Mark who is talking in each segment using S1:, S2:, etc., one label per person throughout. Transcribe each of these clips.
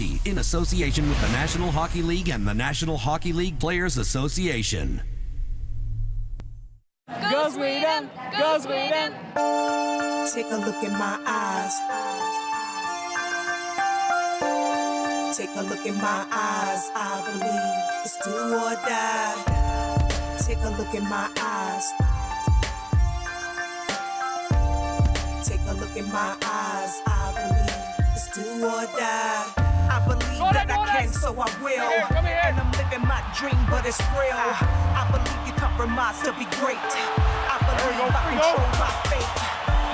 S1: Hockey in association with the National Hockey League and the National Hockey League Players Association.
S2: Go Sweden! Go Sweden!
S3: Take a look in my eyes. Take a look in my eyes. I believe it's do or die. Take a look in my eyes. Take a look in my eyes. I believe it's do or die. I believe that I can, so I will.
S2: Come here.
S3: And I'm living my dream, but it's real. I believe you compromise to be great. I believe I control my fate.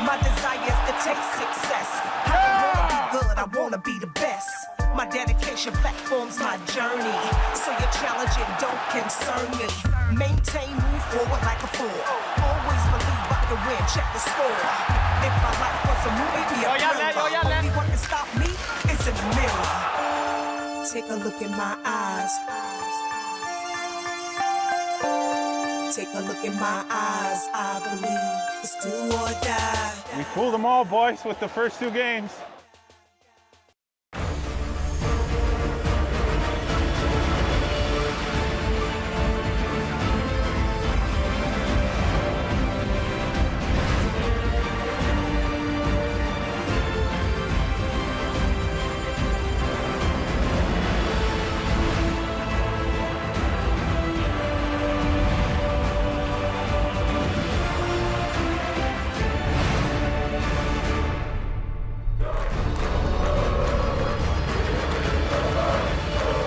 S3: My desire is to take success. I don't wanna be good, I wanna be the best. My dedication platforms my journey, so your challenge it don't concern me. Maintain, move forward like a fool. Always believe I can win, check the score. If my life was a movie, be a thriller. Only what can stop me is in the mirror. Take a look in my eyes. Take a look in my eyes. I believe it's do or die.
S4: We fooled them all, boys, with the first 2 games.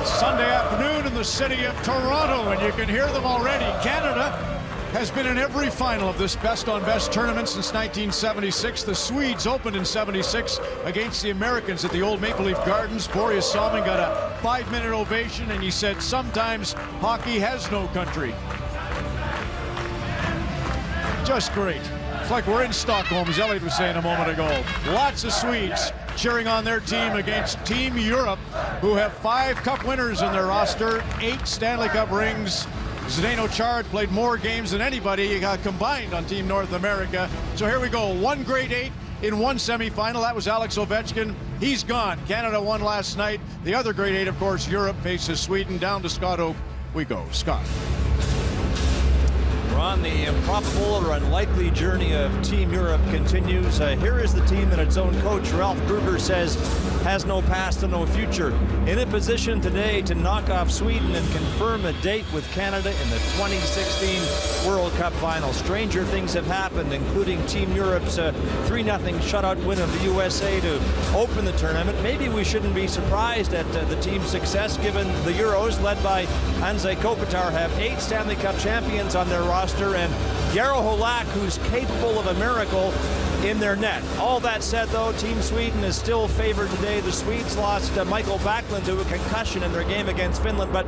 S5: Sunday afternoon in the city of Toronto, and you can hear them already. Canada has been in every final of this best-on-best tournament since 1976. The Swedes opened in 76 against the Americans at the old Maple Leaf Gardens. Boris Salming got a 5-minute ovation, and he said, sometimes hockey has no country. Just great. It's like we're in Stockholm, as Elliot was saying a moment ago. Lots of Swedes cheering on their team against Team Europe, who have 5 Cup winners in their roster, 8 Stanley Cup rings. Zdeno Chara played more games than anybody combined on Team North America. So here we go, 1 grade 8 in 1 semifinal. That was Alex Ovechkin. He's gone. Canada won last night. The other grade 8, of course, Europe faces Sweden. Down to Scott Oak we go. Scott.
S6: We're on the improbable or unlikely journey of Team Europe continues. Here is the team that its own coach, Ralph Kruger, says has no past and no future. In a position today to knock off Sweden and confirm a date with Canada in the 2016 World Cup final. Stranger things have happened, including Team Europe's 3-0 shutout win of the USA to open the tournament. Maybe we shouldn't be surprised at the team's success, given the Euros, led by Anze Kopitar, have 8 Stanley Cup champions on their roster, and Jaro Halak, who's capable of a miracle, in their net. All that said, though, Team Sweden is still favored today. The Swedes lost Michael Backlund to a concussion in their game against Finland, but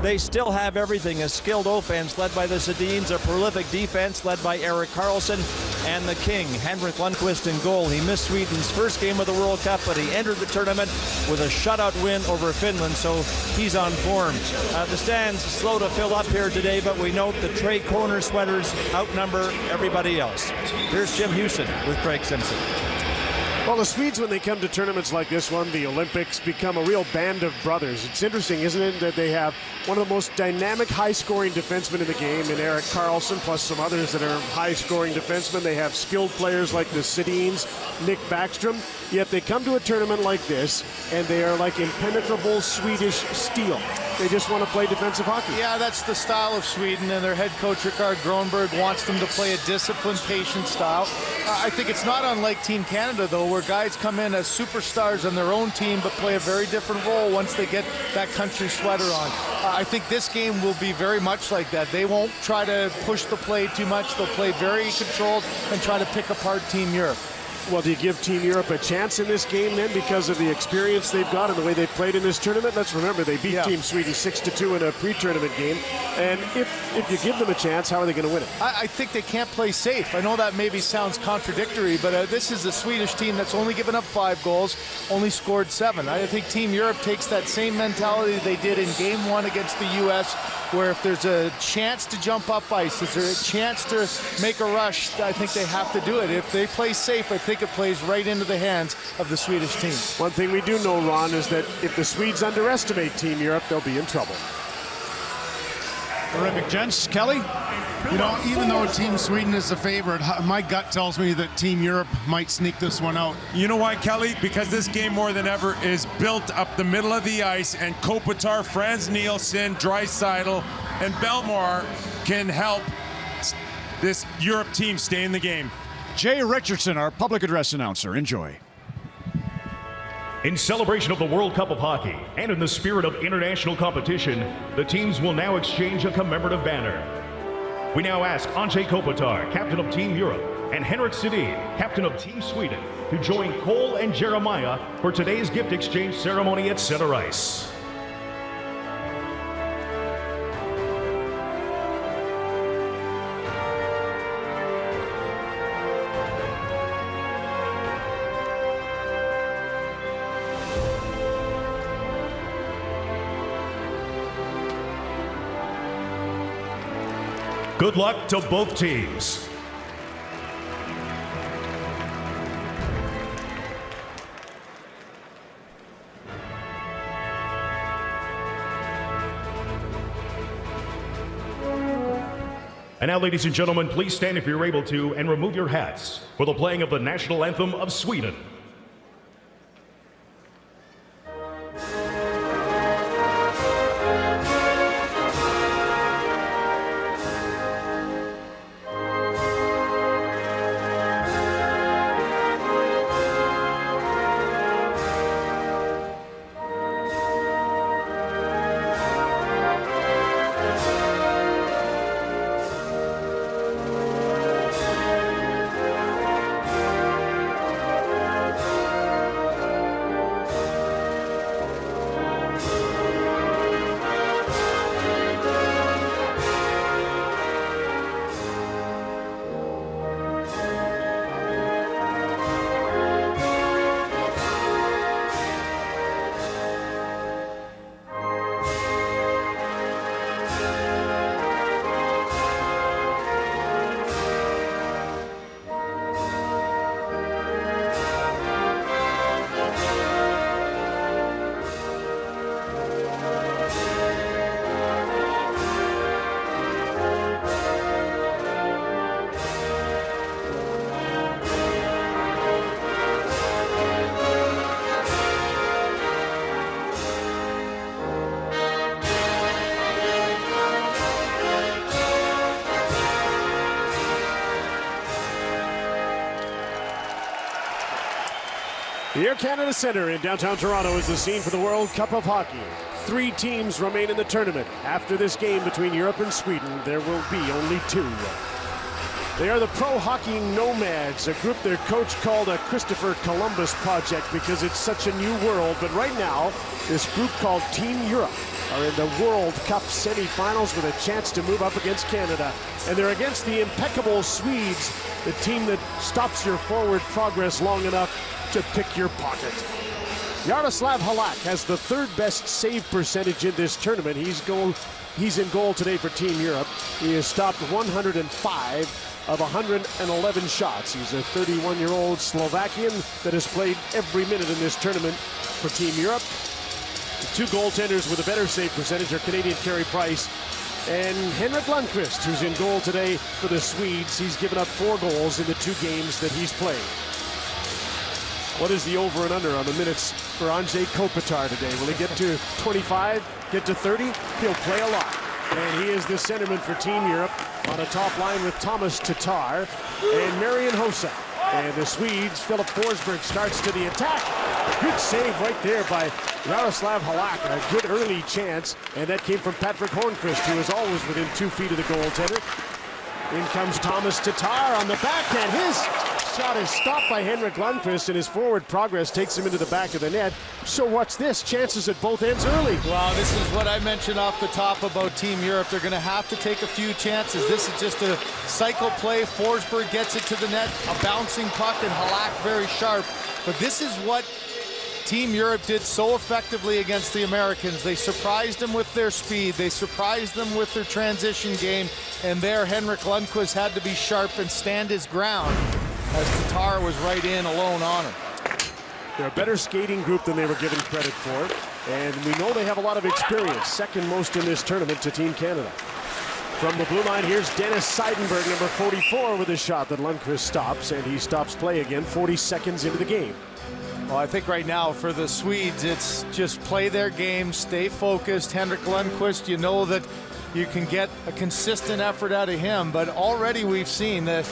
S6: they still have everything. A skilled offense led by the Sedins, a prolific defense led by Erik Karlsson, and the king, Henrik Lundqvist, in goal. He missed Sweden's first game of the World Cup, but he entered the tournament with a shutout win over Finland, so he's on form. The stands slow to fill up here today, but we note the Trey Corner sweaters outnumber everybody else. Here's Jim Houston with Craig Simpson.
S7: Well, the Swedes, when they come to tournaments like this one, the Olympics, become a real band of brothers. It's interesting, isn't it, that they have one of the most dynamic, high-scoring defensemen in the game in Erik Karlsson, plus some others that are high-scoring defensemen. They have skilled players like the Sedins, Nick Backstrom, yet they come to a tournament like this, and they are like impenetrable Swedish steel. They just want to play defensive hockey.
S8: Yeah, that's the style of Sweden, and their head coach, Rickard Gronberg, wants them to play a disciplined, patient style. I think it's not unlike Team Canada, though, where guys come in as superstars on their own team but play a very different role once they get that country sweater on. I think this game will be very much like that. They won't try to push the play too much. They'll play very controlled and try to pick apart Team Europe.
S7: Well, do you give Team Europe a chance in this game then because of the experience they've got and the way they've played in this tournament? Let's remember they beat Team Sweden 6-2 in a pre-tournament game. And if you give them a chance, how are they going to win it?
S8: I think they can't play safe. I know that maybe sounds contradictory, but this is a Swedish team that's only given up 5 goals, only scored 7. I think Team Europe takes that same mentality they did in Game 1 against the U.S., where if there's a chance to jump up ice, is there a chance to make a rush, I think they have to do it. If they play safe, I think it plays right into the hands of the Swedish team.
S7: One thing we do know, Ron, is that if the Swedes underestimate Team Europe, they'll be in trouble.
S5: Terrific, gents. Kelly?
S9: You know, even though Team Sweden is the favorite, my gut tells me that Team Europe might sneak this one out.
S10: You know why, Kelly? Because this game more than ever is built up the middle of the ice, and Kopitar, Franz Nielsen, Draisaitl, and Belmar can help this Europe team stay in the game.
S5: Jay Richardson, our public address announcer. Enjoy.
S11: In celebration of the World Cup of Hockey and in the spirit of international competition, the teams will now exchange a commemorative banner. We now ask Anze Kopitar, captain of Team Europe, and Henrik Sedin, captain of Team Sweden, to join Cole and Jeremiah for today's gift exchange ceremony at center ice. Good luck to both teams. And now, ladies and gentlemen, please stand if you're able to and remove your hats for the playing of the national anthem of Sweden.
S7: The Air Canada Centre in downtown Toronto is the scene for the World Cup of Hockey. 3 teams remain in the tournament. After this game between Europe and Sweden, there will be only 2. They are the Pro Hockey Nomads, a group their coach called a Christopher Columbus project because it's such a new world. But right now, this group called Team Europe are in the World Cup semifinals with a chance to move up against Canada. And they're against the impeccable Swedes, the team that stops your forward progress long enough to pick your pocket. Yaroslav Halak has the 3rd best save percentage in this tournament. He's in goal today for Team Europe. He has stopped 105 of 111 shots. He's a 31-year-old Slovakian that has played every minute in this tournament for Team Europe. The 2 goaltenders with a better save percentage are Canadian Carey Price and Henrik Lundqvist, who's in goal today for the Swedes. He's given up 4 goals in the 2 games that he's played. What is the over and under on the minutes for Anze Kopitar today? Will he get to 25, get to 30? He'll play a lot. And he is the centerman for Team Europe on a top line with Thomas Tatar and Marian Hossa. And the Swedes, Philip Forsberg starts to the attack. Good save right there by Yaroslav Halak. A good early chance. And that came from Patrick Hornqvist, who is always within 2 feet of the goaltender. In comes Thomas Tatar on the backhand. His shot is stopped by Henrik Lundqvist, and his forward progress takes him into the back of the net. So what's this? Chances at both ends early.
S8: Wow, this is what I mentioned off the top about Team Europe. They're going to have to take a few chances. This is just a cycle play. Forsberg gets it to the net, a bouncing puck, and Halak very sharp. But this is what Team Europe did so effectively against the Americans. They surprised them with their speed. They surprised them with their transition game. And there, Henrik Lundqvist had to be sharp and stand his ground as Tatar was right in alone on him.
S7: They're a better skating group than they were given credit for. And we know they have a lot of experience, second most in this tournament to Team Canada. From the blue line, here's Dennis Seidenberg, number 44, with a shot that Lundqvist stops, and he stops play again 40 seconds into the game.
S8: Well, I think right now for the Swedes, it's just play their game, stay focused. Henrik Lundqvist, you know that you can get a consistent effort out of him, but already we've seen that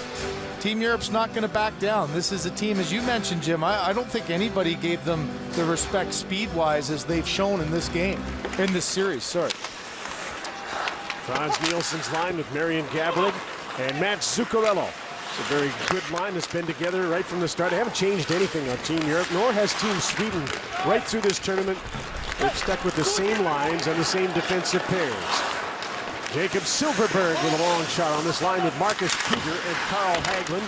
S8: Team Europe's not going to back down. This is a team, as you mentioned, Jim, I don't think anybody gave them the respect speed-wise as they've shown in this game, in this series, sorry.
S7: Frans Nielsen's line with Marian Gabriel and Matt Zuccarello. It's a very good line that's been together right from the start. They haven't changed anything on Team Europe, nor has Team Sweden right through this tournament. They've stuck with the same lines and the same defensive pairs. Jacob Silfverberg with a long shot on this line with Marcus Kruger and Carl Hagelin.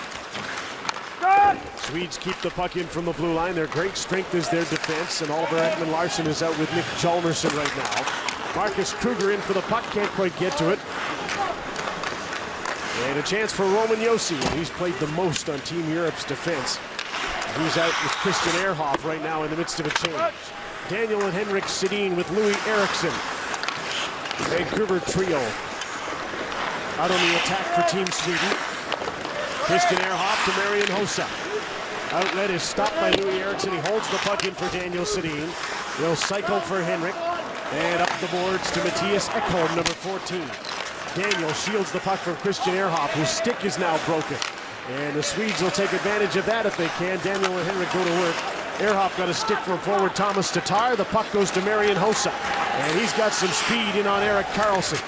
S7: Swedes keep the puck in from the blue line. Their great strength is their defense, and Oliver Ekman-Larsson is out with Nick Chalmerson right now. Marcus Kruger in for the puck, can't quite get to it. And a chance for Roman Josi, and he's played the most on Team Europe's defense. He's out with Christian Ehrhoff right now in the midst of a change. Daniel and Henrik Sedin with Louis Eriksson. Vancouver trio out on the attack for Team Sweden. Christian Ehrhoff to Marian Hossa. Outlet is stopped by Louis Eriksson. He holds the puck in for Daniel Sedin. He'll cycle for Henrik. And up the boards to Matthias Ekholm, number 14. Daniel shields the puck from Christian Ehrhoff, whose stick is now broken. And the Swedes will take advantage of that if they can. Daniel and Henrik go to work. Ehrhoff got a stick from forward Thomas Tatar. The puck goes to Marian Hossa. And he's got some speed in on Erik Karlsson.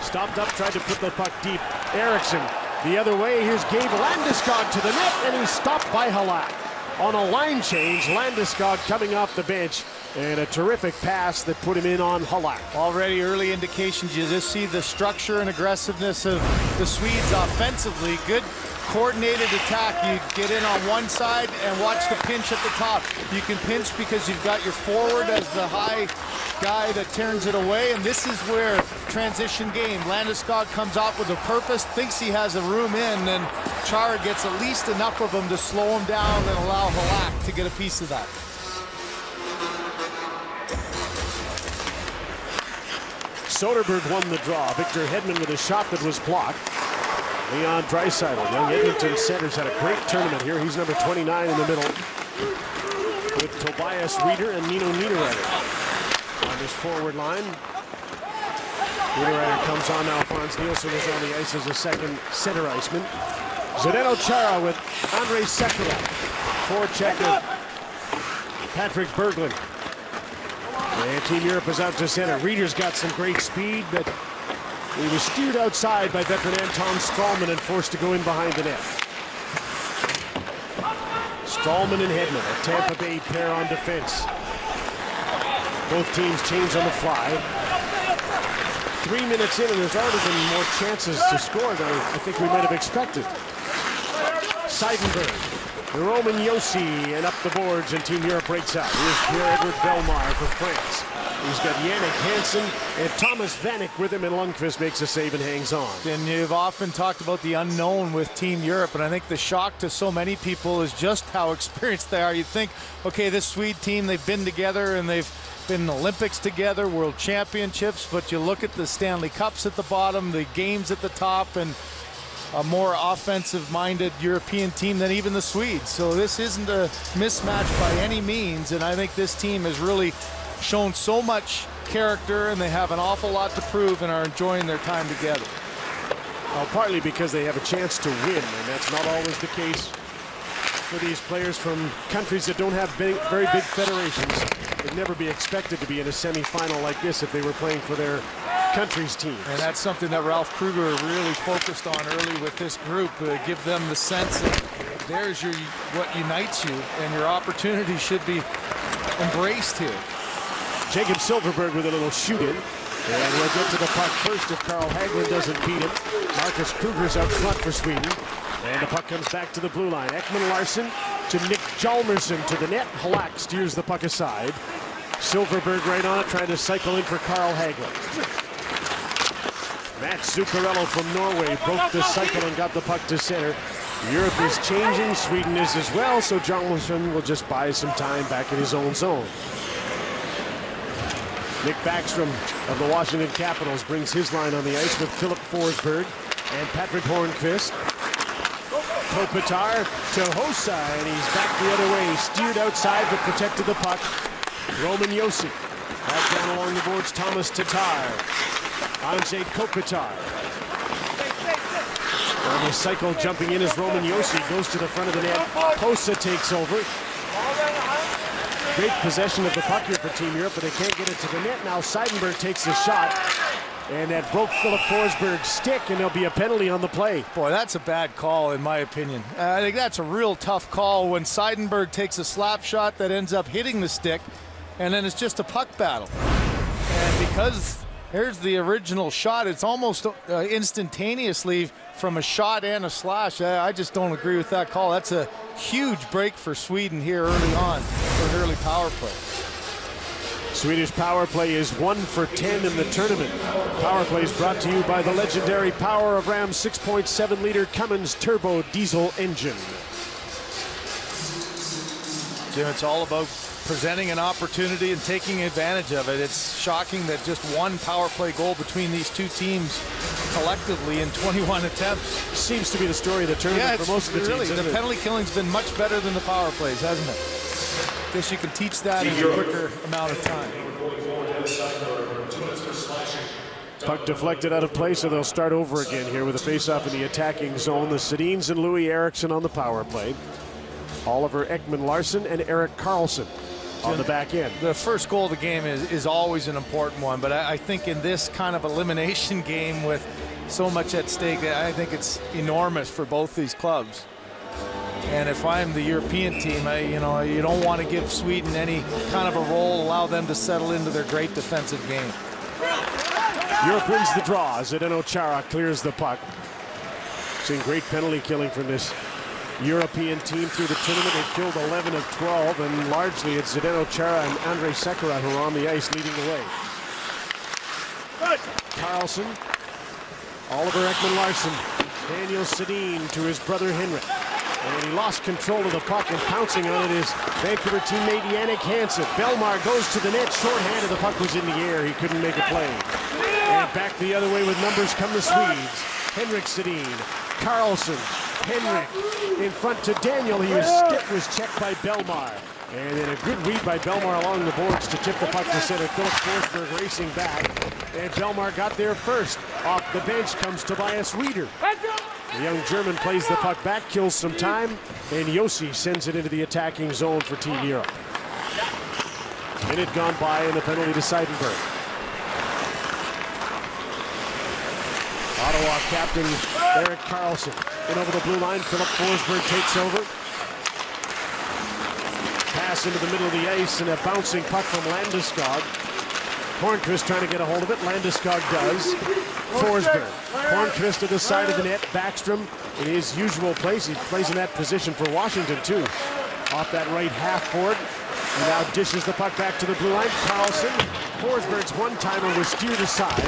S7: Stopped up, tried to put the puck deep. Eriksson the other way. Here's Gabe Landeskog to the net, and he's stopped by Halak. On a line change, Landeskog coming off the bench. And a terrific pass that put him in on Halak.
S8: Already early indications, you just see the structure and aggressiveness of the Swedes offensively. Good coordinated attack. You get in on one side and watch the pinch at the top. You can pinch because you've got your forward as the high guy that turns it away, and this is where transition game. Landeskog comes out with a purpose, thinks he has a room in, and Chara gets at least enough of him to slow him down and allow Halak to get a piece of that.
S7: Soderberg won the draw. Victor Hedman with a shot that was blocked. Leon Draisaitl, young Edmonton centers, had a great tournament here. He's number 29 in the middle with Tobias Rieder and Nino Niederreiter on this forward line. Niederreiter comes on now. Frans Nielsen is on the ice as a second center iceman. Zdeno Chara with Andrei Sekera. Forecheck of Patrick Berglund. And Team Europe is out to center. Rieder's got some great speed, but he was steered outside by veteran Anton Stralman and forced to go in behind the net. Stralman and Hedman, a Tampa Bay pair on defense. Both teams change on the fly. 3 minutes in, and there's already been more chances to score than I think we might have expected. Seidenberg. Roman Josi, and up the boards, and Team Europe breaks out. Here's Pierre-Edouard Bellemare for France. He's got Yannick Hansen and Thomas Vanek with him, and Lundqvist makes a save and hangs on.
S8: And you've often talked about the unknown with Team Europe, and I think the shock to so many people is just how experienced they are. You think, okay, this Swede team, they've been together, and they've been in the Olympics together, World Championships, but you look at the Stanley Cups at the bottom, the games at the top, and a more offensive-minded European team than even the Swedes. So this isn't a mismatch by any means, and I think this team has really shown so much character, and they have an awful lot to prove and are enjoying their time together.
S7: Well, partly because they have a chance to win, and that's not always the case for these players from countries that don't have very big federations. They'd never be expected to be in a semifinal like this if they were playing for their country's teams.
S8: And that's something that Ralph Kruger really focused on early with this group, give them the sense that there's what unites you, and your opportunity should be embraced here.
S7: Jacob Silfverberg with a little shoot-in. And we'll get to the puck first if Carl Hagelin doesn't beat him. Marcus Kruger's out front for Sweden. And the puck comes back to the blue line. Ekman-Larsson to Nick Hjalmarsson to the net. Halak steers the puck aside. Silverberg right on it, trying to cycle in for Carl Hagelin. Matt Zuccarello from Norway broke the cycle and got the puck to center. Europe is changing, Sweden is as well, so Hjalmarsson will just buy some time back in his own zone. Nick Backstrom of the Washington Capitals brings his line on the ice with Philip Forsberg and Patrick Hornqvist. Kopitar to Hossa, and he's back the other way. Steered outside but protected the puck. Roman Josi. Back down along the boards, Thomas Tatar. Andrzej Kopitar. On the cycle jumping in as Roman Josi goes to the front of the net. Hossa takes over. Great possession of the puck here for Team Europe, but they can't get it to the net. Now Seidenberg takes a shot, and that broke Philip Forsberg's stick, and there'll be a penalty on the play.
S8: Boy, that's a bad call in my opinion. I think that's a real tough call when Seidenberg takes a slap shot that ends up hitting the stick, and then it's just a puck battle. And because here's the original shot, it's almost instantaneously from a shot and a slash. I just don't agree with that call. That's a huge break for Sweden here early on for an early power play.
S7: Swedish power play is 1 for 10 in the tournament. Power play is brought to you by the legendary power of Ram's 6.7-liter Cummins turbo diesel engine.
S8: Jim, it's all about presenting an opportunity and taking advantage of it. It's shocking that just one power play goal between these two teams collectively in 21 attempts. Seems to be the story of the tournament for most of the teams. The penalty killing's been much better than the power plays, hasn't it? Guess you can teach that in a quicker amount of time.
S7: Puck deflected out of play, so they'll start over again here with a face-off in the attacking zone. The Sedins and Louis Eriksson on the power play. Oliver Ekman-Larsson and Erik Karlsson on the back end.
S8: The first goal of the game is always an important one, but I think in this kind of elimination game with so much at stake, I think it's enormous for both these clubs. And if I'm the European team, you don't want to give Sweden any kind of a role, allow them to settle into their great defensive game.
S7: Europe wins the draw. Zdeno Chara clears the puck. Seeing great penalty killing from this European team through the tournament. They killed 11 of 12, and largely it's Zdeno Chara and Andrej Sekera who are on the ice leading the way. Karlsson, Oliver Ekman-Larsson, Daniel Sedin to his brother Henrik. And he lost control of the puck, and pouncing on it is Vancouver teammate Jannik Hansen. Belmar goes to the net, shorthanded. The puck was in the air. He couldn't make a play. And back the other way with numbers come the Swedes. Henrik Sedin, Karlsson, Henrik in front to Daniel. His stick was checked by Belmar. And then a good read by Belmar along the boards to tip the puck to center. Philip Forsberg racing back. And Belmar got there first. Off the bench comes Tobias Rieder. The young German plays the puck back, kills some time, and Josi sends it into the attacking zone for Team Europe. Minute gone by and the penalty to Seidenberg. Ottawa captain Erik Karlsson in over the blue line. Philip Forsberg takes over. Pass into the middle of the ice and a bouncing puck from Landeskog. Hornqvist trying to get a hold of it. Landeskog does. Forsberg. Hornqvist to the side of the net. Backstrom in his usual place. He plays in that position for Washington too. Off that right half board. And now dishes the puck back to the blue line. Karlsson. Forsberg's one-timer was steered aside.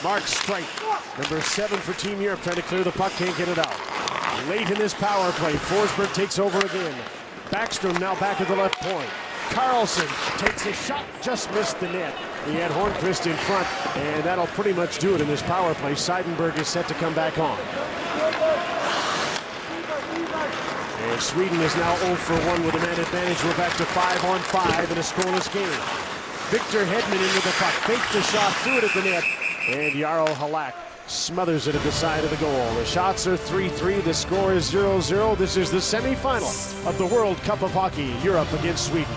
S7: Mark Streit, number 7 for Team Europe, trying to clear the puck, can't get it out. Late in this power play, Forsberg takes over again. Backstrom now back at the left point. Karlsson takes a shot, just missed the net. He had Hornqvist in front, and that'll pretty much do it in this power play. Seidenberg is set to come back on. And Sweden is now 0 for 1 with a man advantage. We're back to 5-on-5 in a scoreless game. Victor Hedman into the puck, faked the shot, threw it at the net, and Jaro Halak smothers it at the side of the goal. The shots are 3-3, the score is 0-0. This is the semifinal of the World Cup of Hockey, Europe against Sweden.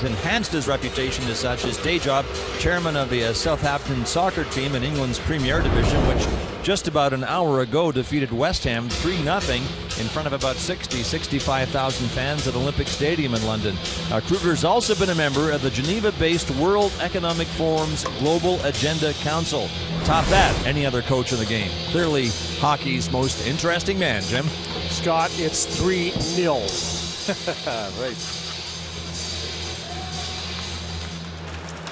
S6: Enhanced his reputation as such. His day job, chairman of the Southampton soccer team in England's Premier Division, which just about an hour ago defeated West Ham 3-0 in front of about 65,000 fans at Olympic Stadium in London. Kruger's also been a member of the Geneva-based World Economic Forum's Global Agenda Council. Top that, any other coach in the game. Clearly, hockey's most interesting man, Jim.
S7: Scott, it's 3-0.
S8: Right.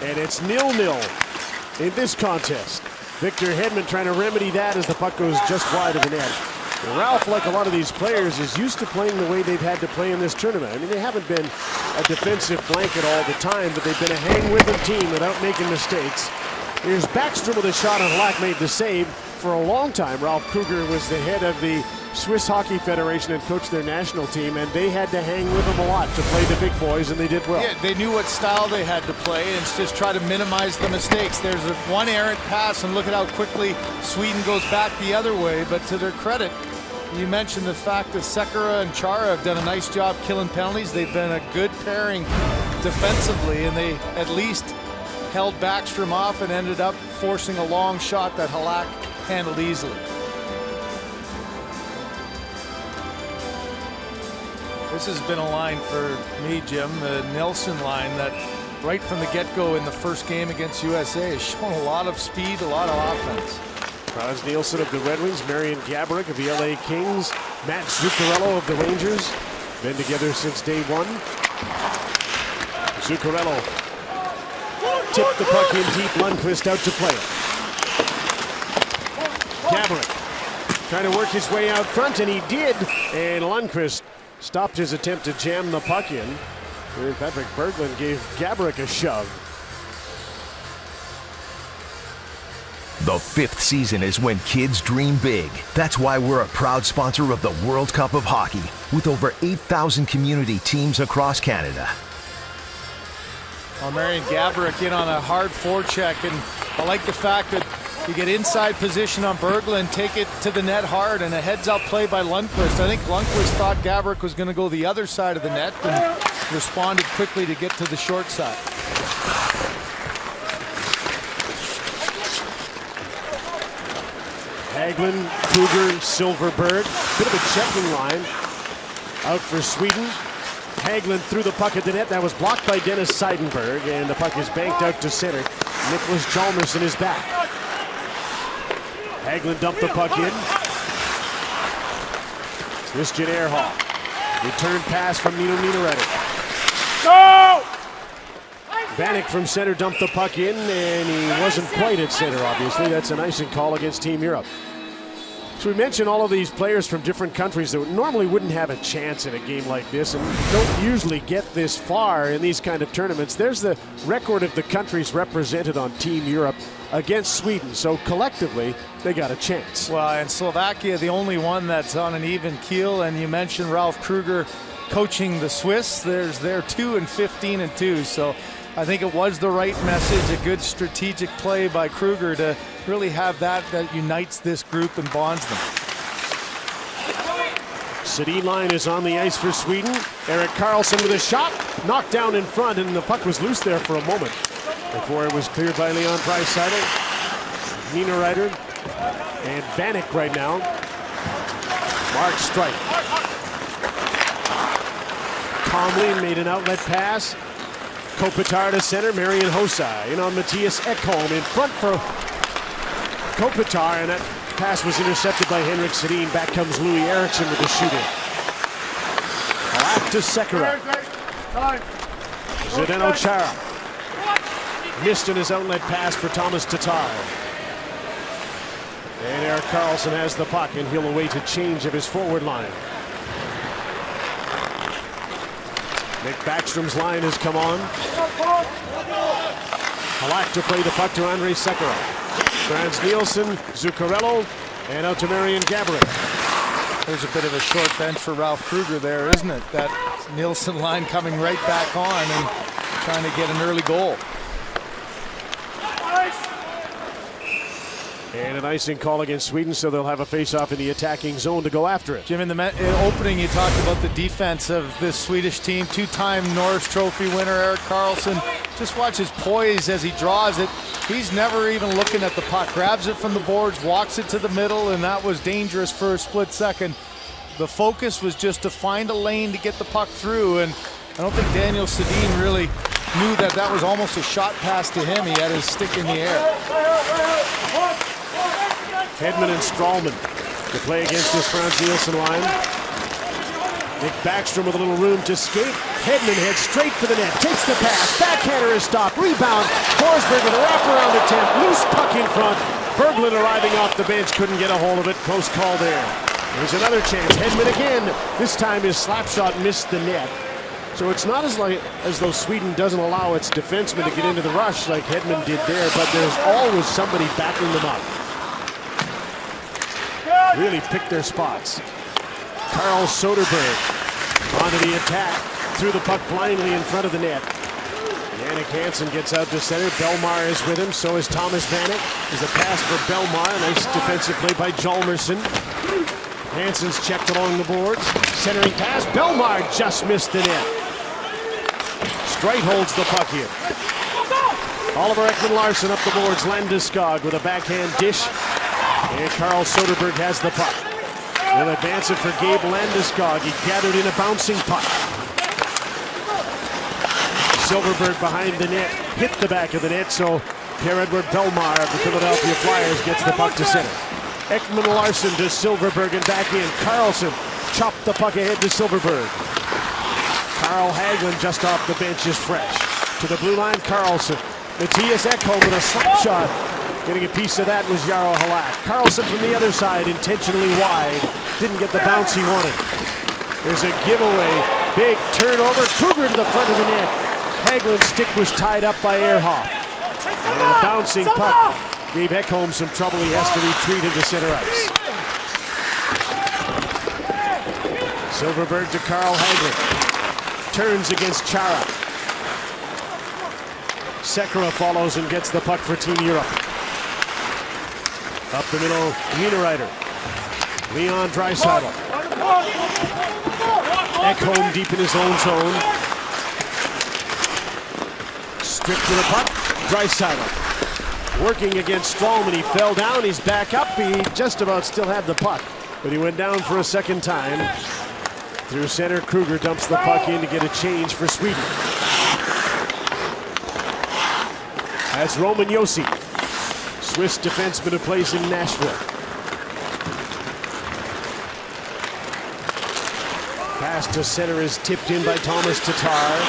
S7: And it's 0-0 in this contest. Victor Hedman trying to remedy that as the puck goes just wide of the net. Ralph, like a lot of these players, is used to playing the way they've had to play in this tournament. I mean, they haven't been a defensive blanket all the time, but they've been a hang-with-them team without making mistakes. Here's Backstrom with a shot, and Halak made the save. For a long time, Ralph Kruger was the head of the Swiss Hockey Federation and coached their national team, and they had to hang with them a lot to play the big boys, and they did well.
S8: Yeah, they knew what style they had to play, and it's just try to minimize the mistakes. There's one errant pass, and look at how quickly Sweden goes back the other way. But to their credit, you mentioned the fact that Sekera and Chara have done a nice job killing penalties. They've been a good pairing defensively, and they at least held Backstrom off and ended up forcing a long shot that Halak handled easily. This has been a line for me, Jim, the Nilsson line that right from the get-go in the first game against USA has shown a lot of speed, a lot of offense.
S7: Franz Nielsen of the Red Wings, Marian Gaborik of the LA Kings, Matt Zuccarello of the Rangers, been together since day one. Zuccarello tipped the puck in deep, Lundqvist out to play it. Gaborik trying to work his way out front, and he did, and Lundqvist stopped his attempt to jam the puck in. And Patrick Berglund gave Gaborik a shove.
S12: The fifth season is when kids dream big. That's why we're a proud sponsor of the World Cup of Hockey, with over 8,000 community teams across Canada.
S8: Well, Marian Gaborik in on a hard forecheck, and I like the fact that you get inside position on Berglund, take it to the net hard, and a heads-up play by Lundqvist. I think Lundqvist thought Gaborik was going to go the other side of the net and responded quickly to get to the short side.
S7: Hagelin, Kruger, Silverberg. Bit of a checking line out for Sweden. Hagelin threw the puck at the net. That was blocked by Dennis Seidenberg, and the puck is banked out to center. Nicholas Hjalmarsson is back. Hagelin dumped the puck in. Christian Ehrhoff. Return pass from Nino Niederreiter.
S4: Go!
S7: Vanek from center dumped the puck in, and he wasn't quite at center, obviously. That's an icing call against Team Europe. So we mentioned all of these players from different countries that normally wouldn't have a chance in a game like this and don't usually get this far in these kind of tournaments. There's the record of the countries represented on Team Europe against Sweden. So collectively, they got a chance.
S8: Well, and Slovakia, the only one that's on an even keel. And you mentioned Ralph Kruger coaching the Swiss. They're 2-15-2. So I think it was the right message, a good strategic play by Kruger to really have that unites this group and bonds them.
S7: Sedin line is on the ice for Sweden. Erik Karlsson with a shot, knocked down in front, and the puck was loose there for a moment before it was cleared by Leon Draisaitl. Niederreiter and Vanek right now. Mark Streit. Tomlin made an outlet pass. Kopitar to center, Marian Hossa in on Matthias Ekholm in front for Kopitar, and that pass was intercepted by Henrik Sedin. Back comes Louis Eriksson with the shooting. Back to Sekera. Zdeno Chara. Missed in his outlet pass for Thomas Tatar. And Erik Karlsson has the puck, and he'll await a change of his forward line. Nick Backstrom's line has come on. Halak to play the puck to Andrei Sekera. Franz Nielsen, Zuccarello, and out to Marian Gaborik.
S8: There's a bit of a short bench for Ralph Kruger there, isn't it? That Nielsen line coming right back on and trying to get an early goal.
S7: And an icing call against Sweden, so they'll have a face-off in the attacking zone to go after it.
S8: Jim, in the opening, you talked about the defense of this Swedish team. Two-time Norris Trophy winner Erik Karlsson. Just watch his poise as he draws it. He's never even looking at the puck. Grabs it from the boards, walks it to the middle, and that was dangerous for a split second. The focus was just to find a lane to get the puck through, and I don't think Daniel Sedin really knew that that was almost a shot pass to him. He had his stick in the air.
S7: Hedman and Stralman to play against this Franz Nielsen line. Nick Backstrom with a little room to skate. Hedman heads straight for the net. Takes the pass. Backhander is stopped. Rebound. Forsberg with a wraparound attempt. Loose puck in front. Berglund arriving off the bench. Couldn't get a hold of it. Close call there. There's another chance. Hedman again. This time his slap shot missed the net. So it's not as though Sweden doesn't allow its defensemen to get into the rush like Hedman did there, but there's always somebody backing them up. Really pick their spots. Carl Soderberg onto the attack. Threw the puck blindly in front of the net. Jannik Hansen gets out to center. Belmar is with him. So is Thomas Vanek. There's a pass for Belmar. Nice defensive play by Hjalmarsson. Hansen's checked along the boards. Centering pass. Belmar just missed the net. Streit holds the puck here. Oliver Ekman-Larsson up the boards. Landeskog with a backhand dish. And Carl Soderberg has the puck. They'll advance it for Gabe Landeskog. He gathered in a bouncing puck. Silverberg behind the net. Hit the back of the net, so Pierre-Edouard Belmar of the Philadelphia Flyers gets the puck to center. Ekman-Larsson to Silverberg and back in. Carlson chopped the puck ahead to Silverberg. Carl Hagelin just off the bench is fresh. To the blue line, Carlson. Matthias Ekholm with a slap shot. Getting a piece of that was Jaro Halak. Carlson from the other side, intentionally wide. Didn't get the bounce he wanted. There's a giveaway. Big turnover. Kruger to the front of the net. Hagelin's stick was tied up by Ehrhoff. And a bouncing puck gave Ekholm some trouble. He has to retreat into center ice. Silverberg to Carl Hagelin. Turns against Chara. Sekera follows and gets the puck for Team Europe. Up the middle, Niederreiter. Leon Draisaitl. Ekholm deep in his own zone. Stripped to the puck, Draisaitl. Working against Stralman, he fell down, he's back up, he just about still had the puck. But he went down for a second time. Through center, Kruger dumps the puck in to get a change for Sweden. That's Roman Josi, Swiss defenseman who plays in Nashville. Pass to center is tipped in by Thomas Tatar.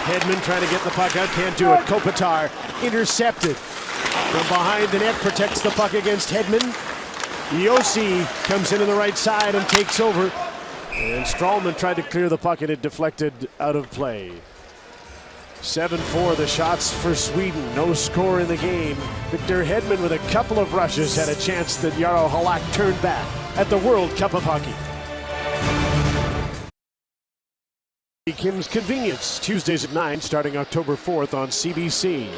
S7: Hedman trying to get the puck out, can't do it. Kopitar intercepted. From behind the net, protects the puck against Hedman. Josi comes in on the right side and takes over. And Stralman tried to clear the puck and it deflected out of play. 7-4 the shots for Sweden. No score in the game. Victor Hedman with a couple of rushes had a chance that Jaro Halak turned back at the World Cup of Hockey. Kim's Convenience, Tuesdays at 9, starting October 4th on CBC.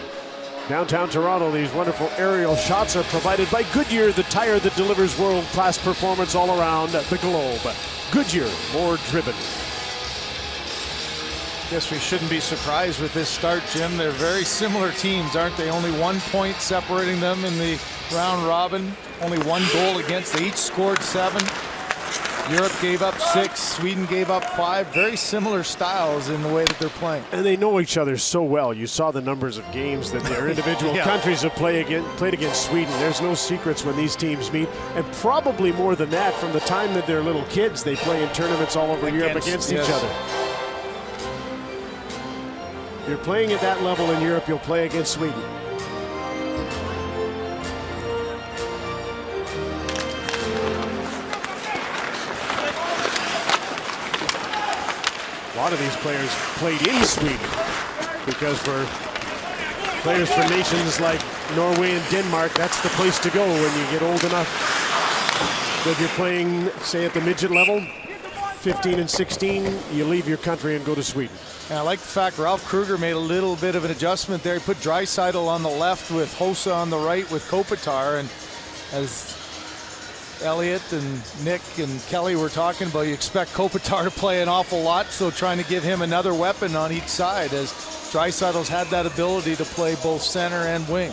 S7: Downtown Toronto, these wonderful aerial shots are provided by Goodyear, the tire that delivers world-class performance all around the globe. Goodyear, more driven.
S8: Guess we shouldn't be surprised with this start, Jim. They're very similar teams, aren't they? Only 1 point separating them in the round robin. Only 1 goal against. They each scored 7. Europe gave up 6. Sweden gave up 5. Very similar styles in the way that they're playing.
S7: And they know each other so well. You saw the numbers of games that their individual countries have played against Sweden. There's no secrets when these teams meet. And probably more than that, from the time that they're little kids, they play in tournaments all over Europe against each other. If you're playing at that level in Europe, you'll play against Sweden. A lot of these players played in Sweden because for players for nations like Norway and Denmark, that's the place to go when you get old enough. So if you're playing, say, at the midget level, 15 and 16, you leave your country and go to Sweden.
S8: And I like the fact Ralph Kruger made a little bit of an adjustment there. He put Draisaitl on the left with Hossa on the right with Kopitar. And as Elliot and Nick and Kelly were talking about, you expect Kopitar to play an awful lot, so trying to give him another weapon on each side, as Draisaitl's had that ability to play both center and wing.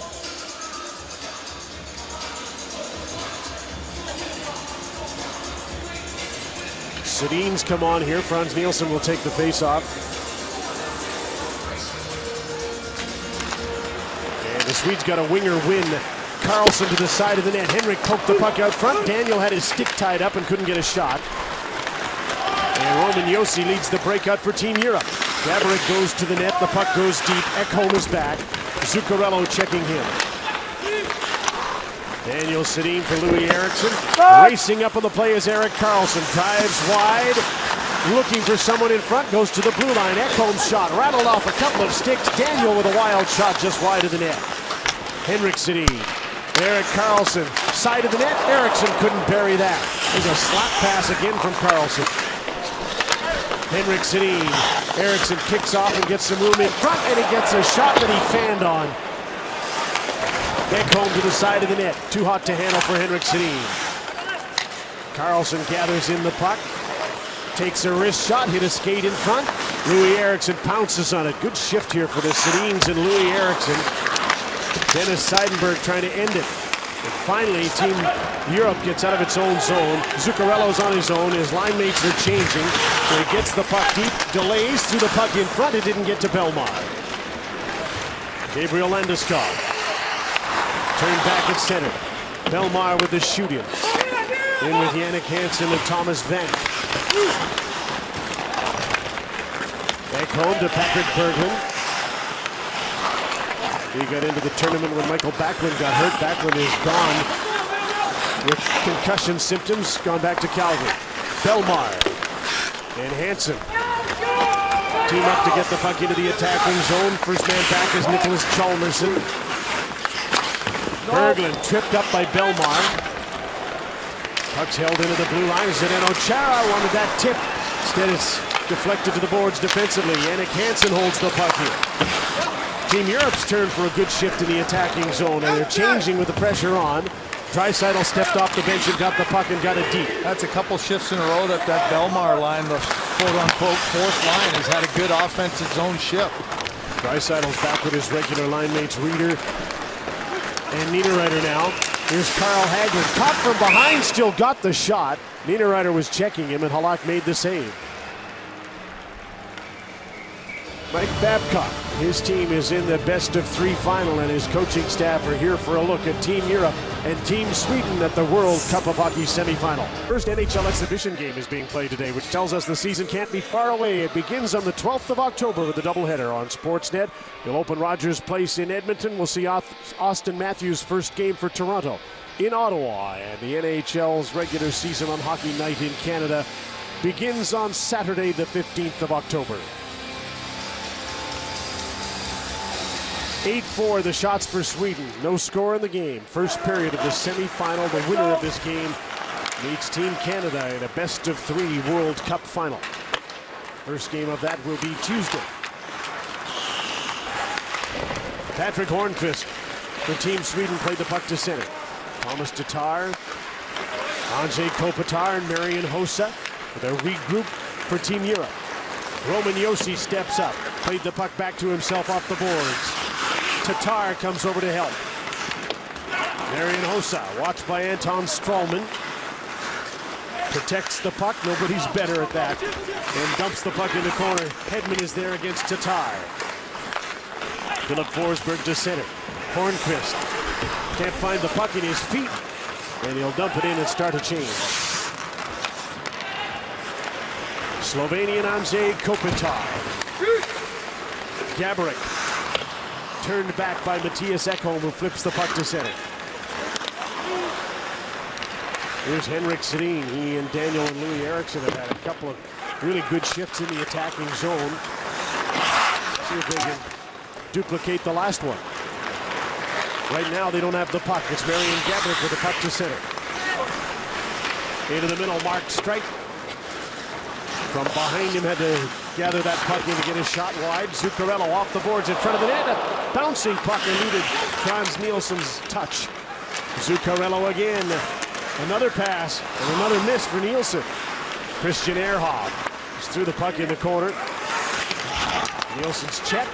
S7: Sedin's come on here. Frans Nielsen will take the face-off. And the Swedes got a winger win. Carlson to the side of the net. Henrik poked the puck out front. Daniel had his stick tied up and couldn't get a shot. And And Roman Josi leads the breakout for Team Europe. Gaborik goes to the net. The puck goes deep. Ekholm is back. Zuccarello checking him. Daniel Sedin for Louis Eriksson. Racing up on the play is Erik Karlsson. Drives wide. Looking for someone in front. Goes to the blue line. Ekholm's shot rattled off a couple of sticks. Daniel with a wild shot just wide of the net. Henrik Sedin. Erik Karlsson. Side of the net. Eriksson couldn't bury that. There's a slap pass again from Karlsson. Henrik Sedin. Eriksson kicks off and gets some room in front, and he gets a shot that he fanned on. Ekholm to the side of the net. Too hot to handle for Henrik Sedin. Karlsson gathers in the puck. Takes a wrist shot, hit a skate in front. Louis Eriksson pounces on it. Good shift here for the Sedins and Louis Eriksson. Dennis Seidenberg trying to end it. And finally, Team Europe gets out of its own zone. Zuccarello's on his own. His line mates are changing. So he gets the puck deep, delays through the puck in front. It didn't get to Belmar. Gabriel Landeskog. Turned back at center. Belmar with the shoot-in. In with Jannik Hansen and Thomas Venk. Back home to Patrick Berglund. He got into the tournament when Michael Backlund got hurt. Backlund is gone with concussion symptoms. Gone back to Calgary. Belmar and Hansen team up to get the puck into the attacking zone. First man back is Nicholas Chalmerson. Berglund tripped up by Belmar. Puck's held into the blue line. Zdeno Chara wanted that tip. Instead it's deflected to the boards defensively. Jannik Hansen holds the puck here. Team Europe's turn for a good shift in the attacking zone, and they're changing with the pressure on. Draisaitl stepped off the bench and got the puck and got it deep.
S8: That's a couple shifts in a row that Belmar line, the quote-unquote fourth line, has had a good offensive zone shift.
S7: Draisaitl's back with his regular line mates Reeder and Niederreiter now. Here's Carl Hagelin. Caught from behind, still got the shot. Niederreiter was checking him, and Halak made the save. Mike Babcock, his team is in the best-of-3 final, and his coaching staff are here for a look at Team Europe and Team Sweden at the World Cup of Hockey semifinal. First NHL exhibition game is being played today, which tells us the season can't be far away. It begins on the 12th of October with a doubleheader on Sportsnet. You'll open Rogers Place in Edmonton. We'll see Austin Matthews' first game for Toronto in Ottawa, and the NHL's regular season on Hockey Night in Canada begins on Saturday, the 15th of October. 8-4 the shots for Sweden. No score in the game. First period of the semifinal. The winner of this game meets Team Canada in a best-of-3 World Cup final. First game of that will be Tuesday. Patrick Hornqvist for Team Sweden played the puck to center. Thomas Tatar, Anze Kopitar, and Marian Hossa with a regroup for Team Europe. Roman Josi steps up, played the puck back to himself off the boards. Tatar comes over to help. Marian Hossa, watched by Anton Stralman. Protects the puck, nobody's better at that. And dumps the puck in the corner. Hedman is there against Tatar. Philip Forsberg to center. Hornqvist can't find the puck in his feet. And he'll dump it in and start a change. Slovenian Anze Kopitar. Gaborik. Turned back by Matthias Ekholm, who flips the puck to center. Here's Henrik Sedin. He and Daniel and Louis Eriksson have had a couple of really good shifts in the attacking zone. See if they can duplicate the last one. Right now they don't have the puck. It's Marian Gaborik with the puck to center. Into the middle, Mark Streit. From behind him, had to gather that puck in to get his shot wide. Zuccarello off the boards in front of the net. A bouncing puck eluded Frans Nielsen's touch. Zuccarello again. Another pass and another miss for Nielsen. Christian Ehrhoff just threw the puck in the corner. Nielsen's checked.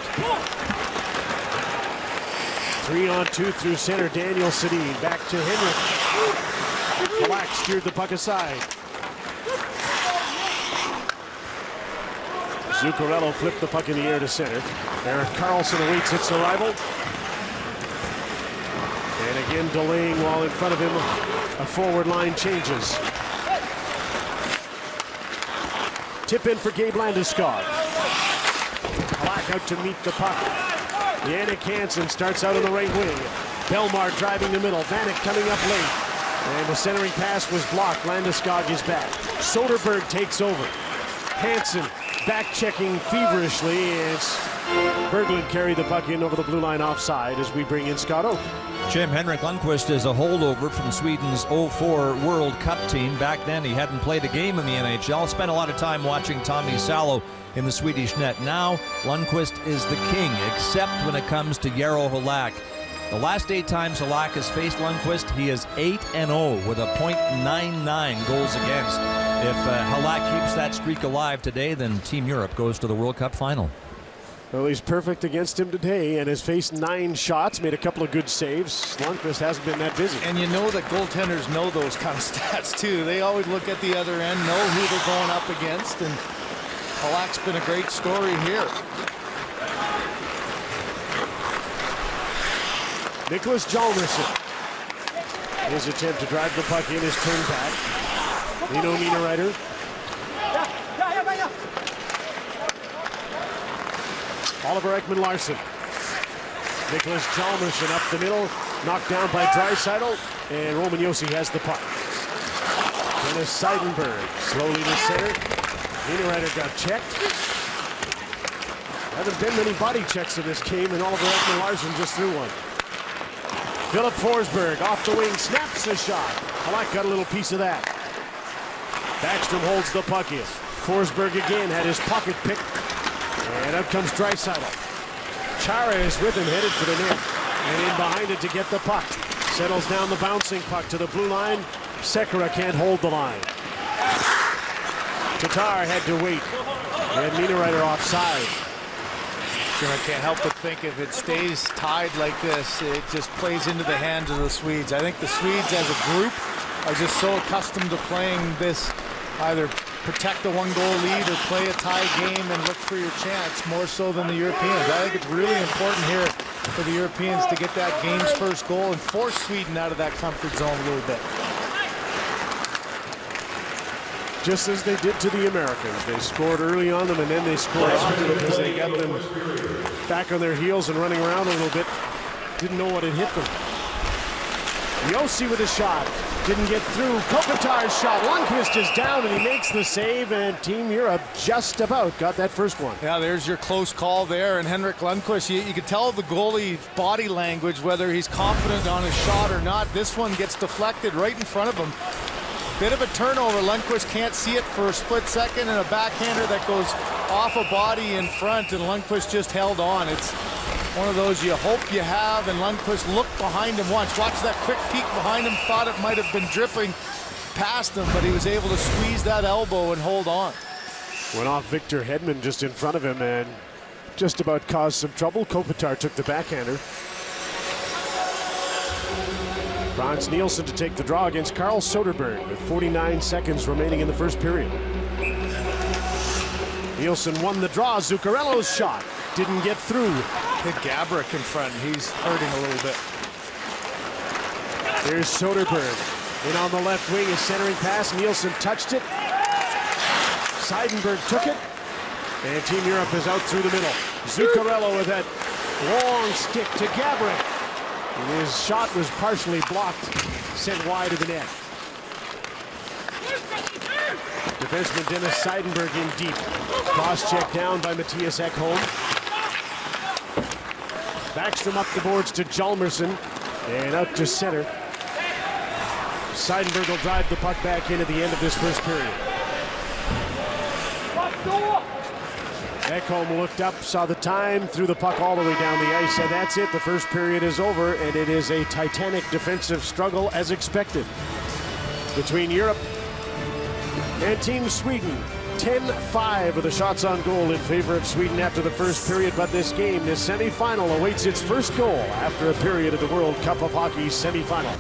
S7: 3-on-2 through center. Daniel Sedin back to Henrik. Halak steered the puck aside. Zuccarello flipped the puck in the air to center. Erik Karlsson awaits its arrival. And again delaying while in front of him a forward line changes. Tip in for Gabe Landeskog. Halak out to meet the puck. Yannick Hansen starts out on the right wing. Belmar driving the middle. Vanek coming up late. And the centering pass was blocked. Landeskog is back. Soderberg takes over. Hansen back checking feverishly. It's Berglund carried the puck in over the blue line offside as we bring in Scott Oak.
S6: Jim, Henrik Lundqvist is a holdover from Sweden's 04 World Cup team. Back then, he hadn't played a game in the NHL. Spent a lot of time watching Tommy Salo in the Swedish net. Now, Lundqvist is the king, except when it comes to Jaro Halak. The last 8 times Halak has faced Lundqvist, he is 8-0 with a .99 goals against. If Halak keeps that streak alive today, then Team Europe goes to the World Cup final.
S7: Well, he's perfect against him today and has faced 9 shots, made a couple of good saves. Lundqvist hasn't been that busy.
S8: And you know that goaltenders know those kind of stats too. They always look at the other end, know who they're going up against, and Halak's been a great story here.
S7: Nicholas Hjalmarsson. His attempt to drive the puck in is turned back. Nino Niederreiter. Oliver Ekman-Larsson. Nicholas Hjalmarsson up the middle, knocked down by Draisaitl, and Roman Josi has the puck. Dennis Seidenberg slowly to center. Niederreiter got checked. Haven't been many body checks in this game, and Oliver Ekman-Larsson just threw one. Philip Forsberg off the wing, snaps a shot. Halak got a little piece of that. Backstrom holds the puck in. Forsberg again had his pocket picked. And out comes Draisaitl. Chara is with him, headed for the net. And in behind it to get the puck. Settles down the bouncing puck to the blue line. Sekera can't hold the line. Tatar had to wait. And Niederreiter offside.
S8: I can't help but think if it stays tied like this, it just plays into the hands of the Swedes. I think the Swedes as a group are just so accustomed to playing this, either protect the 1-goal lead or play a tie game and look for your chance more so than the Europeans. I think it's really important here for the Europeans to get that game's first goal and force Sweden out of that comfort zone a little bit.
S7: Just as they did to the Americans. They scored early on them and then they scored often because they got them back on their heels and running around a little bit. Didn't know what had hit them. Josi with a shot. Didn't get through. Kopitar's shot. Lundqvist is down and he makes the save, and Team Europe just about got that first one.
S8: Yeah, there's your close call there. And Henrik Lundqvist, you could tell the goalie's body language, whether he's confident on his shot or not. This one gets deflected right in front of him. Bit of a turnover. Lundqvist can't see it for a split second, and a backhander that goes off a body in front, and Lundqvist just held on. It's one of those you hope you have, and Lundqvist looked behind him once. Watch that quick peek behind him, thought it might have been dripping past him, but he was able to squeeze that elbow and hold on.
S7: Went off Victor Hedman just in front of him and just about caused some trouble. Kopitar took the backhander. Frans Nielsen to take the draw against Carl Soderberg with 49 seconds remaining in the first period. Nielsen won the draw. Zuccarello's shot didn't get through.
S8: Hit Gaborik in front. He's hurting a little bit.
S7: Here's Soderberg. In on the left wing, his centering pass. Nielsen touched it. Seidenberg took it. And Team Europe is out through the middle. Zuccarello with that long stick to Gaborik. His shot was partially blocked, sent wide of the net. Defenseman Dennis Seidenberg in deep. Cross check down by Matthias Ekholm. Backstrom up the boards to Hjalmarsson and out to center. Seidenberg will drive the puck back in at the end of this first period. Ekholm looked up, saw the time, threw the puck all the way down the ice, and that's it. The first period is over, and it is a titanic defensive struggle as expected between Europe and Team Sweden. 10-5 with the shots on goal in favor of Sweden after the first period, but this game, this semifinal, awaits its first goal after a period of the World Cup of Hockey semifinal.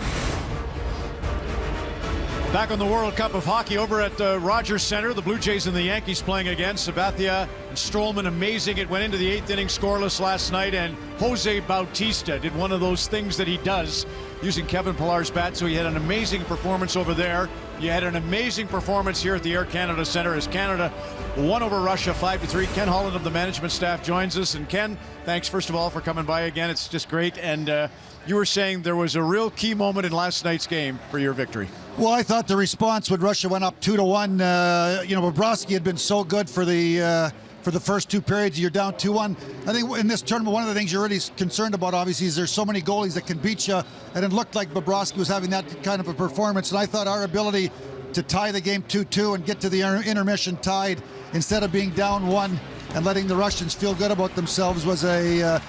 S5: Back on the World Cup of Hockey over at Rogers Center, the Blue Jays and the Yankees playing again. Sabathia and Stroman, amazing. It went into the 8th inning scoreless last night, and Jose Bautista did one of those things that he does using Kevin Pillar's bat, so he had an amazing performance over there. You had an amazing performance here at the Air Canada Centre as Canada won over Russia 5-3. Ken Holland of the management staff joins us. And Ken, thanks first of all for coming by again. It's just great. And you were saying there was a real key moment in last night's game for your victory.
S13: Well, I thought the response when Russia went up 2-1, Bobrovsky had been so good for the first two periods. You're down 2-1. I think in this tournament, one of the things you're really concerned about, obviously, is there's so many goalies that can beat you, and it looked like Bobrovsky was having that kind of a performance. And I thought our ability to tie the game 2-2 and get to the intermission tied instead of being down 1 and letting the Russians feel good about themselves was a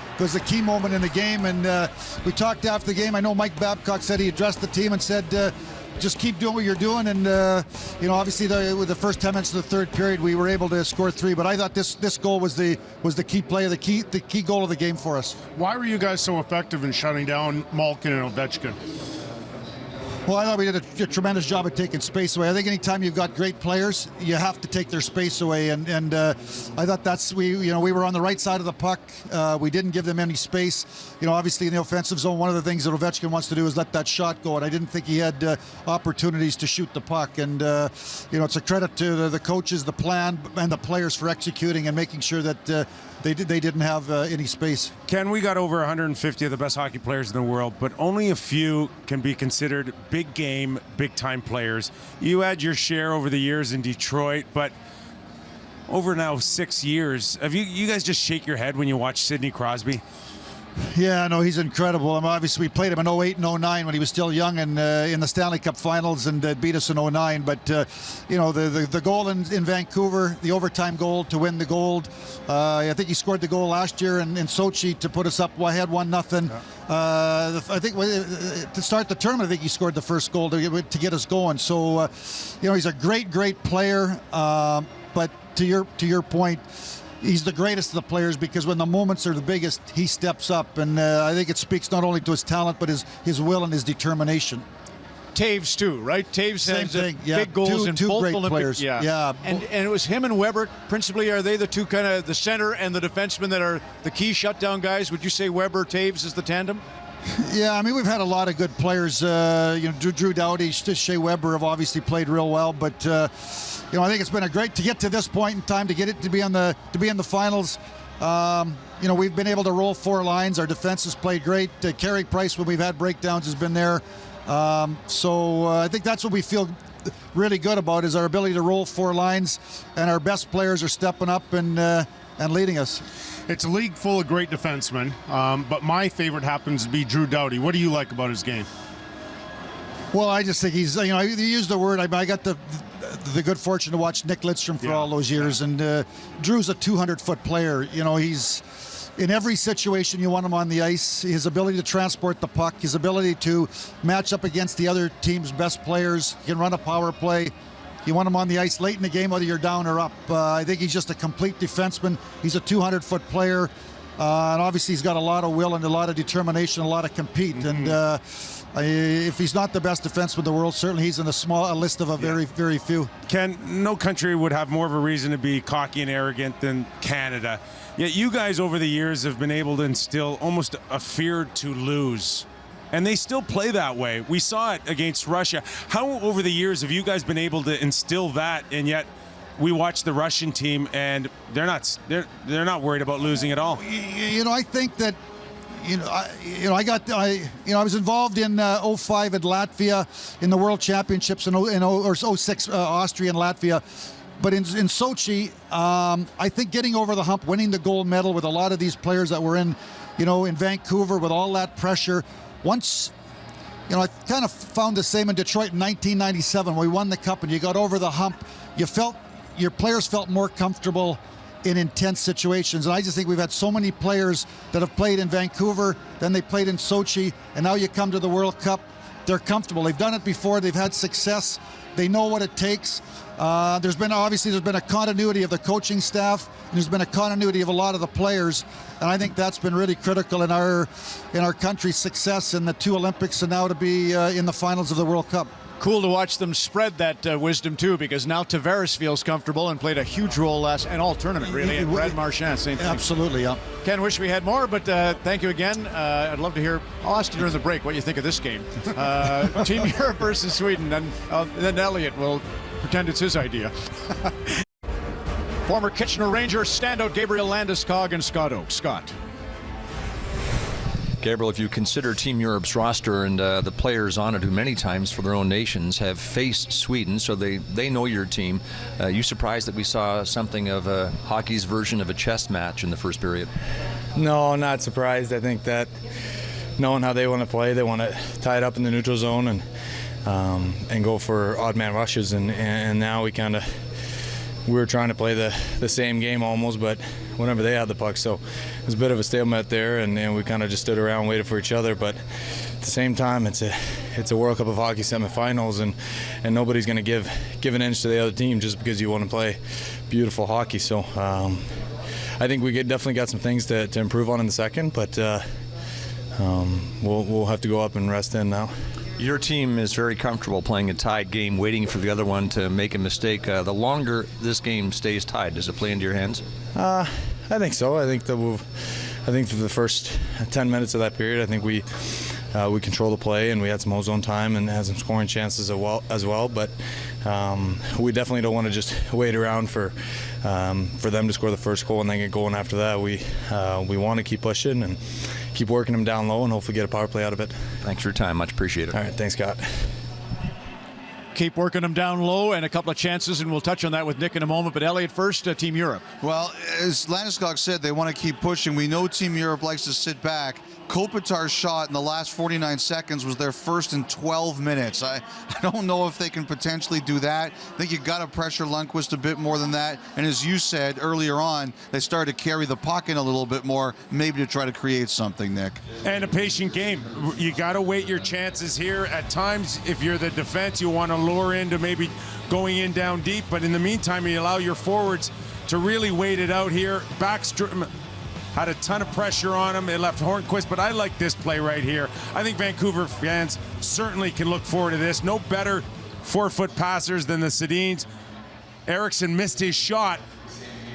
S13: key moment in the game. And we talked after the game. I know Mike Babcock said he addressed the team and said, just keep doing what you're doing, and obviously with the first 10 minutes of the third period, we were able to score 3. But I thought this goal was the key play, the key goal of the game for us.
S9: Why were you guys so effective in shutting down Malkin and Ovechkin?
S13: Well, I thought we did a tremendous job of taking space away. I think anytime you've got great players, you have to take their space away, and I thought we were on the right side of the puck. We didn't give them any space. Obviously in the offensive zone, one of the things that Ovechkin wants to do is let that shot go, and I didn't think he had opportunities to shoot the puck. And it's a credit to the coaches, the plan, and the players for executing and making sure that they didn't have any space.
S10: Ken, we got over 150 of the best hockey players in the world, but only a few can be considered big game, big time players. You had your share over the years in Detroit, but over now 6 years, have you guys just shake your head when you watch Sidney Crosby?
S13: Yeah, no, he's incredible. Obviously, we played him in 08 and 09 when he was still young, and in the Stanley Cup Finals, and beat us in 09. But the goal in Vancouver, the overtime goal to win the gold. I think he scored the goal last year in Sochi to put us up ahead 1-0. I think to start the tournament, I think he scored the first goal to get us going. So he's a great player. But to your point, he's the greatest of the players because when the moments are the biggest, he steps up. And I think it speaks not only to his talent, but his will and his determination.
S5: Taves too, right? Taves has big goals in
S13: two
S5: both
S13: great
S5: Olympic
S13: players. Yeah.
S5: And it was him and Weber. Principally, are they the two kind of the center and the defenseman that are the key shutdown guys? Would you say Weber, Taves is the tandem?
S13: Yeah, I mean, we've had a lot of good players. Drew Doughty, Shea Weber have obviously played real well, but I think it's been great to get to this point in time to be in the finals. We've been able to roll 4 lines. Our defense has played great. Carey Price, when we've had breakdowns, has been there. So I think that's what we feel really good about is our ability to roll 4 lines, and our best players are stepping up and leading us.
S9: It's a league full of great defensemen, but my favorite happens to be Drew Doughty. What do you like about his game?
S13: Well, I just think he's, you used the word, I got the good fortune to watch Nick Lidstrom for all those years, and Drew's a 200-foot player. He's in every situation you want him on the ice. His ability to transport the puck, his ability to match up against the other team's best players. He can run a power play. You want him on the ice late in the game, whether you're down or up. I think he's just a complete defenseman. He's a 200-foot player, and obviously he's got a lot of will and a lot of determination, a lot of compete. And if he's not the best defenseman in the world, certainly he's in a list of a very, very few.
S10: Ken, no country would have more of a reason to be cocky and arrogant than Canada. Yet you guys over the years have been able to instill almost a fear to lose. And they still play that way. We saw it against Russia. How over the years have you guys been able to instill that, and yet we watch the Russian team and they're not worried about losing at all?
S13: I think that I was involved in 05 at Latvia in the World Championships or 06 Austria and Latvia. But in Sochi, I think getting over the hump, winning the gold medal with a lot of these players that were in Vancouver with all that pressure. Once, I kind of found the same in Detroit in 1997 when we won the cup and you got over the hump. Your players felt more comfortable in intense situations. And I just think we've had so many players that have played in Vancouver, then they played in Sochi, and now you come to the World Cup, they're comfortable. They've done it before, they've had success, they know what it takes. There's been a continuity of the coaching staff, and there's been a continuity of a lot of the players, and I think that's been really critical in our country's success in the 2 Olympics and now to be in the finals of the World Cup.
S5: Cool to watch them spread that wisdom too, because now Tavares feels comfortable and played a huge role and all tournament really. And Brad Marchand, same thing.
S13: Absolutely, yeah.
S5: Ken, wish we had more, but thank you again. I'd love to hear. I'll ask you during the break what you think of this game. Team Europe versus Sweden, and then Elliot will pretend it's his idea. Former Kitchener Ranger standout Gabriel Landeskog and Scott Oakes. Scott.
S6: Gabriel, if you consider Team Europe's roster and the players on it who many times for their own nations have faced Sweden, so they know your team, you surprised that we saw something of hockey's version of a chess match in the first period?
S14: No, not surprised. I think that knowing how they want to play, they want to tie it up in the neutral zone and go for odd man rushes, and now we were trying to play the same game almost, but whenever they had the puck, so it was a bit of a stalemate there, and we kind of just stood around, waited for each other. But at the same time, it's a World Cup of Hockey semifinals, and nobody's going to give an inch to the other team just because you want to play beautiful hockey. So I think we definitely got some things to improve on in the second, but we'll have to go up and rest in now.
S6: Your team is very comfortable playing a tied game, waiting for the other one to make a mistake. The longer this game stays tied, does it play into your hands?
S14: I think so. I think for the first 10 minutes of that period, I think we control the play, and we had some ozone time and had some scoring chances as well. But we definitely don't want to just wait around for them to score the first goal and then get going after that. We want to keep pushing and keep working them down low and hopefully get a power play out of it.
S6: Thanks for your time. Much appreciated.
S14: All right. Thanks, Scott.
S5: Keep working them down low, and a couple of chances, and we'll touch on that with Nick in a moment. But Elliot first, Team Europe.
S15: Well, as Landeskog said, they want to keep pushing. We know Team Europe likes to sit back. Kopitar's shot in the last 49 seconds was their first in 12 minutes. I don't know if they can potentially do that. I think you got to pressure Lundqvist a bit more than that. And as you said earlier on, they started to carry the puck in a little bit more, maybe to try to create something, Nick.
S10: And a patient game. You got to wait your chances here. At times, if you're the defense, you want to lure into maybe going in down deep. But in the meantime, you allow your forwards to really wait it out here. Backstrom had a ton of pressure on him. It left Hornquist, but I like this play right here. I think Vancouver fans certainly can look forward to this. No better 4-foot passers than the Sedins. Eriksson missed his shot,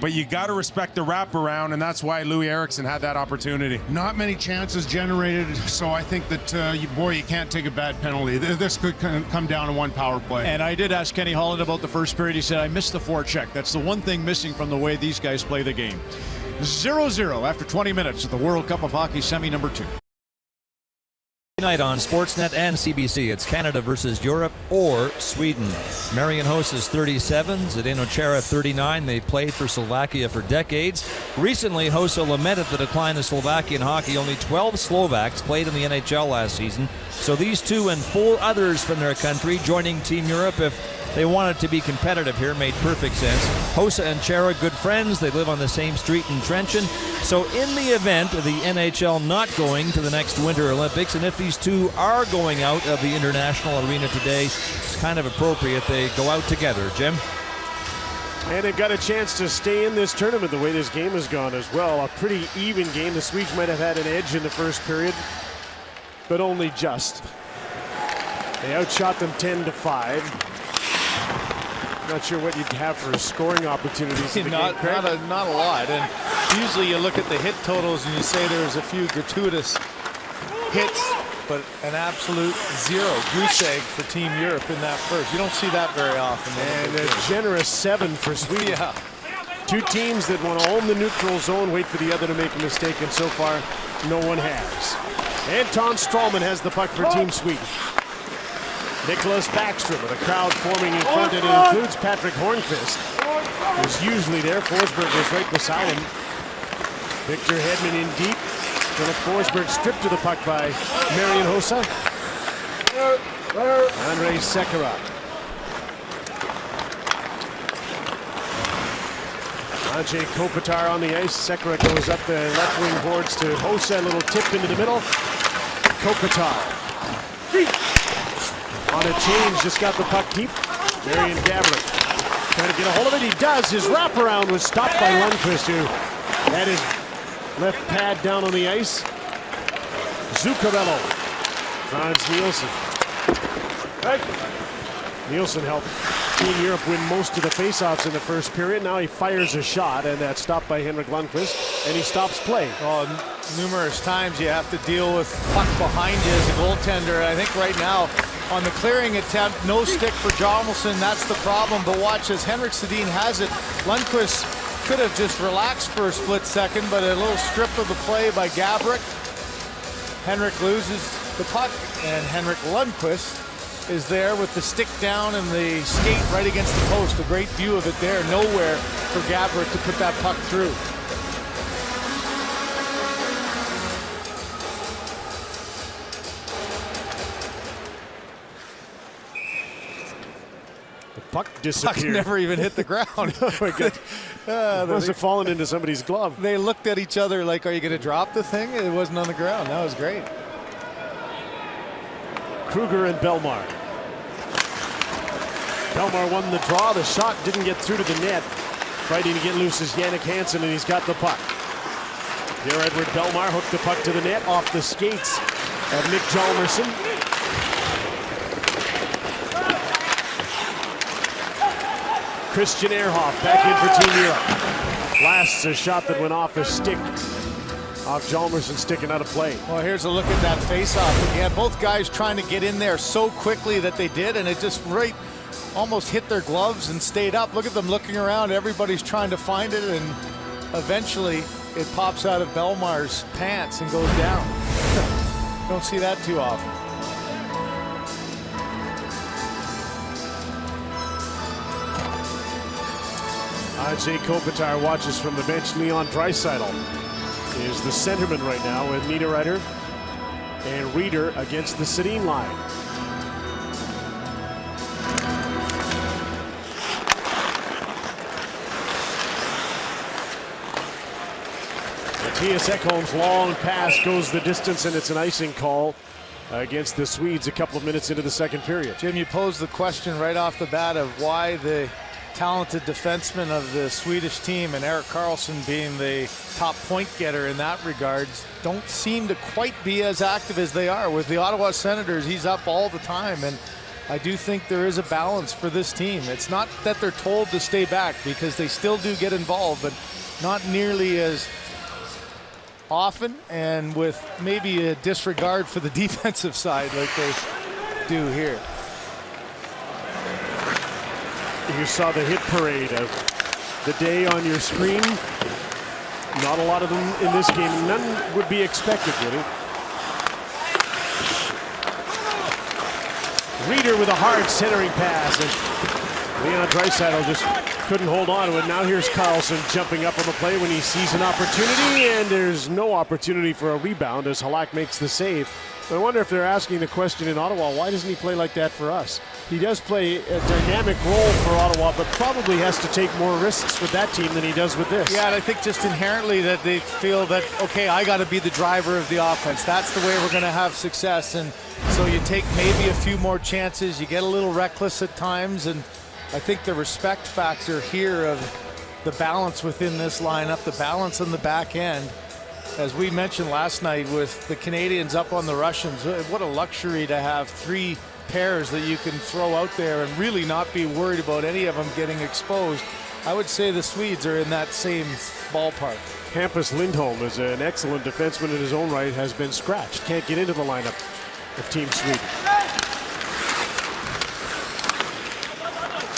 S10: but you got to respect the wraparound, and that's why Louis Eriksson had that opportunity.
S9: Not many chances generated, so I think that, you can't take a bad penalty. This could come down to one power play.
S5: And I did ask Kenny Holland about the first period. He said, I missed the forecheck. That's the one thing missing from the way these guys play the game. 0-0 after 20 minutes of the World Cup of Hockey semi number 2.
S6: Tonight on Sportsnet and CBC, it's Canada versus Europe or Sweden. Marian Hosa's 37, Zdeno Chara 39. They played for Slovakia for decades. Recently, Hosa lamented the decline of Slovakian hockey. Only 12 Slovaks played in the NHL last season. So these two and 4 others from their country joining Team Europe, if they wanted to be competitive here, made perfect sense. Hosa and Chara, good friends. They live on the same street in Trenchon. So in the event of the NHL not going to the next Winter Olympics, and if these two are going out of the international arena today, it's kind of appropriate they go out together. Jim?
S7: And they've got a chance to stay in this tournament the way this game has gone as well. A pretty even game. The Swedes might have had an edge in the first period, but only just. They outshot them 10-5. Not sure what you'd have for scoring opportunities in the game, Craig.
S8: Not a lot. And usually you look at the hit totals and you say there's a few gratuitous hits, but an absolute zero goose egg for Team Europe in that first. You don't see that very often.
S7: And a generous 7 for Sweden. Yeah. Two teams that want to own the neutral zone, wait for the other to make a mistake, and so far, no one has. Anton Strålman has the puck for Team Sweden. Nicholas Backstrom with a crowd forming in front. It includes Patrick Hornqvist, who's usually there. Forsberg was right beside him. Victor Hedman in deep. Philip Forsberg stripped to the puck by Marian Hosa. Andrei Sekera. Andrzej Kopitar on the ice. Sekera goes up the left wing boards to Hosa. A little tip into the middle. Kopitar. On a change, just got the puck deep. Marian Gaborik trying to get a hold of it. He does. His wraparound was stopped by Lundqvist, who had his left pad down on the ice. Zuccarello. Frans Nielsen. Nielsen helped Team Europe win most of the faceoffs in the first period. Now he fires a shot, and that's stopped by Henrik Lundqvist, and he stops play.
S8: Oh, numerous times you have to deal with puck behind you as a goaltender. I think right now on the clearing attempt, no stick for Hjalmarsson. That's the problem. But watch as Henrik Sedin has it. Lundqvist could have just relaxed for a split second, but a little strip of the play by Gaborik. Henrik loses the puck, and Henrik Lundqvist is there with the stick down and the skate right against the post. A great view of it there. Nowhere for Gaborik to put that puck through.
S7: The puck disappeared.
S8: Puck never even hit the ground.
S7: Oh my God. It must have fallen into somebody's glove.
S8: They looked at each other like, are you going to drop the thing? It wasn't on the ground. That was great.
S7: Kruger and Belmar. Belmar won the draw. The shot didn't get through to the net. Fighting to get loose is Jannik Hansen, and he's got the puck. Pierre-Edouard Belmar hooked the puck to the net off the skates of Nick Hjalmarsson. Christian Ehrhoff back in for Team Europe. Blasts a shot that went off a stick. Off Hjalmarsson sticking out of play.
S8: Well, here's a look at that face-off again. Both guys trying to get in there so quickly that they did, and it just almost hit their gloves and stayed up. Look at them looking around. Everybody's trying to find it, and eventually it pops out of Belmar's pants and goes down. Don't see that too often.
S7: Andrzej Kopitar watches from the bench. Leon Draisaitl is the centerman right now with Niederreiter and Reeder against the Sedin line. Mattias Ekholm's long pass goes the distance, and it's an icing call against the Swedes a couple of minutes into the second period.
S8: Jim, you posed the question right off the bat of why the talented defenseman of the Swedish team and Erik Karlsson being the top point getter in that regard don't seem to quite be as active as they are. With the Ottawa Senators, he's up all the time, and I do think there is a balance for this team. It's not that they're told to stay back, because they still do get involved, but not nearly as often, and with maybe a disregard for the defensive side like they do here.
S7: You saw the hit parade of the day on your screen. Not a lot of them in this game. None would be expected, really. Reeder with a hard centering pass, and Leon Draisaitl just couldn't hold on to it. Now here's Karlsson jumping up on the play when he sees an opportunity, and there's no opportunity for a rebound as Halak makes the save. But I wonder if they're asking the question in Ottawa, why doesn't he play like that for us? He does play a dynamic role for Ottawa, but probably has to take more risks with that team than he does with this.
S8: Yeah, and I think just inherently that they feel that, okay, I got to be the driver of the offense. That's the way we're going to have success. And so you take maybe a few more chances. You get a little reckless at times. And I think the respect factor here of the balance within this lineup, the balance on the back end, as we mentioned last night with the Canadians up on the Russians, what a luxury to have three pairs that you can throw out there and really not be worried about any of them getting exposed. I would say the Swedes are in that same ballpark.
S7: Hampus Lindholm is an excellent defenseman in his own right, has been scratched. Can't get into the lineup of Team Sweden.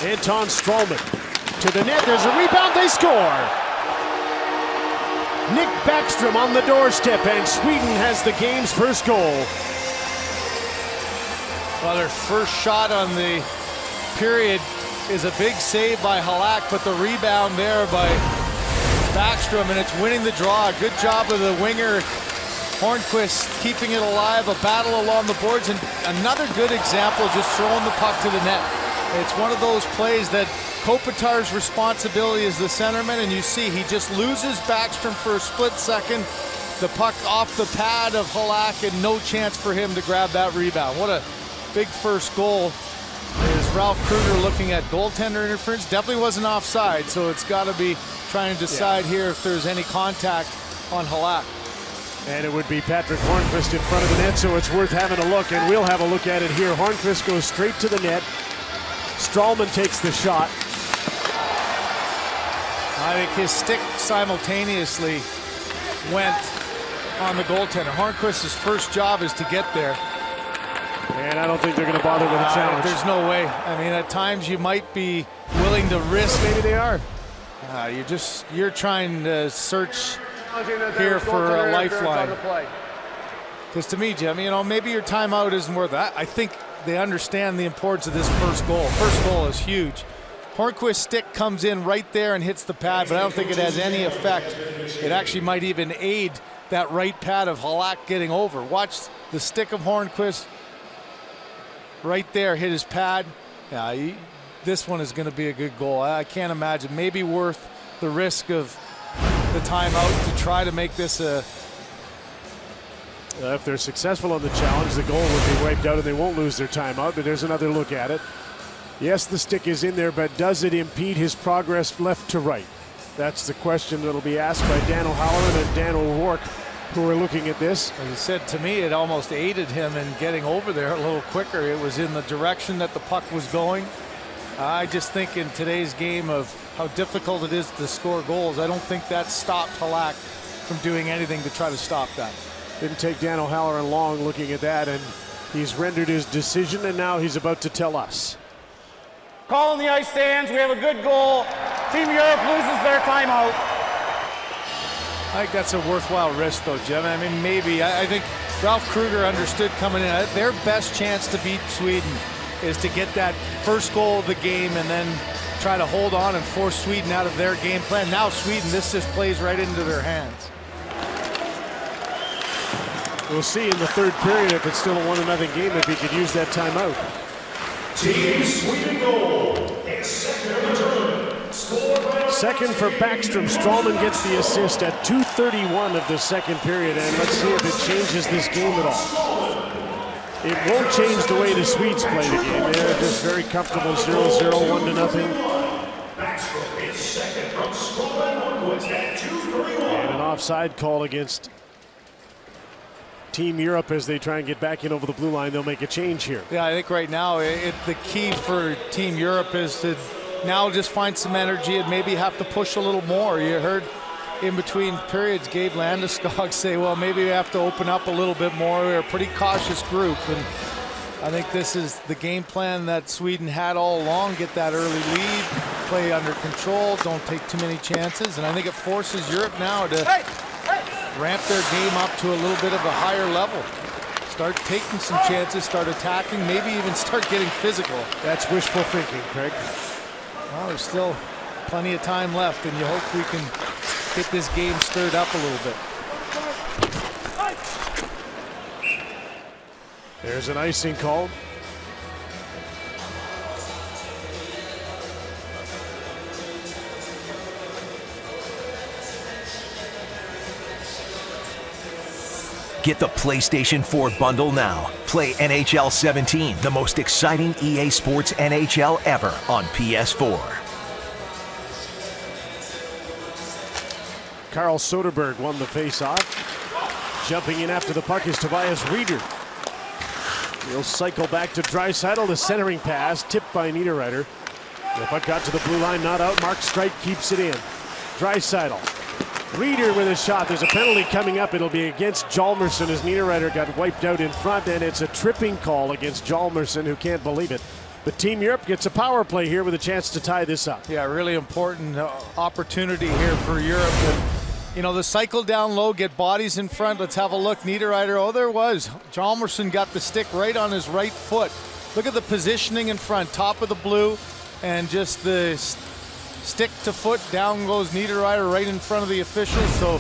S7: Anton Stralman to the net. There's a rebound. They score. Nick Backstrom on the doorstep, and Sweden has the game's first goal.
S8: Well, their first shot on the period is a big save by Halak, but the rebound there by Backstrom, and it's winning the draw. Good job of the winger Hornquist keeping it alive, a battle along the boards, and another good example just throwing the puck to the net. It's one of those plays that Kopitar's responsibility is the centerman, and you see he just loses Backstrom for a split second. The puck off the pad of Halak, and no chance for him to grab that rebound. What a big first goal. Is Ralph Kruger looking at goaltender interference? Definitely wasn't offside, so it's got to be trying to decide here if there's any contact on Halak.
S7: And it would be Patrick Hornqvist in front of the net, so it's worth having a look, and we'll have a look at it here. Hornqvist goes straight to the net. Stralman takes the shot.
S8: I think his stick simultaneously went on the goaltender. Hornqvist's first job is to get there.
S7: And I don't think they're going to bother with a challenge.
S8: There's no way. I mean, at times you might be willing to risk.
S7: Maybe they are.
S8: You're trying to search here for a lifeline. Because to me, Jim, maybe your timeout isn't worth it. I think they understand the importance of this first goal. First goal is huge. Hornqvist's stick comes in right there and hits the pad, but I don't think it has any effect. It actually might even aid that right pad of Halak getting over. Watch the stick of Hornqvist right there hit his pad. Yeah, this one is going to be a good goal. I can't imagine. Maybe worth the risk of the timeout to try to make this a...
S7: If they're successful on the challenge, the goal would be wiped out and they won't lose their timeout, but there's another look at it. Yes, the stick is in there, but does it impede his progress left to right? That's the question that'll be asked by Dan O'Halloran and Dan O'Rourke, who are looking at this.
S8: As I said, to me, it almost aided him in getting over there a little quicker. It was in the direction that the puck was going. I just think in today's game of how difficult it is to score goals, I don't think that stopped Halak from doing anything to try to stop that.
S7: Didn't take Dan O'Halloran long looking at that, and he's rendered his decision, and now he's about to tell us.
S4: Call on the ice stands. We have a good goal. Team Europe loses their timeout.
S8: I think that's a worthwhile risk, though, Jim. I mean, maybe. I think Ralph Kruger understood coming in. Their best chance to beat Sweden is to get that first goal of the game and then try to hold on and force Sweden out of their game plan. Now Sweden, this just plays right into their hands.
S7: We'll see in the third period if it's still a 1-0 game, if he could use that timeout.
S11: Team Sweden goal.
S7: Second for Backstrom. Stralman gets the assist at 2:31 of the second period, and let's see if it changes this game at all. It won't change the way the Swedes play the game. They're just very comfortable 0-0, 1-0. And an offside call against Team Europe as they try and get back in over the blue line. They'll make a change here.
S8: Yeah, I think right now the key for Team Europe is to now just find some energy and maybe have to push a little more. You heard in between periods Gabe Landeskog say, well, maybe we have to open up a little bit more. We're a pretty cautious group, and I think this is the game plan that Sweden had all along. Get that early lead, play under control, don't take too many chances, and I think it forces Europe now to ramp their game up to a little bit of a higher level. Start taking some chances, start attacking, maybe even start getting physical.
S7: That's wishful thinking, Craig.
S8: Well, there's still plenty of time left, and you hope we can get this game stirred up a little bit.
S7: There's an icing call.
S12: Get the PlayStation 4 bundle now. Play NHL 17, the most exciting EA Sports NHL ever on PS4.
S7: Carl Soderberg won the face-off. Jumping in after the puck is Tobias Rieder. He'll cycle back to Draisaitl. The centering pass, tipped by Niederreiter. The puck got to the blue line, not out. Mark Streit keeps it in. Draisaitl. Rieder with a shot. There's a penalty coming up. It'll be against Hjalmarsson as Niederreiter got wiped out in front, and it's a tripping call against Hjalmarsson, who can't believe it. But Team Europe gets a power play here with a chance to tie this up.
S8: Yeah, really important opportunity here for Europe. And, you know, the cycle down low, get bodies in front. Let's have a look. Niederreiter, oh, there was. Hjalmarsson got the stick right on his right foot. Look at the positioning in front, top of the blue, and just the stick to foot, down goes Niederreiter right in front of the officials. So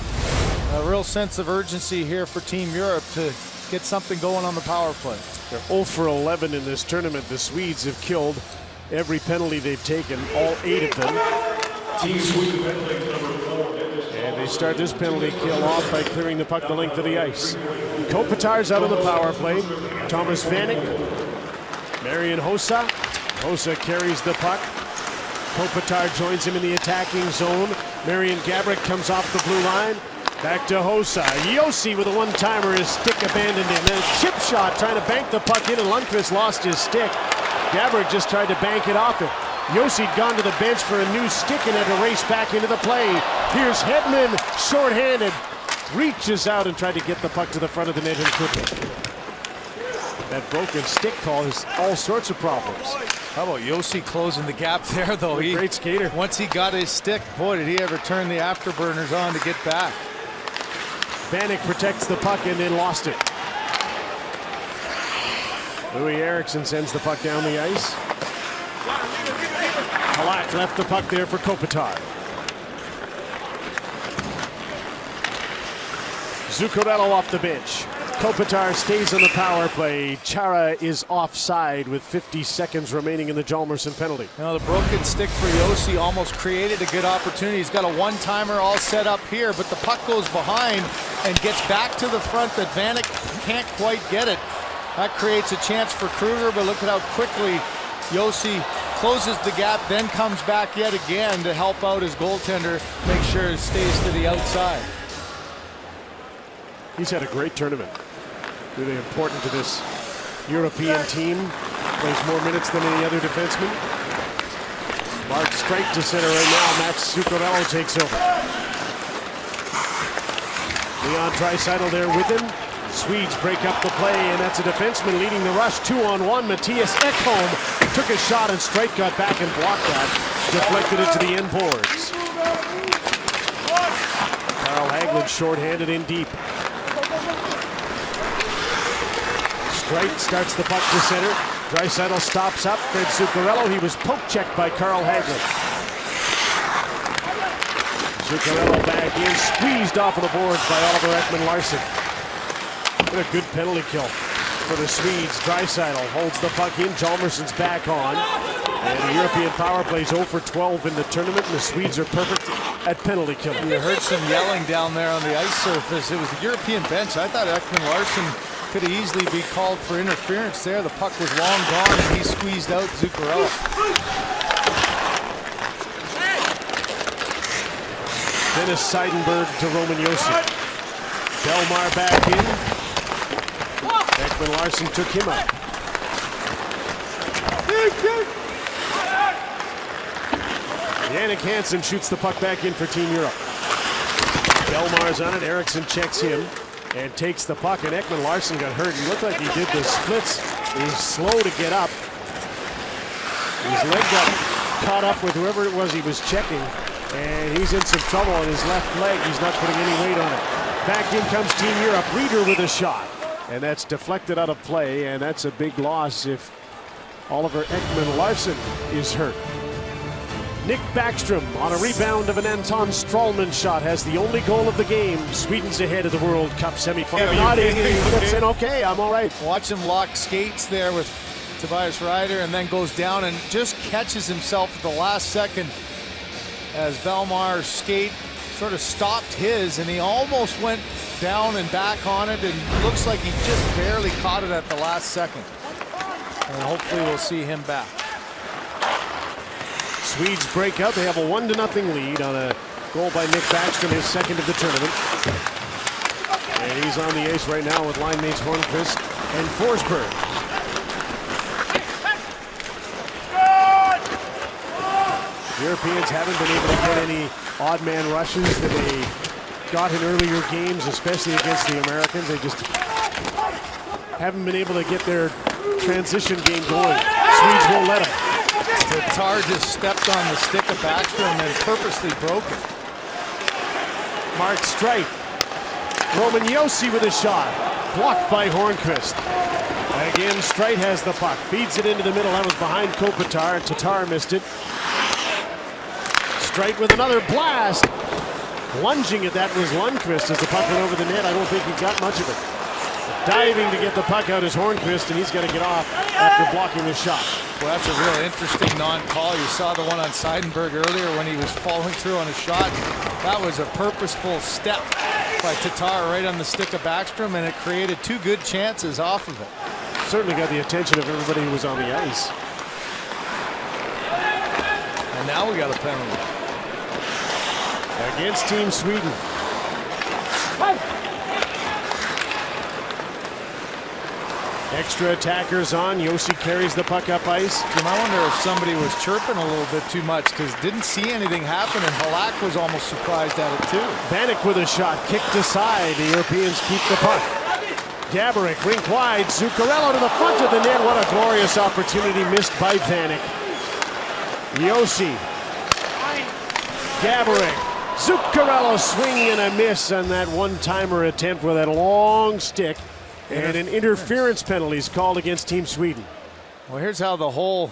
S8: a real sense of urgency here for Team Europe to get something going on the power play.
S7: They're 0 for 11 in this tournament. The Swedes have killed every penalty they've taken, all 8 of them.
S11: Team Sweden penalty number 4.
S7: And they start this penalty kill off by clearing the puck the length of the ice. Kopitar's out on the power play. Thomas Vanek, Marian Hossa. Hossa carries the puck. Kopitar joins him in the attacking zone. Marian Gaborik comes off the blue line. Back to Hossa. Yossi with a one-timer, his stick abandoned him. Then a chip shot trying to bank the puck in, and Lundqvist lost his stick. Gabbard just tried to bank it off it. Yossi'd gone to the bench for a new stick and had to race back into the play. Here's Hedman, short-handed, reaches out and tried to get the puck to the front of the net and couldn't. That broken stick causes all sorts of problems.
S8: How about Yossi closing the gap there, though?
S7: Great skater.
S8: Once he got his stick, boy, did he ever turn the afterburners on to get back.
S7: Vanek protects the puck and then lost it. Louis Eriksson sends the puck down the ice. Halak left the puck there for Kopitar. Zuccarello off the bench. Kopitar stays on the power play. Chara is offside with 50 seconds remaining in the Hjalmarsson penalty.
S8: The broken stick for Yossi almost created a good opportunity. He's got a one-timer all set up here, but the puck goes behind and gets back to the front that Vanek can't quite get it. That creates a chance for Kruger, but look at how quickly Yossi closes the gap, then comes back yet again to help out his goaltender, make sure it stays to the outside.
S7: He's had a great tournament. Really important to this European team. Plays more minutes than any other defenseman. Mark straight to center right now. Max Zuccarello takes over. Leon Draisaitl there with him. Swedes break up the play, and that's a defenseman leading the rush. 2-on-1. Matthias Ekholm took a shot, and Streit got back and blocked that. Deflected it to the end boards. Carl Hagelin short-handed in deep. Streit starts the puck to center. Draisaitl stops up. Fred Zuccarello. He was poke-checked by Carl Hagelin. Zuccarello back in, squeezed off of the boards by Oliver Ekman-Larsson. What a good penalty kill for the Swedes. Draisaitl holds the puck in. Hjalmarsson's back on. And the European power plays 0 for 12 in the tournament, and the Swedes are perfect at penalty killing.
S8: You heard some yelling down there on the ice surface. It was the European bench. I thought Ekman-Larsson could easily be called for interference there. The puck was long gone, and he squeezed out Zuccarello.
S7: Dennis Seidenberg to Roman Josi. Belmar back in. Ekman-Larsson took him out. Jannik Hansen shoots the puck back in for Team Europe. Belmar's on it. Eriksson checks him and takes the puck, and Ekman-Larsson got hurt. He looked like he did the splits. He's slow to get up. His leg got caught up with whoever it was he was checking, and he's in some trouble on his left leg. He's not putting any weight on it. Back in comes Team Europe. Reeder with a shot, and that's deflected out of play, and that's a big loss if Oliver Ekman-Larsson is hurt. Nick Backstrom on a rebound of an Anton Strålman shot has the only goal of the game. Sweden's ahead of the World Cup semifinal. Okay, I'm all right.
S8: Watch him lock skates there with Tobias Ryder, and then goes down and just catches himself at the last second as Belmar's skate sort of stopped his, and he almost went down and back on it, and looks like he just barely caught it at the last second. And hopefully we'll see him back.
S7: Swedes break out. They have a 1-0 lead on a goal by Nick Backstrom, his second of the tournament. And he's on the ice right now with line mates Hornqvist and Forsberg. Europeans haven't been able to get any odd man rushes that they got in earlier games, especially against the Americans. They just haven't been able to get their transition game going. Swedes won't let them.
S8: Tatar just stepped on the stick of Backstrom and purposely broke it.
S7: Mark Streit. Roman Josi with a shot. Blocked by Hornqvist. Again, Streit has the puck. Feeds it into the middle. That was behind Kopitar. Tatar missed it. Streit with another blast. Lunging at that was Lundqvist as the puck went over the net. I don't think he got much of it. Diving to get the puck out is Hornqvist, and he's got to get off after blocking the shot.
S8: Well, that's a real interesting non-call. You saw the one on Seidenberg earlier when he was following through on a shot. That was a purposeful step by Tatar right on the stick of Backstrom, and it created two good chances off of it.
S7: Certainly got the attention of everybody who was on the ice.
S8: And now we got a penalty.
S7: Against Team Sweden. Extra attackers on. Yossi carries the puck up ice.
S8: Jim, I wonder if somebody was chirping a little bit too much because didn't see anything happen, and Halak was almost surprised at it too.
S7: Vanek with a shot, kicked aside. The Europeans keep the puck. Gaborik, rink wide. Zuccarello to the front of the net. What a glorious opportunity missed by Vanek. Yossi. Gaborik. Zuccarello swing and a miss on that one-timer attempt with that long stick. And an interference penalty is called against Team Sweden.
S8: Well, here's how the whole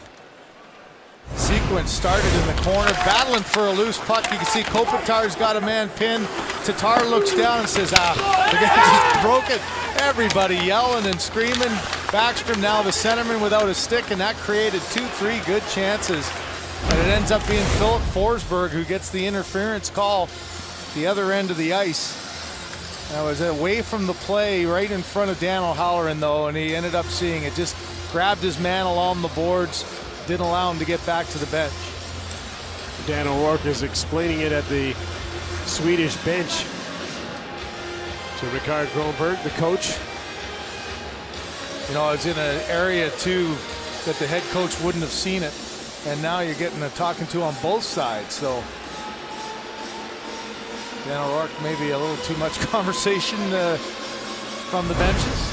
S8: sequence started in the corner, battling for a loose puck. You can see Kopitar's got a man pinned. Tatar looks down and says, the guy just broke it. Everybody yelling and screaming. Backstrom now the centerman without a stick, and that created 2-3 good chances. And it ends up being Philip Forsberg who gets the interference call at the other end of the ice. That was away from the play, right in front of Dan O'Halloran, though, and he ended up seeing it. Just grabbed his man along the boards, didn't allow him to get back to the bench.
S7: Dan O'Rourke is explaining it at the Swedish bench to Rikard Grönberg, the coach.
S8: You know, it's in an area, too, that the head coach wouldn't have seen it, and now you're getting a talking to on both sides, so Dan O'Rourke, maybe a little too much conversation from the benches.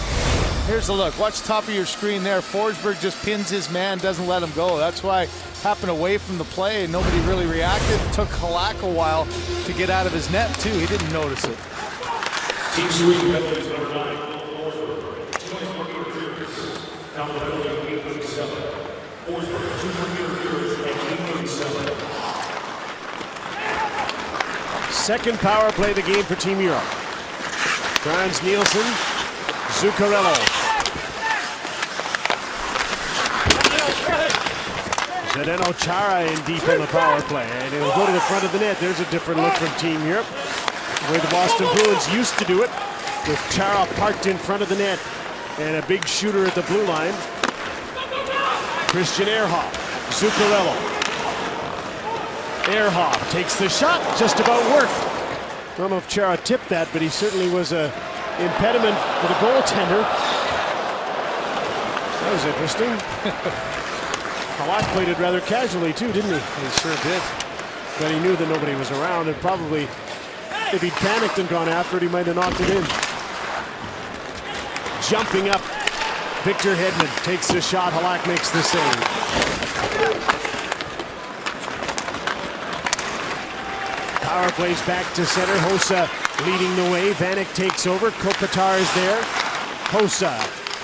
S8: Here's a look. Watch the top of your screen there. Forsberg just pins his man, doesn't let him go. That's why it happened away from the play and nobody really reacted. It took Halak a while to get out of his net, too. He didn't notice it.
S11: Team Sweden penalties number 9, Forsberg. 2 down the penalty, 837. Forsberg, 2 interference at 837.
S7: Second power play of the game for Team Europe. Frans Nielsen, Zuccarello. Zdeno Chara in deep on the power play, and it'll go to the front of the net. There's a different look from Team Europe, where the Boston Bruins used to do it, with Chara parked in front of the net and a big shooter at the blue line. Christian Ehrhoff, Zuccarello. Ehrhoff takes the shot, just about worked. I don't know if Chara tipped that, but he certainly was an impediment for the goaltender. That was interesting. Halak played it rather casually too, didn't he?
S8: He sure did.
S7: But he knew that nobody was around, and probably if he'd panicked and gone after it, he might have knocked it in. Jumping up, Victor Hedman takes the shot. Halak makes the save. Power plays back to center. Hossa leading the way. Vanek takes over. Kopitar is there. Hossa.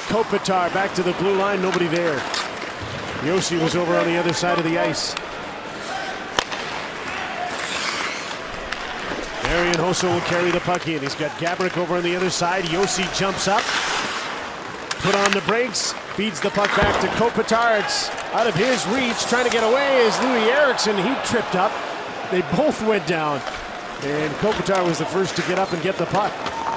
S7: Kopitar back to the blue line. Nobody there. Yossi was over on the other side of the ice. Marian Hossa will carry the puck in. He's got Gaborik over on the other side. Yossi jumps up. Put on the brakes. Feeds the puck back to Kopitar. It's out of his reach. Trying to get away is Louis Eriksson. He tripped up. They both went down, and Kopitar was the first to get up and get the puck.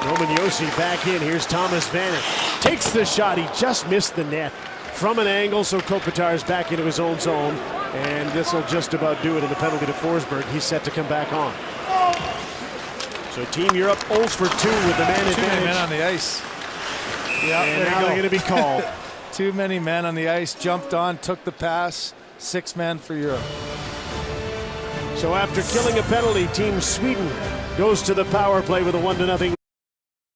S7: Roman Yossi back in. Here's Thomas Vanek. Takes the shot. He just missed the net from an angle, so Kopitar's back into his own zone, and this will just about do it in the penalty to Forsberg. He's set to come back on. So Team Europe 0 for 2 with the man advantage.
S8: Too many men on the ice. Yeah,
S7: and now they're going to be called.
S8: Too many men on the ice. Jumped on, took the pass. 6 men for Europe.
S7: So after killing a penalty, Team Sweden goes to the power play with a 1-0.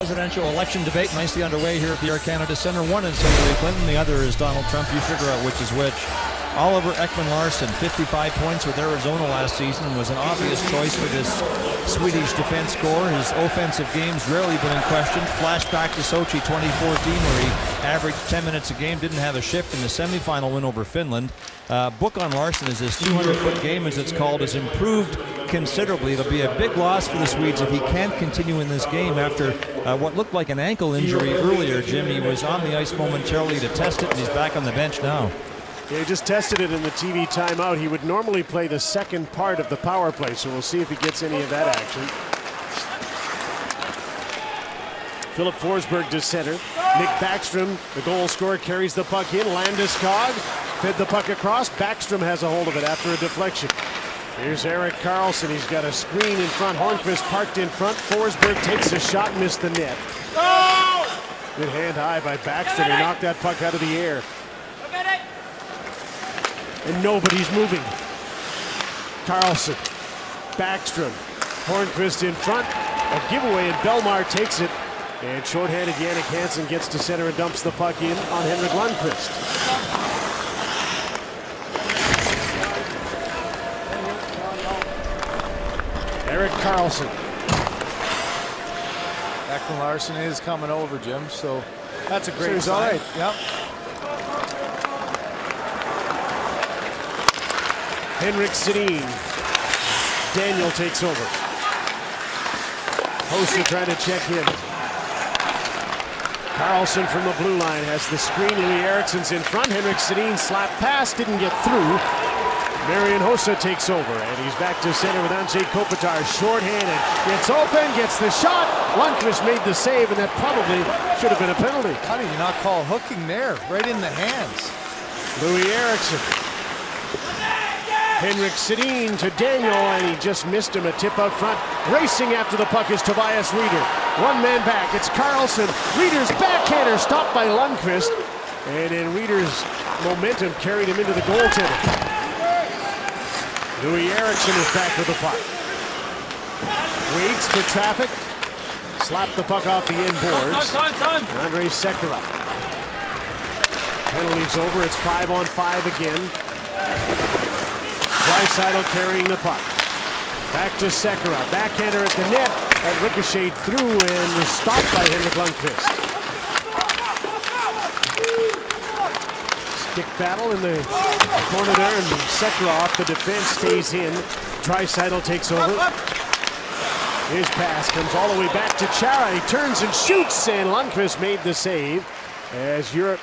S6: Presidential election debate nicely underway here at the Air Canada Centre. One is Hillary Clinton, the other is Donald Trump. You figure out which is which. Oliver Ekman-Larsson, 55 points with Arizona last season, was an obvious choice for this Swedish defense corps. His offensive game's rarely been in question. Flashback to Sochi 2014, where he averaged 10 minutes a game, didn't have a shift in the semifinal win over Finland. Book on Larsson is his 200-foot game, as it's called, has improved considerably. It'll be a big loss for the Swedes if he can't continue in this game after what looked like an ankle injury earlier, Jim. He was on the ice momentarily to test it, and he's back on the bench now.
S7: Yeah, he just tested it in the TV timeout. He would normally play the second part of the power play, so we'll see if he gets any of that action. Philip Forsberg to center. Nick Backstrom, the goal scorer, carries the puck in. Landeskog fed the puck across. Backstrom has a hold of it after a deflection. Here's Erik Karlsson. He's got a screen in front. Hornqvist parked in front. Forsberg takes a shot, missed the net. Good hand high by Backstrom. He knocked that puck out of the air. And nobody's moving. Karlsson, Backstrom, Hornqvist in front. A giveaway, and Belmar takes it. And shorthanded Jannik Hansen gets to center and dumps the puck in on Henrik Lundqvist. Erik Karlsson.
S8: Ekman Larsson is coming over, Jim, so that's a great
S7: So he's
S8: sign.
S7: all right.
S8: Yep.
S7: Henrik Sedin. Daniel takes over. Hossa trying to check in. Karlsson from the blue line has the screen. Louis Eriksson's in front. Henrik Sedin slapped pass, didn't get through. Marian Hossa takes over, and he's back to center with Anze Kopitar. Short-handed, gets open, gets the shot. Lundqvist made the save, and that probably should have been a penalty.
S8: How do you not call hooking there? Right in the hands.
S7: Louis Eriksson. Henrik Sedin to Daniel, and he just missed him. A tip out front. Racing after the puck is Tobias Rieder. One man back. It's Karlsson. Rieder's backhander stopped by Lundqvist. And then Rieder's momentum carried him into the goaltender. Louis Eriksson is back with the puck. Waits for traffic. Slapped the puck off the end boards. Andrei Sekera. Penalty's over. It's 5-on-5 again. Draisaitl carrying the puck. Back to Sekera. Backhander at the net. That ricocheted through and was stopped by Henrik Lundqvist. Stick battle in the corner there, and Sekera off the defense stays in. Draisaitl takes over. His pass comes all the way back to Chara. He turns and shoots, and Lundqvist made the save as Europe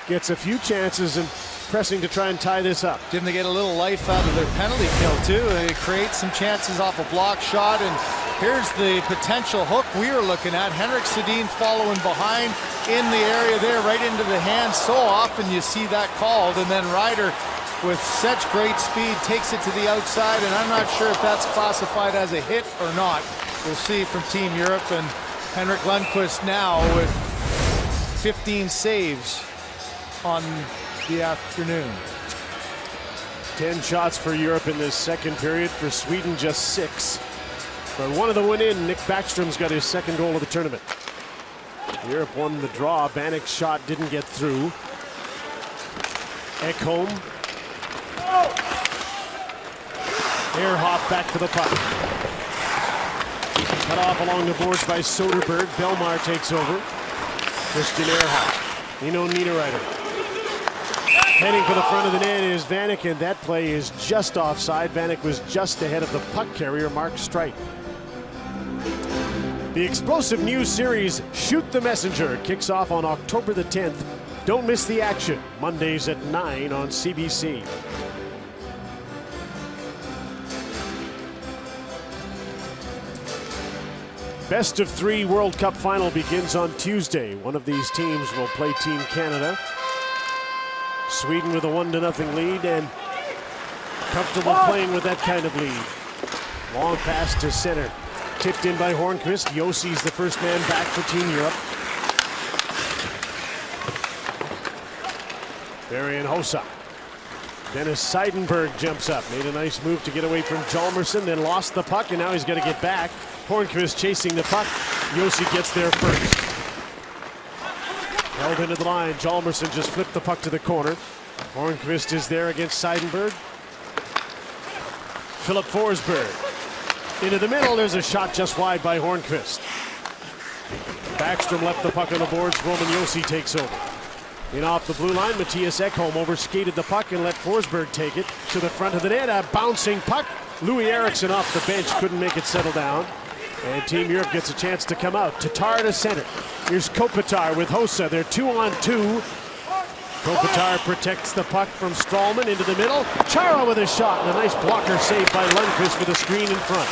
S7: gets a few chances and pressing to try and tie this up.
S8: Didn't they get a little life out of their penalty kill too? They create some chances off a block shot, and here's the potential hook we were looking at. Henrik Sedin following behind in the area there, right into the hands. So often you see that called, and then Rieder with such great speed takes it to the outside, and I'm not sure if that's classified as a hit or not. We'll see from Team Europe, and Henrik Lundqvist now with 15 saves on the afternoon.
S7: 10 shots for Europe in this second period. For Sweden, just 6. But one of them went in. Nick Backstrom's got his second goal of the tournament. Europe won the draw. Bannock's shot didn't get through. Ekholm. Ehrhoff back for the puck. Cut off along the boards by Soderberg. Belmar takes over. Christian Ehrhoff. Nino Niederreiter. Heading for the front of the net is Vanek, and that play is just offside. Vanek was just ahead of the puck carrier, Mark Streit. The explosive new series, Shoot the Messenger, kicks off on October the 10th. Don't miss the action. Mondays at 9 on CBC. Best of 3 World Cup final begins on Tuesday. One of these teams will play Team Canada. Sweden with a 1-0 lead and comfortable playing with that kind of lead. Long pass to center. Tipped in by Hornqvist. Yossi's the first man back for Team Europe. Marian Hossa. Dennis Seidenberg jumps up. Made a nice move to get away from Hjalmarsson, then lost the puck, and now he's got to get back. Hornqvist chasing the puck. Josi gets there first. Held into the line. Hjalmarsson just flipped the puck to the corner. Hornqvist is there against Seidenberg. Philip Forsberg. Into the middle. There's a shot just wide by Hornqvist. Backstrom left the puck on the boards. Roman Josi takes over. In off the blue line, Mattias Ekholm overskated the puck and let Forsberg take it to the front of the net. A bouncing puck. Louis Eriksson off the bench couldn't make it settle down. And Team Europe gets a chance to come out. Tatar to center. Here's Kopitar with Hossa. They're 2-on-2. Kopitar protects the puck from Stralman into the middle. Chara with a shot and a nice blocker saved by Lundqvist with a screen in front.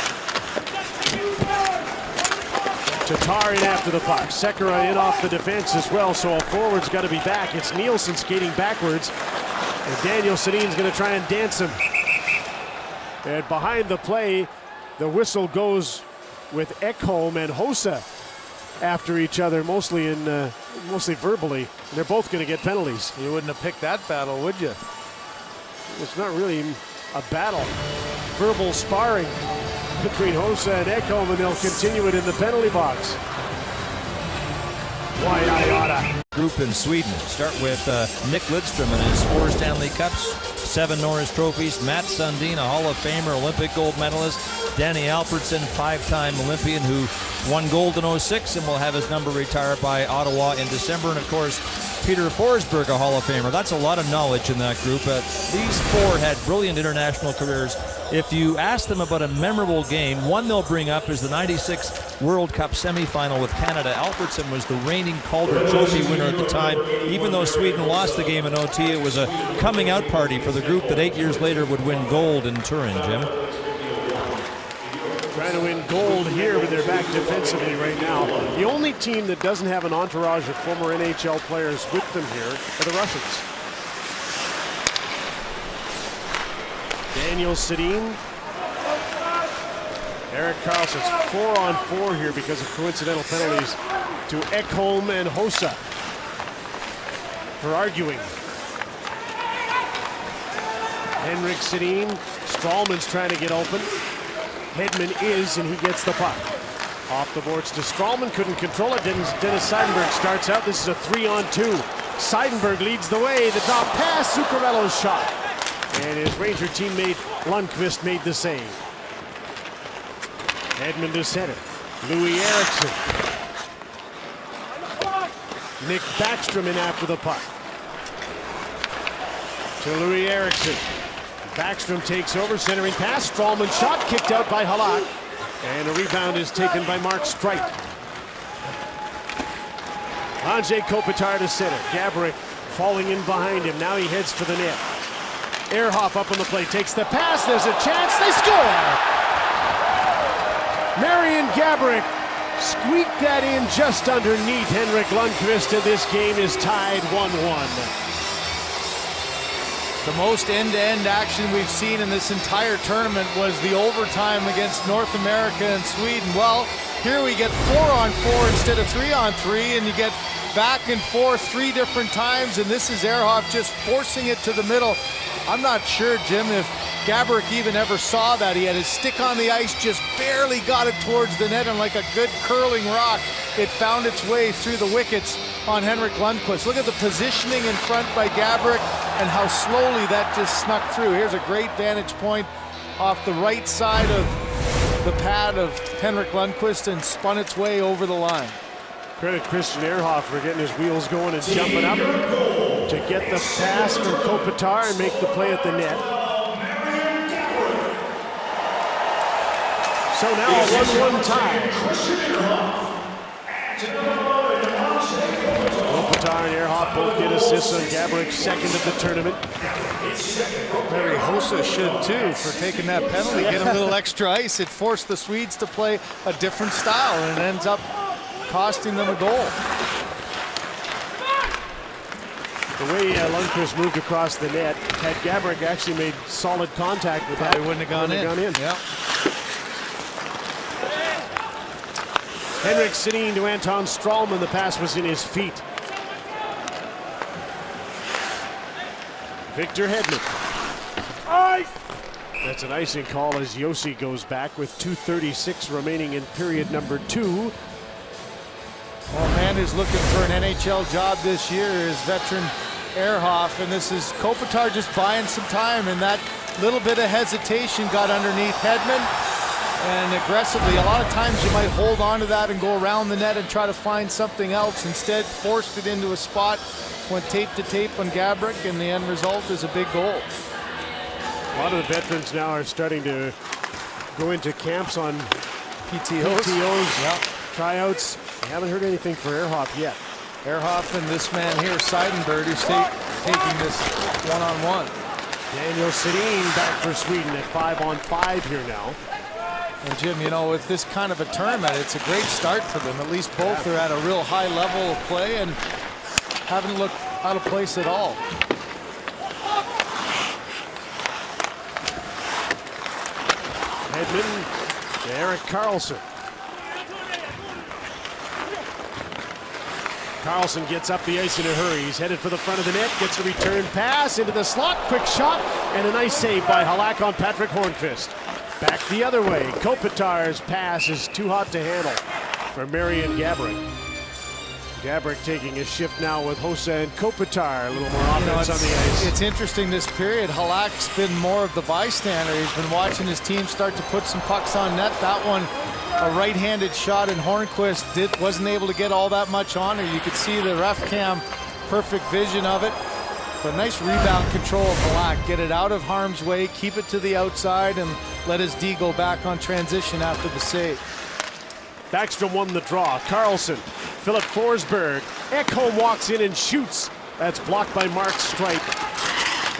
S7: Tatar in after the puck. Sekera in off the defense as well, so a forward's got to be back. It's Nielsen skating backwards, and Daniel Sedin's going to try and dance him. And behind the play, the whistle goes with Ekholm and Hossa after each other, mostly verbally. They're both going to get penalties.
S8: You wouldn't have picked that battle, would you?
S7: It's not really a battle. Verbal sparring between Hossa and Ekholm, and they'll continue it in the penalty box. Why, Iota.
S6: Group in Sweden. Start with Nick Lidstrom and his 4 Stanley Cups, 7 Norris trophies. Matt Sundin, a Hall of Famer, Olympic gold medalist. Danny Alfredson, 5-time Olympian who won gold in 06 and will have his number retired by Ottawa in December. And of course, Peter Forsberg, a Hall of Famer. That's a lot of knowledge in that group. These 4 had brilliant international careers. If you ask them about a memorable game, one they'll bring up is the 96 World Cup semifinal with Canada. Alfredson was the reigning Calder Trophy winner at the time. Even though Sweden lost the game in OT, it was a coming out party for the group that 8 years later would win gold in Turin, Jim.
S7: Trying to win gold here, but they're back defensively right now. The only team that doesn't have an entourage of former NHL players with them here are the Russians. Daniel Sedin. Erik Karlsson's 4-on-4 here because of coincidental penalties to Ekholm and Hossa for arguing. Henrik Sedin. Stralman's trying to get open. Hedman is, and he gets the puck. Off the boards to Stralman, couldn't control it. Dennis Seidenberg starts out. This is a 3-on-2. Seidenberg leads the way. The drop pass, Zuccarello's shot. And his Ranger teammate Lundqvist made the save. Hedman to center. Louis Eriksson. Nick Backstrom in after the puck. To Louis Eriksson. Backstrom takes over, centering pass. Stralman shot, kicked out by Halak. And a rebound is taken by Mark Streit. Anze Kopitar to center. Gaborik falling in behind him. Now he heads for the net. Ehrhoff up on the play, takes the pass. There's a chance, they score! Marian Gaborik squeaked that in just underneath Henrik Lundqvist, and this game is tied 1-1.
S8: The most end-to-end action we've seen in this entire tournament was the overtime against North America and Sweden. Well, here we get 4-on-4 instead of 3-on-3, and you get back and forth 3 different times, and this is Ehrhoff just forcing it to the middle. I'm not sure, Jim, if Gaborik even ever saw that. He had his stick on the ice, just barely got it towards the net, and like a good curling rock, it found its way through the wickets on Henrik Lundqvist. Look at the positioning in front by Gaborik and how slowly that just snuck through. Here's a great vantage point off the right side of the pad of Henrik Lundqvist and spun its way over the line.
S7: Credit Christian Ehrhoff for getting his wheels going and jumping up to get the pass from Kopitar and make the play at the net. So now a 1-1 tie. Kopitar and Ehrhoff both get assists on Gaborik's second of the tournament.
S8: Maybe Hossa should too for taking that penalty. Get a little extra ice. It forced the Swedes to play a different style, and it ends up costing them a goal.
S7: The way Lundqvist moved across the net, had Gaborik actually made solid contact with that,
S8: it wouldn't have gone in.
S7: Yeah. Henrik Sedin to Anton Stralman. The pass was in his feet. Victor Hedman. That's an icing call as Josi goes back with 2:36 remaining in period number 2.
S8: Well, a man who's looking for an NHL job this year is veteran Ehrhoff, and this is Kopitar just buying some time, and that little bit of hesitation got underneath Hedman, and aggressively, a lot of times you might hold on to that and go around the net and try to find something else. Instead, forced it into a spot, went tape to tape on Gaborik, and the end result is a big goal.
S7: A lot of the veterans now are starting to go into camps on
S8: PTOs.
S7: Tryouts. I haven't heard anything for Ehrhoff yet.
S8: Ehrhoff and this man here, Seidenberg, who's taking this one-on-one.
S7: Daniel Sedin back for Sweden at 5-on-5 here now.
S8: And Jim, you know, with this kind of a tournament, it's a great start for them. At least both are at a real high level of play and haven't looked out of place at all.
S7: Hedman to Erik Karlsson. Karlsson gets up the ice in a hurry. He's headed for the front of the net, gets a return pass into the slot, quick shot, and a nice save by Halak on Patrick Hornqvist. Back the other way. Kopitar's pass is too hot to handle for Marian Gaborik. Gaborik taking a shift now with Hossa and Kopitar. A little more offense on the ice.
S8: It's interesting this period. Halak's been more of the bystander. He's been watching his team start to put some pucks on net. That one, a right-handed shot, and Hornqvist wasn't able to get all that much on her. You could see the ref cam, perfect vision of it. But nice rebound control of Halak. Get it out of harm's way, keep it to the outside, and let his D go back on transition after the save.
S7: Backstrom won the draw. Karlsson, Philip Forsberg. Ekholm walks in and shoots. That's blocked by Mark Streit.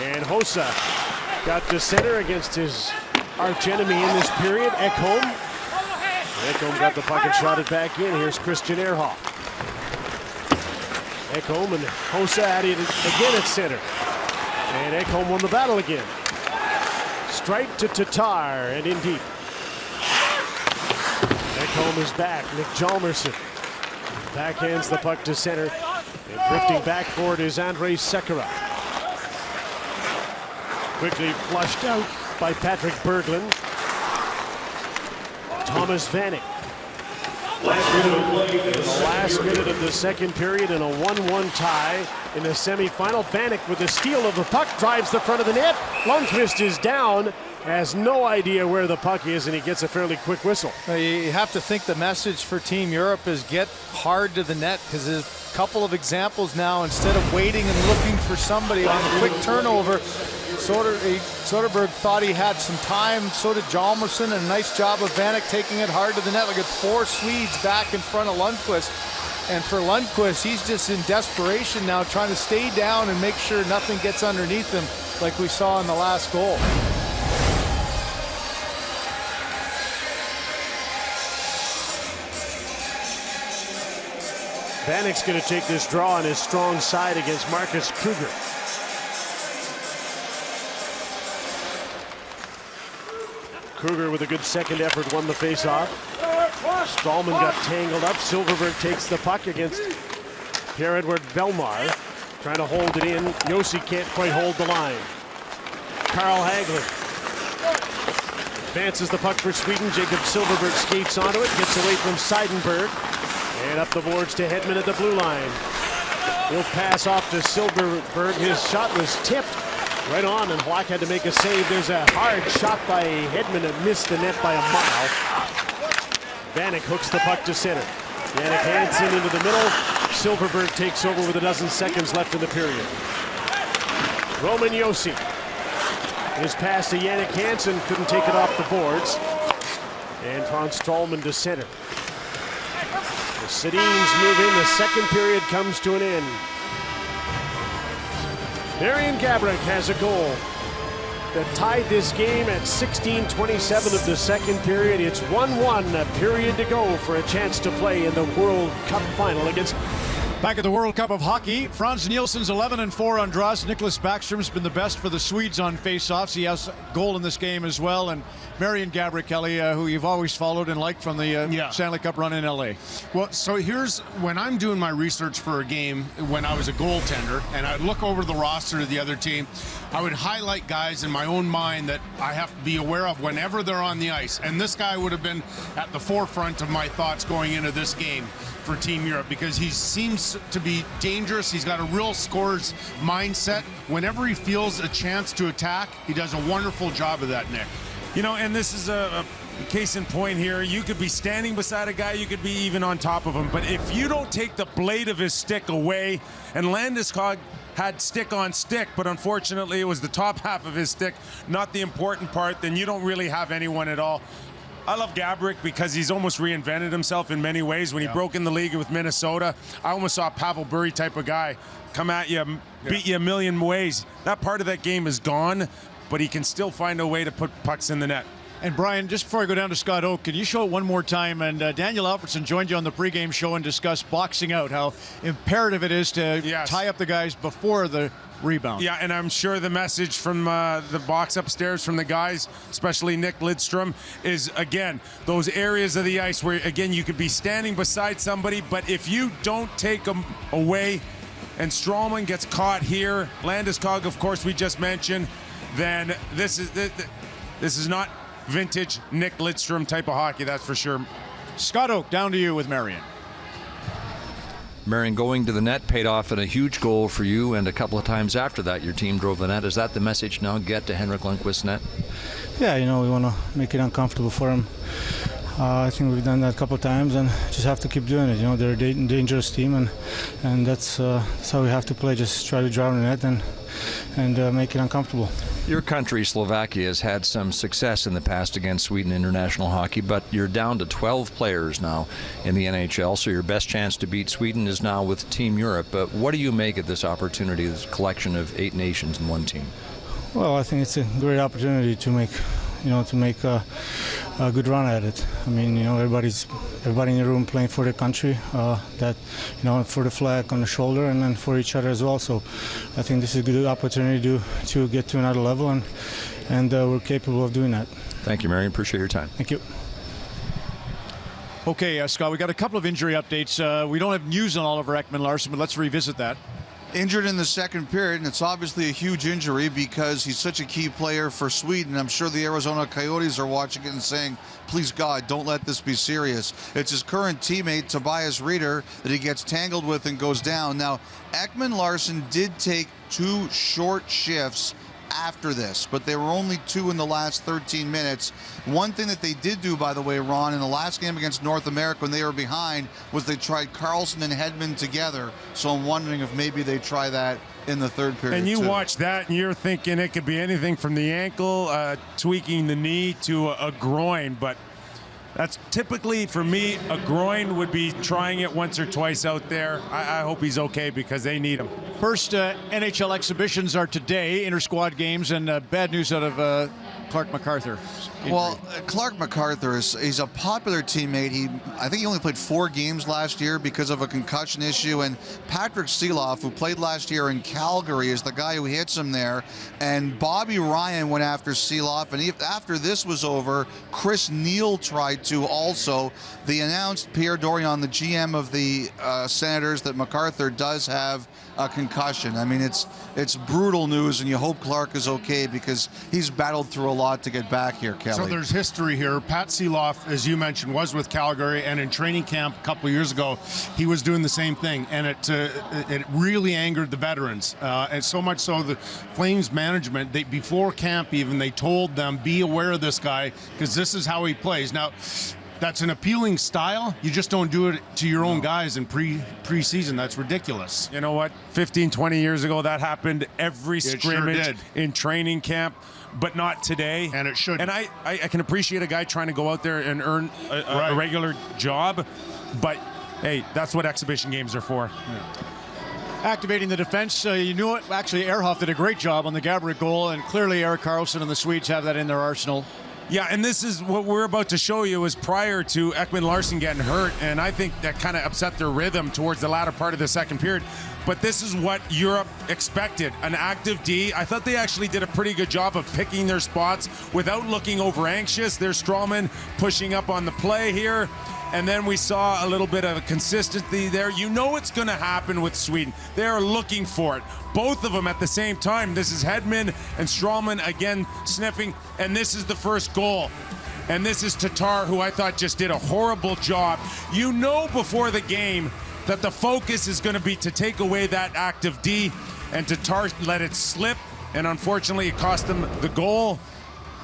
S7: And Hossa got to center against his arch enemy in this period, Ekholm. Ekholm got the puck and shot it back in. Here's Christian Ehrhoff. Ekholm and Hossa at it again at center. And Ekholm won the battle again. Streit to Tatar and in deep. Ekholm is back. Nick Hjalmarsson backhands the puck to center. And drifting back for it is Andrei Sekera. Quickly flushed out by Patrick Berglund. Thomas Vanek. In the last minute of the second period in a 1-1 tie in the semifinal. Vanek with the steal of the puck drives the front of the net. Lundqvist is down, has no idea where the puck is, and he gets a fairly quick whistle.
S8: You have to think the message for Team Europe is get hard to the net, because there's a couple of examples now. Instead of waiting and looking for somebody on a quick turnover, Soderberg thought he had some time. So did Hjalmarsson, and a nice job of Vanek taking it hard to the net. Look at 4 Swedes back in front of Lundqvist. And for Lundqvist, he's just in desperation now, trying to stay down and make sure nothing gets underneath him like we saw in the last goal.
S7: Vanek's going to take this draw on his strong side against Marcus Kruger. Kruger with a good second effort won the faceoff. Stallman got tangled up. Silverberg takes the puck against Pierre-Edouard Bellemare. Trying to hold it in. Yossi can't quite hold the line. Carl Hagelin advances the puck for Sweden. Jacob Silverberg skates onto it. Gets away from Seidenberg. And up the boards to Hedman at the blue line. He'll pass off to Silverberg. His shot was tipped right on, and Halak had to make a save. There's a hard shot by Hedman that missed the net by a mile. Vanek hooks the puck to center. Jannik Hansen into the middle. Silverberg takes over with 12 seconds left in the period. Roman Josi. His pass to Jannik Hansen, couldn't take it off the boards. And Hans Strålman to center. The Sedins move in. The second period comes to an end. Marian Gaborik has a goal that tied this game at 16:27 of the second period. It's 1-1, a period to go for a chance to play in the World Cup final against...
S5: Back at the World Cup of Hockey, Frans Nielsen's 11-4 on draws. Nicklas Backstrom's been the best for the Swedes on faceoffs. He has a goal in this game as well. And Marian Gaborik, Kelly, who you've always followed and liked from the Stanley Cup run in LA.
S9: Well, so here's when I'm doing my research for a game when I was a goaltender, and I'd look over the roster of the other team, I would highlight guys in my own mind that I have to be aware of whenever they're on the ice. And this guy would have been at the forefront of my thoughts going into this game for Team Europe, because he seems to be dangerous. He's got a real scorer's mindset. Whenever he feels a chance to attack, he does a wonderful job of that, Nick.
S10: You know, and this is a case in point here. You could be standing beside a guy, you could be even on top of him, but if you don't take the blade of his stick away, and Landeskog had stick on stick, but unfortunately it was the top half of his stick, not the important part, then you don't really have anyone at all. I love Gaborik because he's almost reinvented himself in many ways. When he broke in the league with Minnesota, I almost saw a Pavel Bure type of guy come at you, beat you a million ways. That part of that game is gone, but he can still find a way to put pucks in the net.
S5: And Brian, just before I go down to Scott Oak, can you show it one more time? And Daniel Alfredson joined you on the pregame show and discussed boxing out, how imperative it is to tie up the guys before the rebound.
S10: Yeah, and I'm sure the message from the box upstairs from the guys, especially Nick Lidstrom, is, again, those areas of the ice where, again, you could be standing beside somebody, but if you don't take them away and Stralman gets caught here, Landeskog, of course, we just mentioned, then this is not vintage Nick Lidstrom type of hockey, that's for sure.
S5: Scott Oak, down to you with Marion.
S16: Marion, going to the net paid off in a huge goal for you, and a couple of times after that your team drove the net. Is that the message now? Get to Henrik Lundqvist's net?
S17: Yeah, we want to make it uncomfortable for him. I think we've done that a couple of times and just have to keep doing it. They're a dangerous team, and that's how we have to play. Just try to drive the net and make it uncomfortable.
S16: Your country, Slovakia, has had some success in the past against Sweden international hockey, but you're down to 12 players now in the NHL, so your best chance to beat Sweden is now with Team Europe. But what do you make of this opportunity, this collection of 8 nations in one team?
S17: Well, I think it's a great opportunity to make a good run at it. I mean, everybody in the room playing for the country, for the flag on the shoulder, and then for each other as well. So I think this is a good opportunity to get to another level, and we're capable of doing that.
S16: Thank you, Marion. Appreciate your time.
S17: Thank you.
S5: Okay, Scott, we got a couple of injury updates. We don't have news on Oliver Ekman-Larsson, but let's revisit that.
S15: Injured in the second period, and it's obviously a huge injury because he's such a key player for Sweden. I'm sure the Arizona Coyotes are watching it and saying, please God, don't let this be serious. It's his current teammate, Tobias Rieder, that he gets tangled with and goes down. Now, Ekman-Larsson did take 2 short shifts after this, but they were only 2 in the last 13 minutes. One thing that they did do, by the way, Ron, in the last game against North America when they were behind, was they tried Carlson and Hedman together. So I'm wondering if maybe they try that in the third period.
S10: And you
S15: too.
S10: watch that and you're thinking it could be anything from the ankle, tweaking the knee, to a groin, but that's typically, for me, a groin would be trying it once or twice out there. I hope he's okay because they need him.
S5: First NHL exhibitions are today, inter-squad games, and bad news out of Clark MacArthur.
S15: Well, Clark MacArthur he's a popular teammate. I think he only played 4 games last year because of a concussion issue. And Patrick Seeloff, who played last year in Calgary, is the guy who hits him there. And Bobby Ryan went after Seeloff. And after this was over, Chris Neal tried to also. They announced Pierre Dorion, the GM of the Senators, that MacArthur does have a concussion. I mean, it's brutal news, and you hope Clark is okay because he's battled through a lot to get back here, Kelly.
S9: So there's history here. Pat Seeloff, as you mentioned, was with Calgary, and in training camp a couple of years ago, he was doing the same thing, and it really angered the veterans, and so much so the Flames management, before camp even, they told them, be aware of this guy because this is how he plays. Now, that's an appealing style. You just don't do it to your own guys in preseason. That's ridiculous.
S10: You know what? 15, 20 years ago, that happened every scrimmage in training camp, but not today.
S9: And it should.
S10: And I can appreciate a guy trying to go out there and earn a regular job, but hey, that's what exhibition games are for.
S5: Yeah. Activating the defense, you knew it. Actually, Ehrhoff did a great job on the Gaborik goal, and clearly Erik Karlsson and the Swedes have that in their arsenal.
S10: Yeah, and this is what we're about to show you is prior to Ekman-Larsson getting hurt, and I think that kind of upset their rhythm towards the latter part of the second period. But this is what Europe expected, an active D. I thought they actually did a pretty good job of picking their spots without looking over anxious. There's Stralman pushing up on the play here. And then we saw a little bit of consistency there. You know it's going to happen with Sweden. They are looking for it. Both of them at the same time. This is Hedman and Stralman again sniffing. And this is the first goal. And this is Tatar, who I thought just did a horrible job. You know before the game that the focus is going to be to take away that active D. And Tatar let it slip. And unfortunately, it cost them the goal.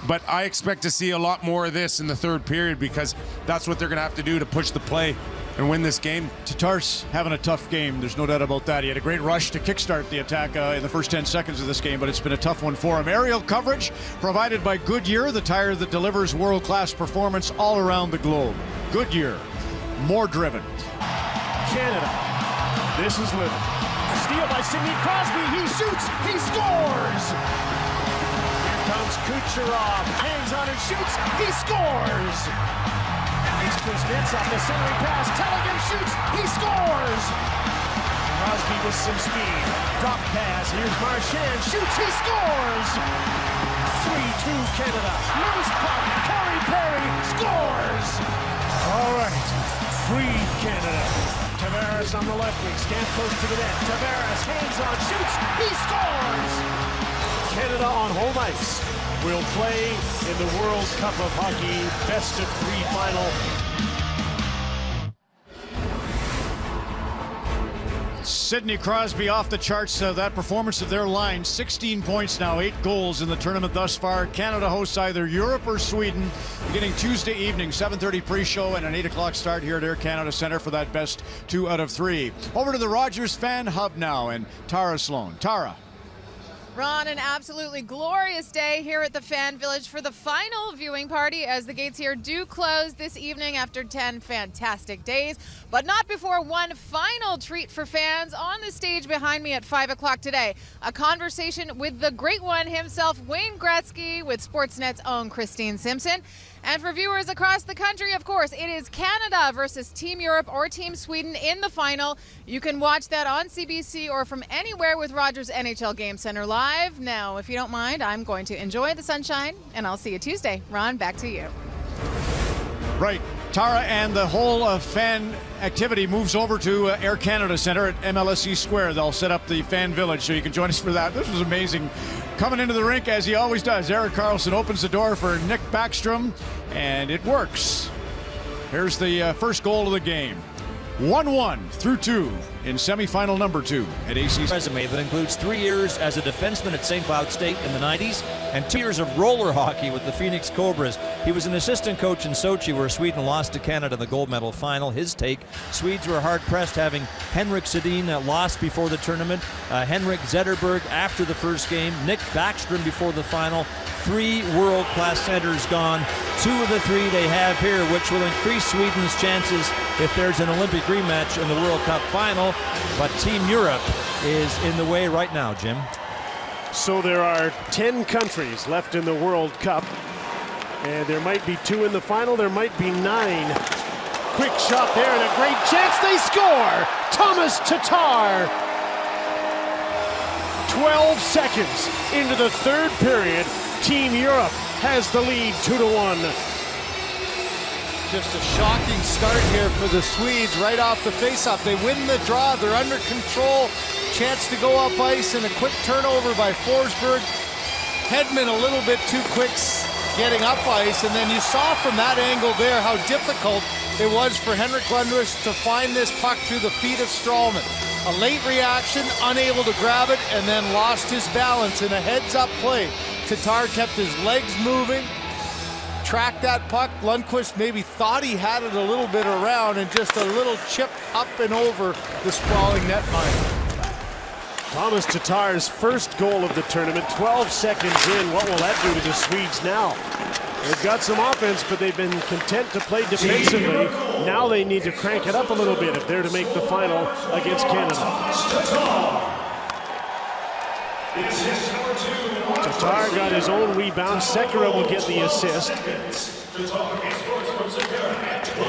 S10: But I expect to see a lot more of this in the third period because that's what they're going to have to do to push the play and win this game.
S5: Tatar's having a tough game. There's no doubt about that. He had a great rush to kickstart the attack in the first 10 seconds of this game, but it's been a tough one for him. Aerial coverage provided by Goodyear, the tire that delivers world-class performance all around the globe. Goodyear, more driven.
S4: Canada. This is Little. A steal by Sidney Crosby. He shoots. He scores. comes Kucherov, hangs on and shoots, he scores! Here's Kuznetsov, the centering pass, Tellegen shoots, he scores! Crosby with some speed, drop pass, here's Marchand, shoots, he scores! 3-2 Canada, loose puck, Corey Perry scores! All right, breathe Canada. Tavares on the left wing, stand close to the net, Tavares hangs on, shoots, he scores! Canada on home ice will play in the World Cup of Hockey best of 3 final.
S5: Sidney Crosby off the charts. That performance of their line, 16 points now, 8 goals in the tournament thus far. Canada hosts either Europe or Sweden beginning Tuesday evening, 7:30 pre-show and an 8 o'clock start here at Air Canada Centre for that best 2 out of 3. Over to the Rogers Fan Hub now and Tara Sloan. Tara.
S2: Ron, an absolutely glorious day here at the Fan Village for the final viewing party as the gates here do close this evening after 10 fantastic days, but not before one final treat for fans on the stage behind me at 5 o'clock today. A conversation with the great one himself, Wayne Gretzky, with Sportsnet's own Christine Simpson. And for viewers across the country, of course, it is Canada versus Team Europe or Team Sweden in the final. You can watch that on CBC or from anywhere with Rogers NHL Game Center Live. Now, if you don't mind, I'm going to enjoy the sunshine, and I'll see you Tuesday. Ron, back to you.
S5: Right. Tara, and the whole fan activity moves over to Air Canada Centre at MLSE Square. They'll set up the Fan Village, so you can join us for that. This was amazing. Coming into the rink, as he always does, Erik Karlsson opens the door for Nick Backstrom, and it works. Here's the first goal of the game. 1-1 through 2 in semifinal number 2 at ACC.
S6: Resume that includes 3 years as a defenseman at St. Cloud State in the 90s and 2 years of roller hockey with the Phoenix Cobras. He was an assistant coach in Sochi where Sweden lost to Canada in the gold medal final. His take, Swedes were hard-pressed having Henrik Sedin lost before the tournament, Henrik Zetterberg after the first game, Nick Backstrom before the final. 3 world-class centers gone. 2 of the 3 they have here, which will increase Sweden's chances if there's an Olympic rematch in the World Cup final. But Team Europe is in the way right now, Jim.
S7: So there are 10 countries left in the World Cup, and there might be 2 in the final, there might be 9. Quick shot there and a great chance, they score! Thomas Tatar! 12 seconds into the 3rd period, Team Europe has the lead 2-1.
S8: Just a shocking start here for the Swedes right off the faceoff. They win the draw, they're under control. Chance to go up ice and a quick turnover by Forsberg. Hedman a little bit too quick getting up ice, and then you saw from that angle there how difficult it was for Henrik Lundqvist to find this puck through the feet of Stralman. A late reaction, unable to grab it, and then lost his balance in a heads-up play. Tatar kept his legs moving, tracked that puck. Lundqvist maybe thought he had it a little bit around, and just a little chip up and over the sprawling netminder.
S7: Thomas Tatar's first goal of the tournament, 12 seconds in. What will that do to the Swedes now? They've got some offense, but they've been content to play defensively. Now they need to crank it up a little bit if they're to make the final against Canada. Tatar got his own rebound. Sekera will get the assist.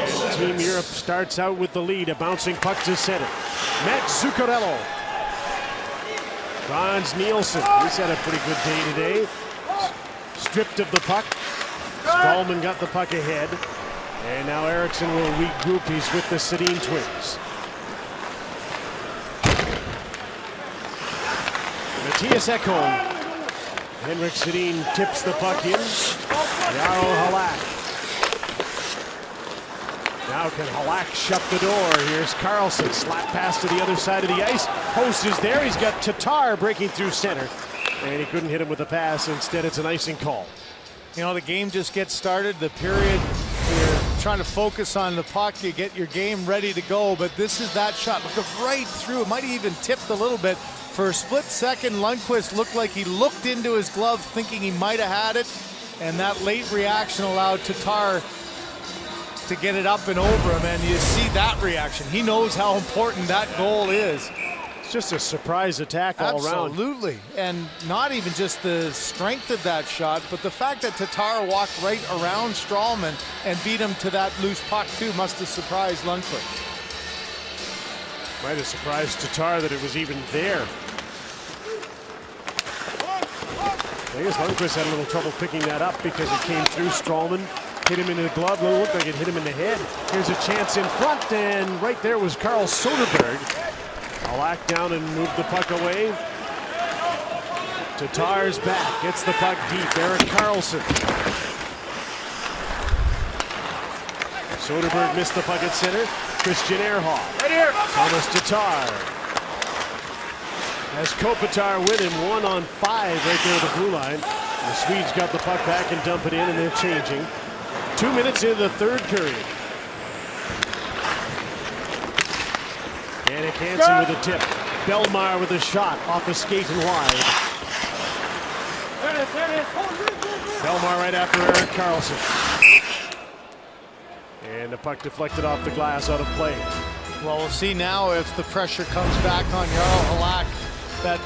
S7: And Team Europe starts out with the lead. A bouncing puck to center. Matt Zuccarello. Franz Nielsen, he's had a pretty good day today. Stripped of the puck. Stralman got the puck ahead. And now Eriksson will regroup. He's with the Sedin twins. Matthias Ekholm. Henrik Sedin tips the puck in. Jaro Halak. Now can Halak shut the door? Here's Karlsson. Slap pass to the other side of the ice. Post is there. He's got Tatar breaking through center. And he couldn't hit him with a pass. Instead, it's an icing call.
S8: You know, the game just gets started. The period, you're trying to focus on the puck. You get your game ready to go. But this is that shot. Look right through. It might have even tipped a little bit. For a split second, Lundqvist looked like he looked into his glove thinking he might have had it. And that late reaction allowed Tatar to get it up and over him. And you see that reaction. He knows how important that goal is.
S7: just a surprise attack all around.
S8: Absolutely. And not even just the strength of that shot, but the fact that Tatar walked right around Strawman and beat him to that loose puck too must have surprised Lundqvist.
S7: Might have surprised Tatar that it was even there. I guess Lundqvist had a little trouble picking that up because it came through Strawman, hit him in the glove. It looked like it hit him in the head. Here's a chance in front, and right there was Carl Soderberg. Halak down and moved the puck away. Tatar's back, gets the puck deep. Erik Karlsson. Soderberg missed the puck at center. Christian Ehrhoff. Right here. Thomas Tatar. As Kopitar with him, 1-on-5 right there at the blue line. The Swedes got the puck back and dump it in, and they're changing. 2 minutes into the third period. Jannik Hansen with a tip. Belmar with a shot off a skate and wide. Belmar right after Erik Karlsson. And the puck deflected off the glass, out of play.
S8: Well, we'll see now if the pressure comes back on Jarl Halak. That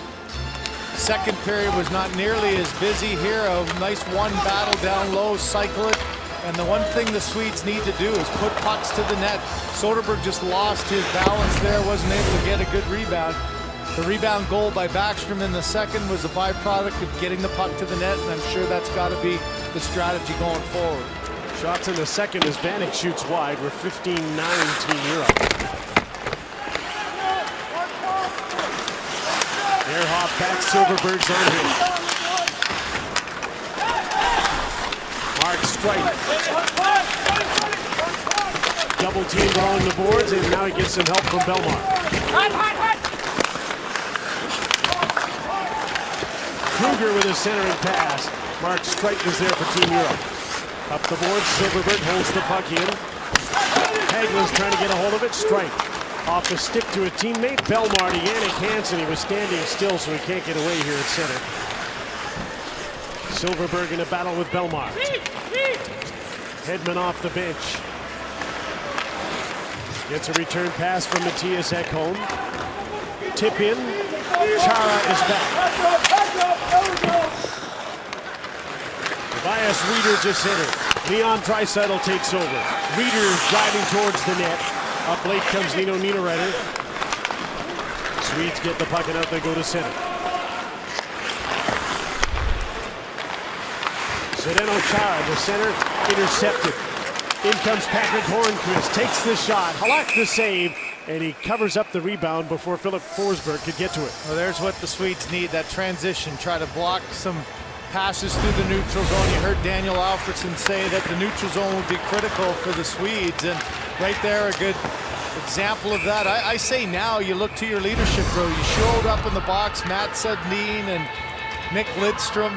S8: second period was not nearly as busy here. A nice one battle down low, cycle it. And the one thing the Swedes need to do is put pucks to the net. Soderberg just lost his balance there, wasn't able to get a good rebound. The rebound goal by Backstrom in the second was a byproduct of getting the puck to the net, and I'm sure that's got to be the strategy going forward.
S7: Shots in the second as Vanek shoots wide. We're 15-9 Team Europe. Ehrhoff back, Silverberg's on him. Mark Streit. Double team along the boards, and now he gets some help from Belmar. Kruger with a centering pass. Mark Streit was there for Team Europe. Up the board, Silverberg holds the puck in. Hagelin's trying to get a hold of it. Streit off the stick to a teammate. Belmar to Jannik Hansen. He was standing still, so he can't get away here at center. Silverberg in a battle with Belmar. Hedman off the bench. Gets a return pass from Mattias Ekholm. Tip in. Chara is back. Tobias Rieder just hit it. Leon Draisaitl takes over. Rieder driving towards the net. Up late comes Nino Niederreiter. Swedes get the puck and out they go to center. Zdeno Chara, the center, intercepted. In comes Patrick Hornqvist, takes the shot. Halak the save, and he covers up the rebound before Philip Forsberg could get to it.
S8: Well, there's what the Swedes need, that transition. Try to block some passes through the neutral zone. You heard Daniel Alfredsson say that the neutral zone would be critical for the Swedes, and right there, a good example of that. I say now you look to your leadership, bro. You showed up in the box, Matt Sudnin and Nick Lidstrom,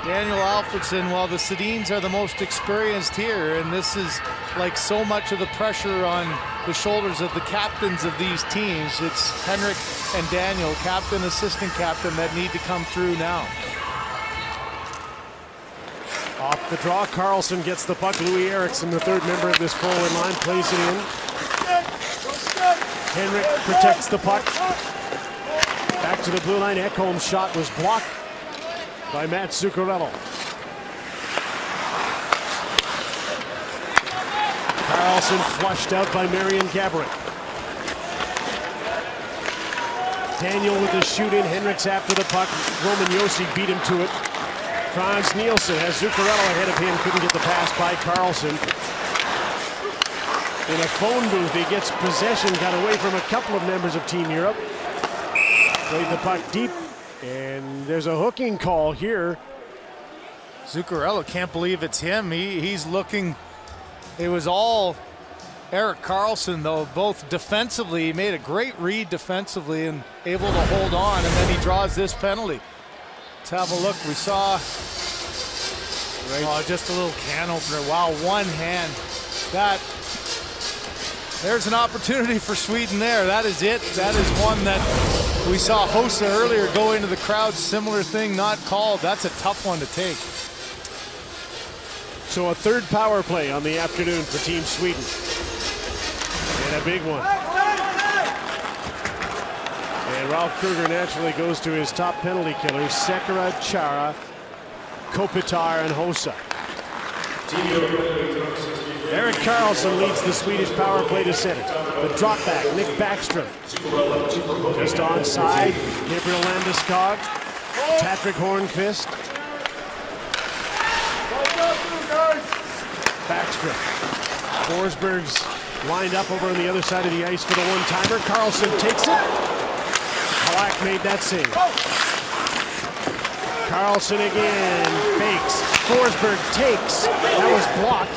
S8: Daniel Alfredsson. Well, the Sedins are the most experienced here, and this is like so much of the pressure on the shoulders of the captains of these teams. It's Henrik and Daniel, captain, assistant captain, that need to come through now.
S7: Off the draw, Karlsson gets the puck. Louis Eriksson, the third member of this forward line, plays it in. Henrik protects the puck. Back to the blue line. Ekholm's shot was blocked by Matt Zuccarello. Karlsson flushed out by Marian Gaborik. Daniel with the shoot in. Henrik's after the puck. Roman Josi beat him to it. Frans Nielsen has Zuccarello ahead of him. Couldn't get the pass by Karlsson. In a phone booth, he gets possession. Got away from a couple of members of Team Europe. Played the puck deep. And there's a hooking call here.
S8: Zuccarello can't believe it's him. He's looking. It was all Erik Karlsson, though, both defensively. He made a great read defensively and able to hold on, and then he draws this penalty. Let's have a look. We saw just a little can opener. Wow, one hand. There's an opportunity for Sweden there. That is it. That is one that we saw Hossa earlier go into the crowd. Similar thing not called. That's a tough one to take.
S7: So a third power play on the afternoon for Team Sweden. And a big one. And Ralph Kruger naturally goes to his top penalty killers, Sekera, Chara, Kopitar, and Hossa. Erik Karlsson leads the Swedish power play to center. The drop back, Nick Backstrom. Just onside, Gabriel Landeskog, Patrick Hornqvist. Backstrom. Forsberg's lined up over on the other side of the ice for the one-timer. Karlsson takes it. Halak made that save. Karlsson again, fakes. Forsberg takes. That was blocked.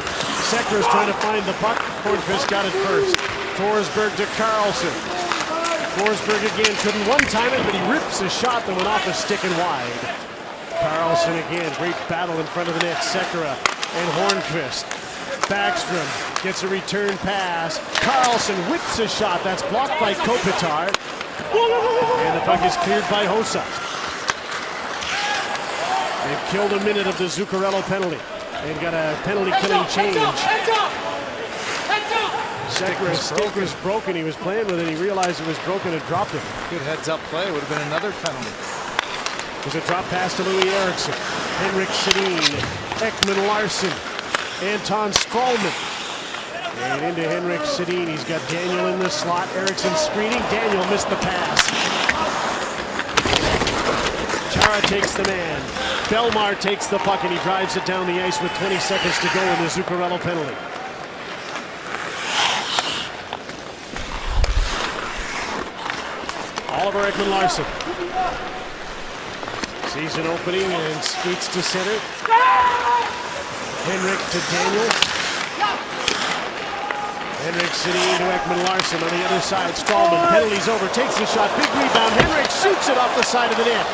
S7: Sekera's trying to find the puck. Hornqvist got it first. Forsberg to Karlsson. Forsberg again couldn't one-time it, but he rips a shot that went off a stick and wide. Karlsson again, great battle in front of the net. Sekera and Hornqvist. Backstrom gets a return pass. Karlsson whips a shot. That's blocked by Kopitar. And the puck is cleared by Hossa. They've killed a minute of the Zuccarello penalty. They've got a penalty killing change. Sekera's stick was broken. He was playing with it. He realized it was broken and dropped it.
S8: Good heads-up play. Would have been another penalty.
S7: There's a drop pass to Louis Eriksson. Henrik Sedin. Ekman Larsson. Anton Stralman. And into Henrik Sedin. He's got Daniel in the slot. Eriksson screening. Daniel missed the pass. Chara takes the man. Belmar takes the puck and he drives it down the ice with 20 seconds to go in the Zuccarello penalty. Oliver Ekman Larsson. Season opening and skates to center. Henrik to Daniel. Henrik Sedin to Ekman Larsson on the other side. Stralman, penalties over, takes the shot, big rebound. Henrik shoots it off the side of the net.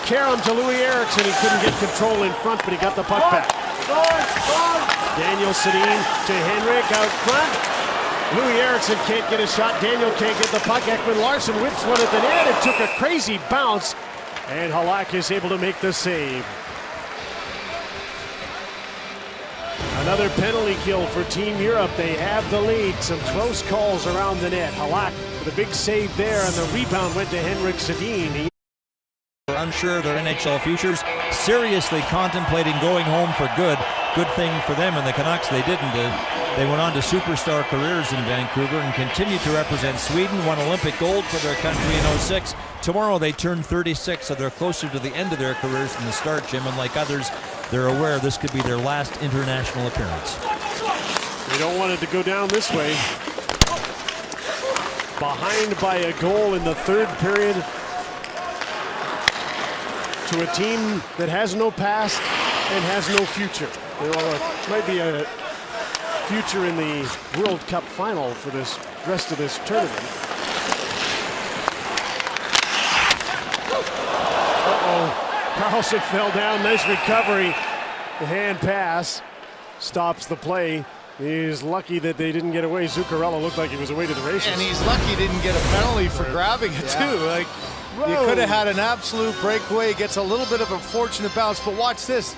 S7: Karam to Louis Eriksson. He couldn't get control in front, but he got the puck back. Daniel Sedin to Henrik out front. Louis Eriksson can't get a shot. Daniel can't get the puck. Ekman Larsson whips one at the net. It took a crazy bounce, and Halak is able to make the save. Another penalty kill for Team Europe. They have the lead. Some close calls around the net. Halak with a big save there, and the rebound went to Henrik Sedin.
S6: They're unsure of their NHL futures, seriously contemplating going home for good. Good thing for them and the Canucks, they didn't. They went on to superstar careers in Vancouver and continue to represent Sweden, won Olympic gold for their country in '06. Tomorrow they turn 36, so they're closer to the end of their careers than the start, Jim, and like others, they're aware this could be their last international appearance.
S7: They don't want it to go down this way. Behind by a goal in the third period to a team that has no past and has no future. There might be a future in the World Cup final for this rest of this tournament. Karlsson fell down. Nice recovery. The hand pass stops the play. He's lucky that they didn't get away. Zuccarello looked like he was away to the races.
S8: And he's lucky he didn't get a penalty for grabbing it too. Like, you could have had an absolute breakaway. Gets a little bit of a fortunate bounce, but watch this.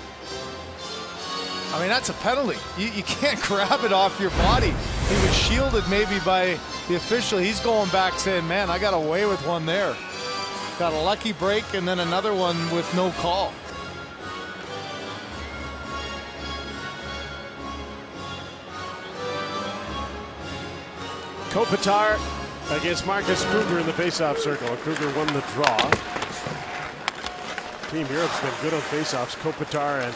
S8: I mean, that's a penalty. You can't grab it off your body. He was shielded maybe by the official. He's going back saying, man, I got away with one there. Got a lucky break and then another one with no call.
S7: Kopitar against Marcus Kruger in the faceoff circle. Kruger won the draw. Team Europe's been good on faceoffs. Kopitar and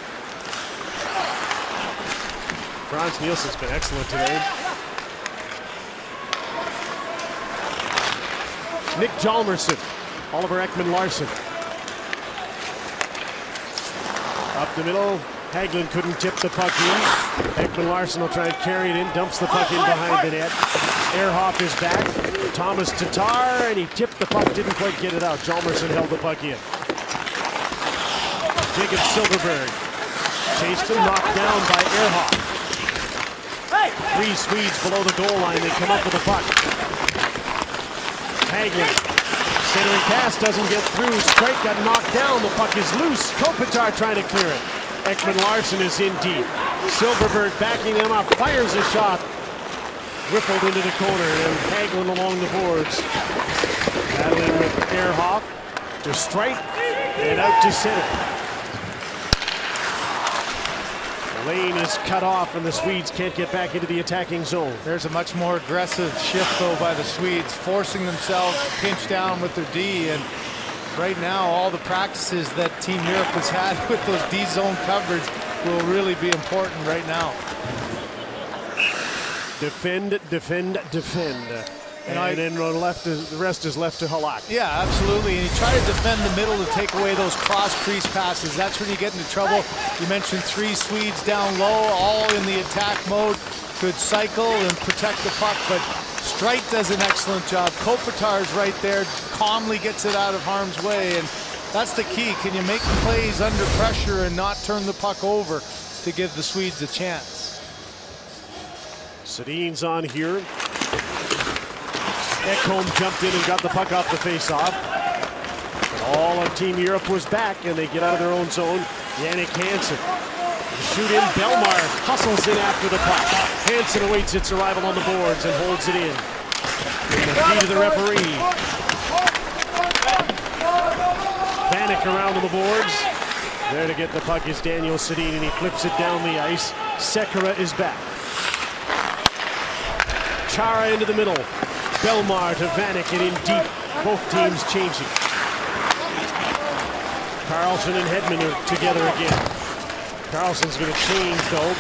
S7: Frans Nielsen's been excellent today. Nick Hjalmarsson, Oliver Ekman Larsson. Up the middle, Hagelin couldn't tip the puck in. Ekman Larsson will try and carry it in, dumps the puck in behind the net. Ehrhoff is back. Thomas Tatar, and he tipped the puck, didn't quite get it out. Hjalmarsson held the puck in. Jacob Silfverberg chased and knocked down by Ehrhoff. Three Swedes below the goal line. They come up with the puck. Hagelin, centering pass doesn't get through. Strike got knocked down. The puck is loose. Kopitar trying to clear it. Ekman Larsson is in deep. Silfverberg backing them up. Fires a shot. Whiffled into the corner, and Hagelin along the boards. Battling with Ehrhoff to strike and out to center. The lane is cut off and the Swedes can't get back into the attacking zone.
S8: There's a much more aggressive shift though by the Swedes, forcing themselves to pinch down with their D. And right now, all the practices that Team Europe has had with those D zone coverage will really be important right now.
S7: Defend, defend, defend. And then the rest is left to Halak.
S8: Yeah, absolutely. And you try to defend the middle to take away those cross-crease passes. That's when you get into trouble. You mentioned 3 Swedes down low, all in the attack mode. Could cycle and protect the puck, but Streit does an excellent job. Kopitar's right there, calmly gets it out of harm's way, and that's the key. Can you make plays under pressure and not turn the puck over to give the Swedes a chance?
S7: Sedin's on here. Ekholm jumped in and got the puck off the face-off. And all of Team Europe was back, and they get out of their own zone. Jannik Hansen. The shoot in, Belmar hustles in after the puck. Hansen awaits its arrival on the boards and holds it in. In the feet of the referee. Vanek around on the boards. There to get the puck is Daniel Sedin, and he flips it down the ice. Sekera is back. Chara into the middle. Belmar to Vanek and in deep. Both teams changing. Carlson and Hedman are together again. Carlson's going to change though.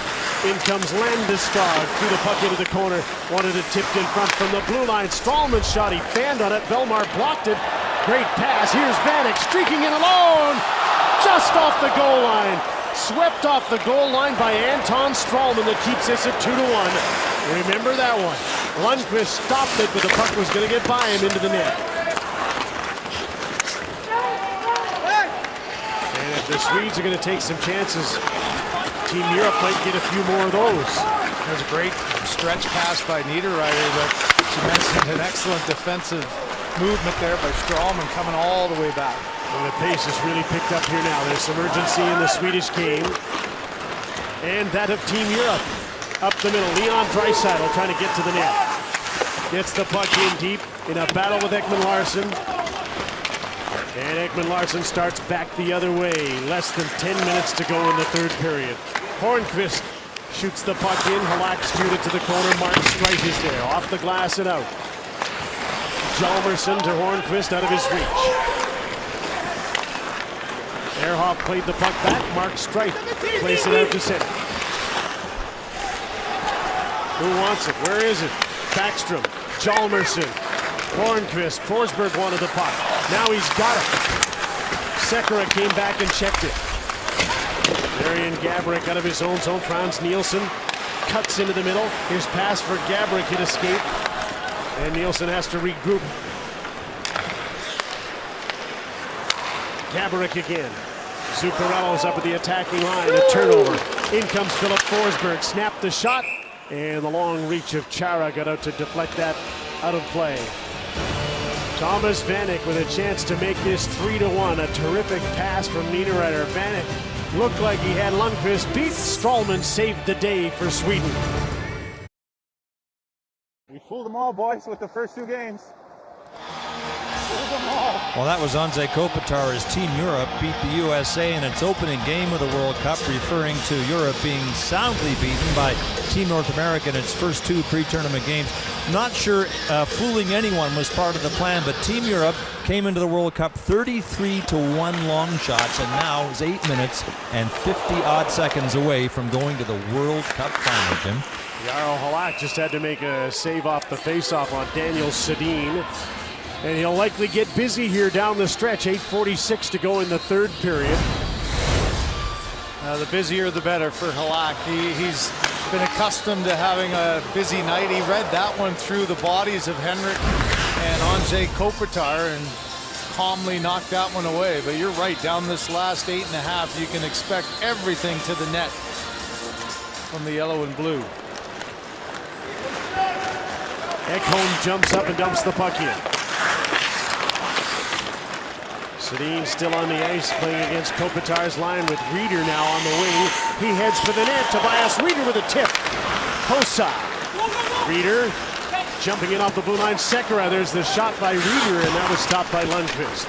S7: In comes Landeskog through the puck into the corner. Wanted it tipped in front from the blue line. Stallman's shot. He fanned on it. Belmar blocked it. Great pass. Here's Vanek streaking in alone. Just off the goal line. Swept off the goal line by Anton Stallman that keeps us at 2-1. Remember that one. Lundqvist stopped it, but the puck was going to get by him into the net. And if the Swedes are going to take some chances, Team Europe might get a few more of those.
S8: There's a great stretch pass by Niederreiter, but you mentioned an excellent defensive movement there by Stallman coming all the way back.
S7: And the pace has really picked up here now. There's some urgency in the Swedish game. And that of Team Europe. Up the middle, Leon Draisaitl trying to get to the net. Gets the puck in deep in a battle with Ekman Larsson. And Ekman Larsson starts back the other way. Less than 10 minutes to go in the third period. Hornqvist shoots the puck in. Halak skewed it to the corner. Mark Streit is there. Off the glass and out. Hjalmarsson to Hornqvist out of his reach. Ehrhoff played the puck back. Mark Streit plays it out to center. Who wants it? Where is it? Backstrom, Hjalmarsson, Hornqvist. Forsberg wanted the puck. Now he's got it. Sekera came back and checked it. Marian Gaborik out of his own zone. Frans Nielsen cuts into the middle. His pass for Gaborik, it escaped. And Nielsen has to regroup. Gaborik again. Zuccarello's up at the attacking line. A turnover. In comes Philip Forsberg. Snapped the shot. And the long reach of Chara got out to deflect that out of play. Thomas Vanek with a chance to make this 3-1. A terrific pass from Niederreiter. Vanek looked like he had Lundqvist beat. Stallman saved the day for Sweden.
S18: We fooled them all, boys, with the first 2 games.
S6: Well, that was Anze Kopitar as Team Europe beat the USA in its opening game of the World Cup, referring to Europe being soundly beaten by Team North America in its first 2 pre-tournament games. Not sure fooling anyone was part of the plan, but Team Europe came into the World Cup 33-1 long shots, and now is 8 minutes and 50-odd seconds away from going to the World Cup final, Jim.
S7: Jaro Halak just had to make a save off the faceoff on Daniel Sedin. And he'll likely get busy here down the stretch. 8:46 to go in the third period.
S8: The busier the better for Halak. He's been accustomed to having a busy night. He read that one through the bodies of Henrik and Anze Kopitar and calmly knocked that one away. But you're right, down this last 8.5, you can expect everything to the net from the yellow and blue.
S7: Ekholm jumps up and dumps the puck in. Sedin still on the ice, playing against Kopitar's line with Rieder now on the wing. He heads for the net. Tobias Rieder with a tip. Hossa. Rieder Jumping in off the blue line, Sekera. There's the shot by Reeder, and that was stopped by Lundqvist.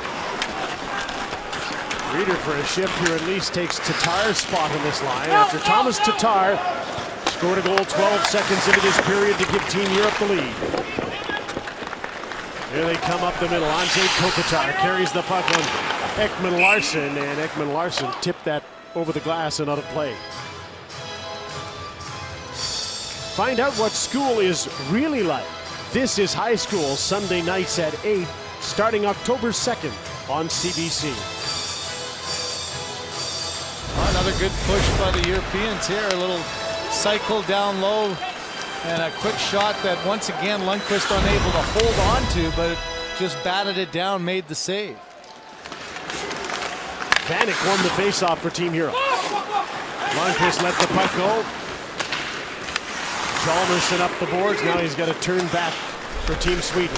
S7: Reeder for a shift here at least takes Tatar's spot on this line after Thomas Tatar scored a goal 12 seconds into this period to give Team Europe the lead. Here they come up the middle. Anze Kopitar carries the puck on Ekman Larsson, and Ekman Larsson tipped that over the glass and out of play. Find out what school is really like. This is High School, Sunday nights at 8, starting October 2nd on CBC.
S8: Another good push by the Europeans here. A little cycle down low and a quick shot that once again Lundqvist unable to hold on to, but just batted it down, made the save.
S7: Vanek won the faceoff for Team Europe. Lundqvist let the puck go. Hjalmarsson up the boards. Now he's got to turn back for Team Sweden.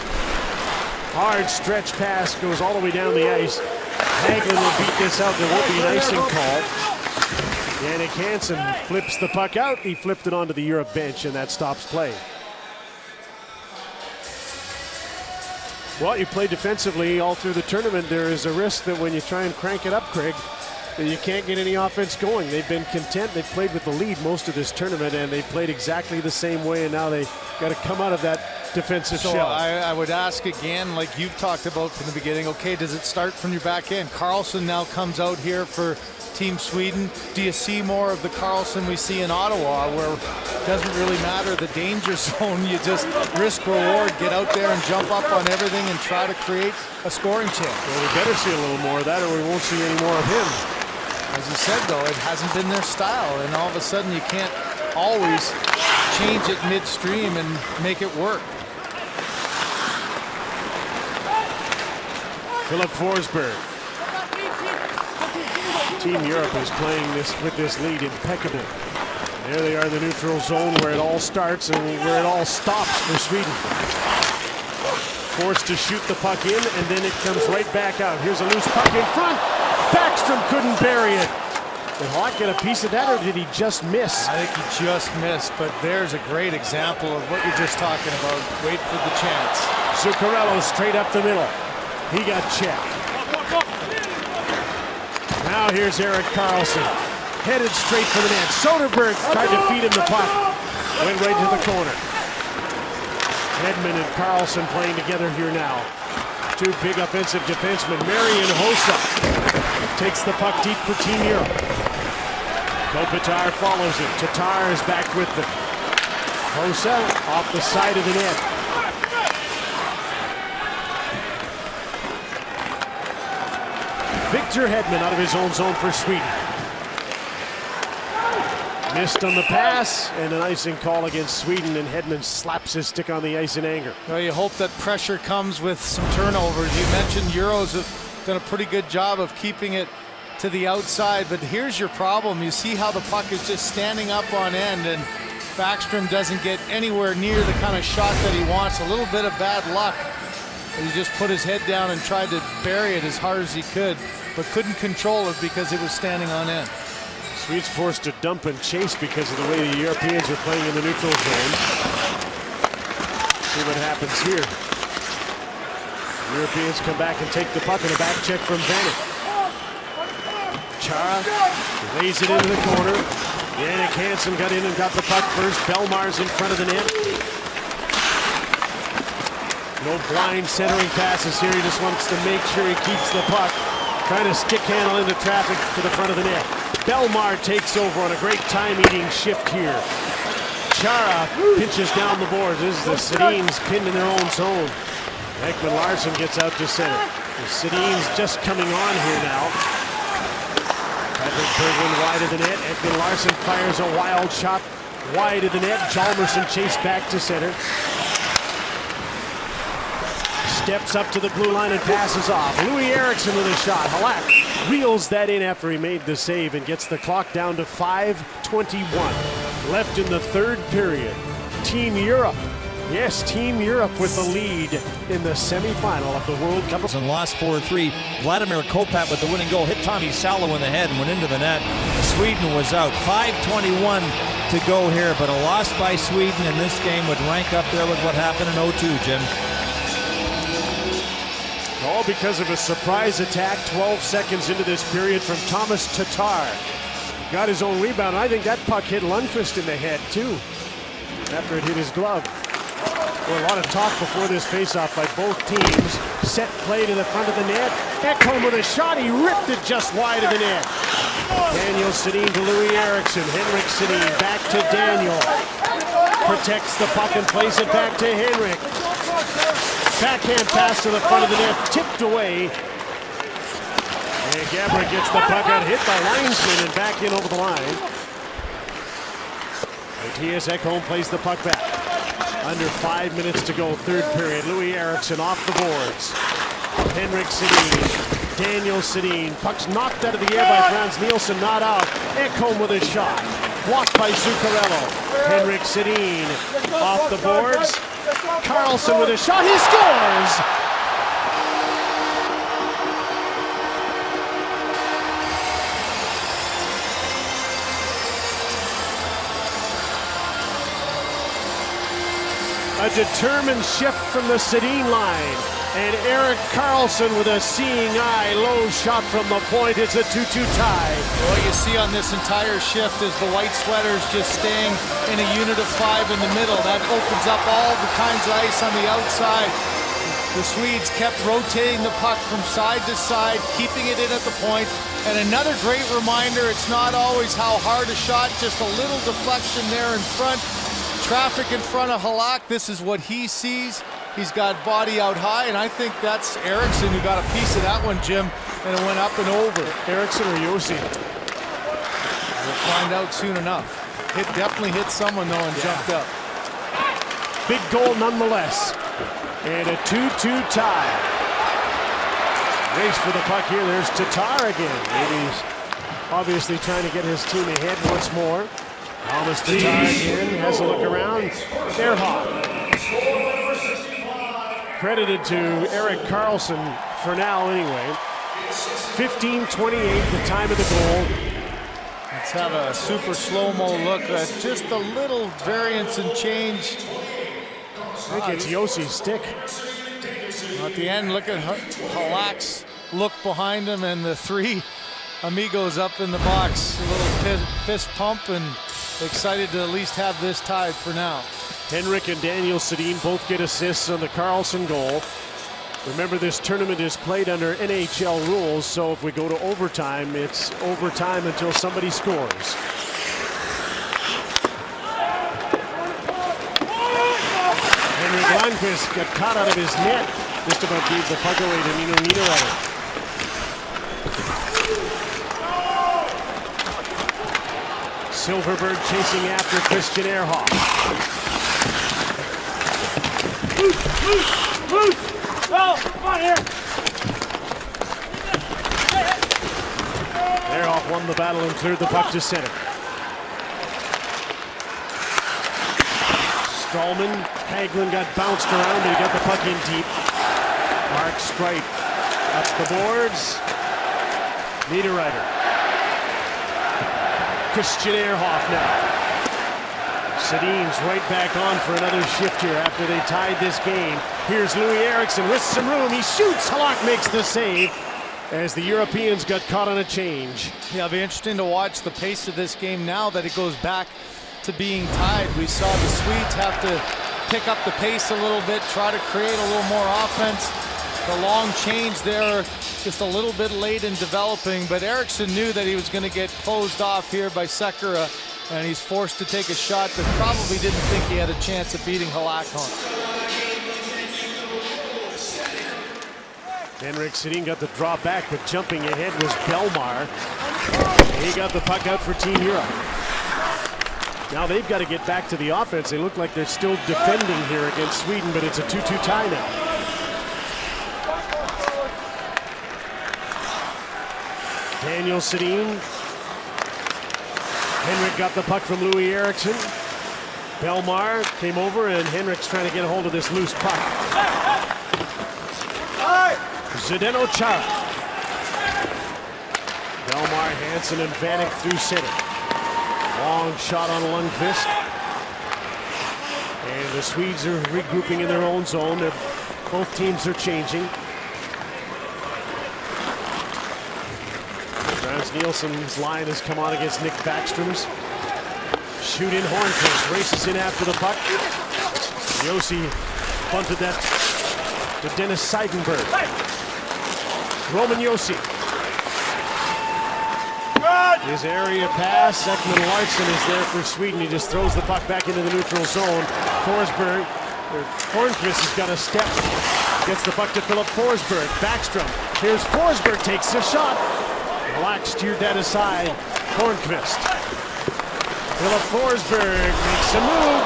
S7: Hard stretch pass goes all the way down the ice. Hagelin will beat this out. There won't be an icing call. Jannik Hansen flips the puck out. He flipped it onto the Europe bench, and that stops play. Well, you play defensively all through the tournament. There is a risk that when you try and crank it up, Craig, that you can't get any offense going. They've been content. They've played with the lead most of this tournament, and they played exactly the same way, and now they got to come out of that defensive shell.
S8: I would ask again, like you've talked about from the beginning, okay, does it start from your back end? Karlsson now comes out here for Team Sweden. Do you see more of the Karlsson we see in Ottawa, where it doesn't really matter the danger zone, you just risk reward, get out there and jump up on everything and try to create a scoring chance?
S7: Well, we better see a little more of that, or we won't see any more of him.
S8: As you said, though, it hasn't been their style, and all of a sudden you can't always change it midstream and make it work.
S7: Philip Forsberg. Team Europe is playing this with this lead impeccably. There they are in the neutral zone where it all starts and where it all stops for Sweden. Forced to shoot the puck in, and then it comes right back out. Here's a loose puck in front. Backstrom couldn't bury it. Did Hawk get a piece of that, or did he just miss?
S8: I think he just missed, but there's a great example of what you're just talking about. Wait for the chance.
S7: Zuccarello straight up the middle. He got checked. Now here's Erik Karlsson. Headed straight for the net. Soderberg tried to feed him the puck. Went right to the corner. Hedman and Karlsson playing together here now. Two big offensive defensemen. Marian Hossa takes the puck deep for Team Europe. Kopitar follows it. Tatar is back with them. Hossa off the side of the net. Victor Hedman out of his own zone for Sweden. Missed on the pass, and an icing call against Sweden, and Hedman slaps his stick on the ice in anger.
S8: Well, you hope that pressure comes with some turnovers. You mentioned Euros have done a pretty good job of keeping it to the outside, but here's your problem. You see how the puck is just standing up on end, and Backstrom doesn't get anywhere near the kind of shot that he wants. A little bit of bad luck. He just put his head down and tried to bury it as hard as he could, but couldn't control it because it was standing on end.
S7: Swedes forced to dump and chase because of the way the Europeans are playing in the neutral zone. See what happens here. The Europeans come back and take the puck, and a back check from Vanek. Chara lays it into the corner. Jannik Hansen got in and got the puck first. Belmar's in front of the net. No blind centering passes here. He just wants to make sure he keeps the puck. Trying to stick handle into traffic to the front of the net. Belmar takes over on a great time-eating shift here. Chara pinches down the boards. This is the Sedins pinned in their own zone. Ekman Larsson gets out to center. The Sedins just coming on here now. Patrick Berglund wide of the net. Ekman Larsson fires a wild shot wide of the net. Hjalmarsson chased back to center. Steps up to the blue line and passes off. Louis Eriksson with a shot. Halak reels that in after he made the save and gets the clock down to 5:21 left in the third period. Team Europe Yes, Team Europe with the lead in the semifinal of the World Cup.
S6: And lost 4-3. Vladimir Kopat with the winning goal hit Tommy Salo in the head and went into the net. Sweden was out. 5:21 to go here, but a loss by Sweden in this game would rank up there with what happened in 02, Jim.
S7: All because of a surprise attack 12 seconds into this period from Thomas Tatar. Got his own rebound. I think that puck hit Lundqvist in the head too after it hit his glove. Well, a lot of talk before this faceoff by both teams. Set play to the front of the net. Ekholm with a shot. He ripped it just wide of the net. Daniel Sedin to Louis Eriksson. Henrik Sedin back to Daniel. Protects the puck and plays it back to Henrik. Backhand pass to the front of the net. Tipped away. And Gabrick gets the puck out, hit by linesman and back in over the line. Mattias Ekholm plays the puck back. Under 5 minutes to go, third period. Louis Eriksson off the boards. Henrik Sedin, Daniel Sedin. Puck's knocked out of the air by Frans Nielsen, not out. Ekholm with a shot. Blocked by Zuccarello. Henrik Sedin off the boards. Karlsson with a shot. He scores! A determined shift from the Sedin line. And Erik Karlsson with a seeing eye. Low shot from the point. It's a 2-2 tie.
S8: What you see on this entire shift is the white sweaters just staying in a unit of 5 in the middle. That opens up all the kinds of ice on the outside. The Swedes kept rotating the puck from side to side, keeping it in at the point. And another great reminder, it's not always how hard a shot, just a little deflection there in front. Traffic in front of Halak, this is what he sees. He's got body out high, and I think that's Eriksson who got a piece of that one, Jim, and it went up and over.
S7: Eriksson or Josi?
S8: We'll find out soon enough. It definitely hit someone, though, and jumped up.
S7: Big goal nonetheless. And a 2-2 tie. Race for the puck here. There's Tatar again. Maybe he's obviously trying to get his team ahead once more. Thomas Tatar again has a look around. Ehrhoff. Credited to Erik Karlsson for now anyway. 15:28, the time of the goal.
S8: Let's have a super slow-mo look at just a little variance and change.
S7: I think it's Josi's stick.
S8: At the end, look at Halak's look behind him and the three amigos up in the box. A little fist pump and excited to at least have this tied for now.
S7: Henrik and Daniel Sedin both get assists on the Karlsson goal. Remember, this tournament is played under NHL rules, so if we go to overtime, it's overtime until somebody scores. Henrik Lundqvist got caught out of his net. Just about gave the puck away to Nino Niederreiter. Silverberg chasing after Christian Ehrhoff. Come on here. Ehrhoff won the battle and cleared the puck to center. Stallman, Hagelin got bounced around, but he got the puck in deep. Mark Streit up the boards. Niederreiter. Christian Ehrhoff now. Sedin's right back on for another shift here after they tied this game. Here's Louis Eriksson with some room. He shoots. Halak makes the save as the Europeans got caught on a change.
S8: Yeah, it'll be interesting to watch the pace of this game now that it goes back to being tied. We saw the Swedes have to pick up the pace a little bit, try to create a little more offense. The long change there, just a little bit late in developing, but Eriksson knew that he was going to get closed off here by Sekera, and he's forced to take a shot that probably didn't think he had a chance of beating Halak home.
S7: Henrik Sedin got the draw back, but jumping ahead was Belmar. He got the puck out for Team Europe. Now they've got to get back to the offense. They look like they're still defending here against Sweden, but it's a 2-2 tie now. Daniel Sedin. Henrik got the puck from Louis Eriksson. Belmar came over, and Henrik's trying to get a hold of this loose puck. Zdeno Chara. Belmar, Hansen, and Vanek through center. Long shot on Lundqvist. And the Swedes are regrouping in their own zone. Both teams are changing. Frans Nielsen's line has come on against Nick Backstrom's. Shoot in Hornqvist, races in after the puck. Josi bunted that to Dennis Seidenberg. Roman Josi. His area pass. Ekman Larsson is there for Sweden. He just throws the puck back into the neutral zone. Hornqvist has got a step. Gets the puck to Philip Forsberg. Backstrom. Here's Forsberg, takes a shot. Black steered that aside. Hornqvist. Philip Forsberg makes a move.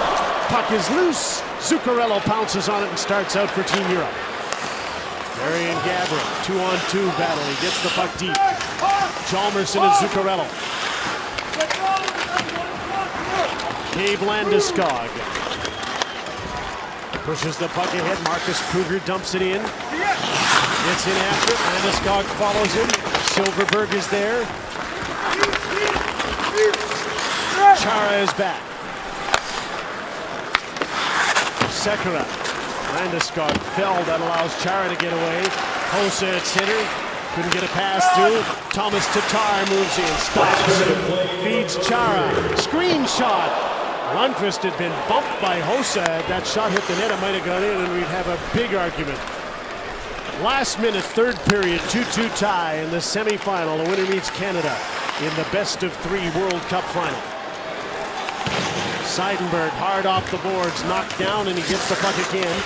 S7: Puck is loose. Zuccarello pounces on it and starts out for Team Europe. Marian Gaborik, 2-on-2 battle. He gets the puck deep. Hjalmarsson and Zuccarello. Gabe Landeskog pushes the puck ahead. Marcus Kruger dumps it in. Gets in after it. Landeskog follows him. Silverberg is there. Chara is back. Sekera. Landeskog fell. That allows Chara to get away. Hossa at center. Couldn't get a pass through. Thomas Tatar moves in. Stops. Feeds Chara. Screen shot. Lundqvist had been bumped by Hossa. That shot hit the net. It might have gone in, and we'd have a big argument. Last minute, third period, 2-2 tie in the semifinal. The winner meets Canada in the best-of-3 World Cup final. Seidenberg hard off the boards, knocked down, and he gets the puck again.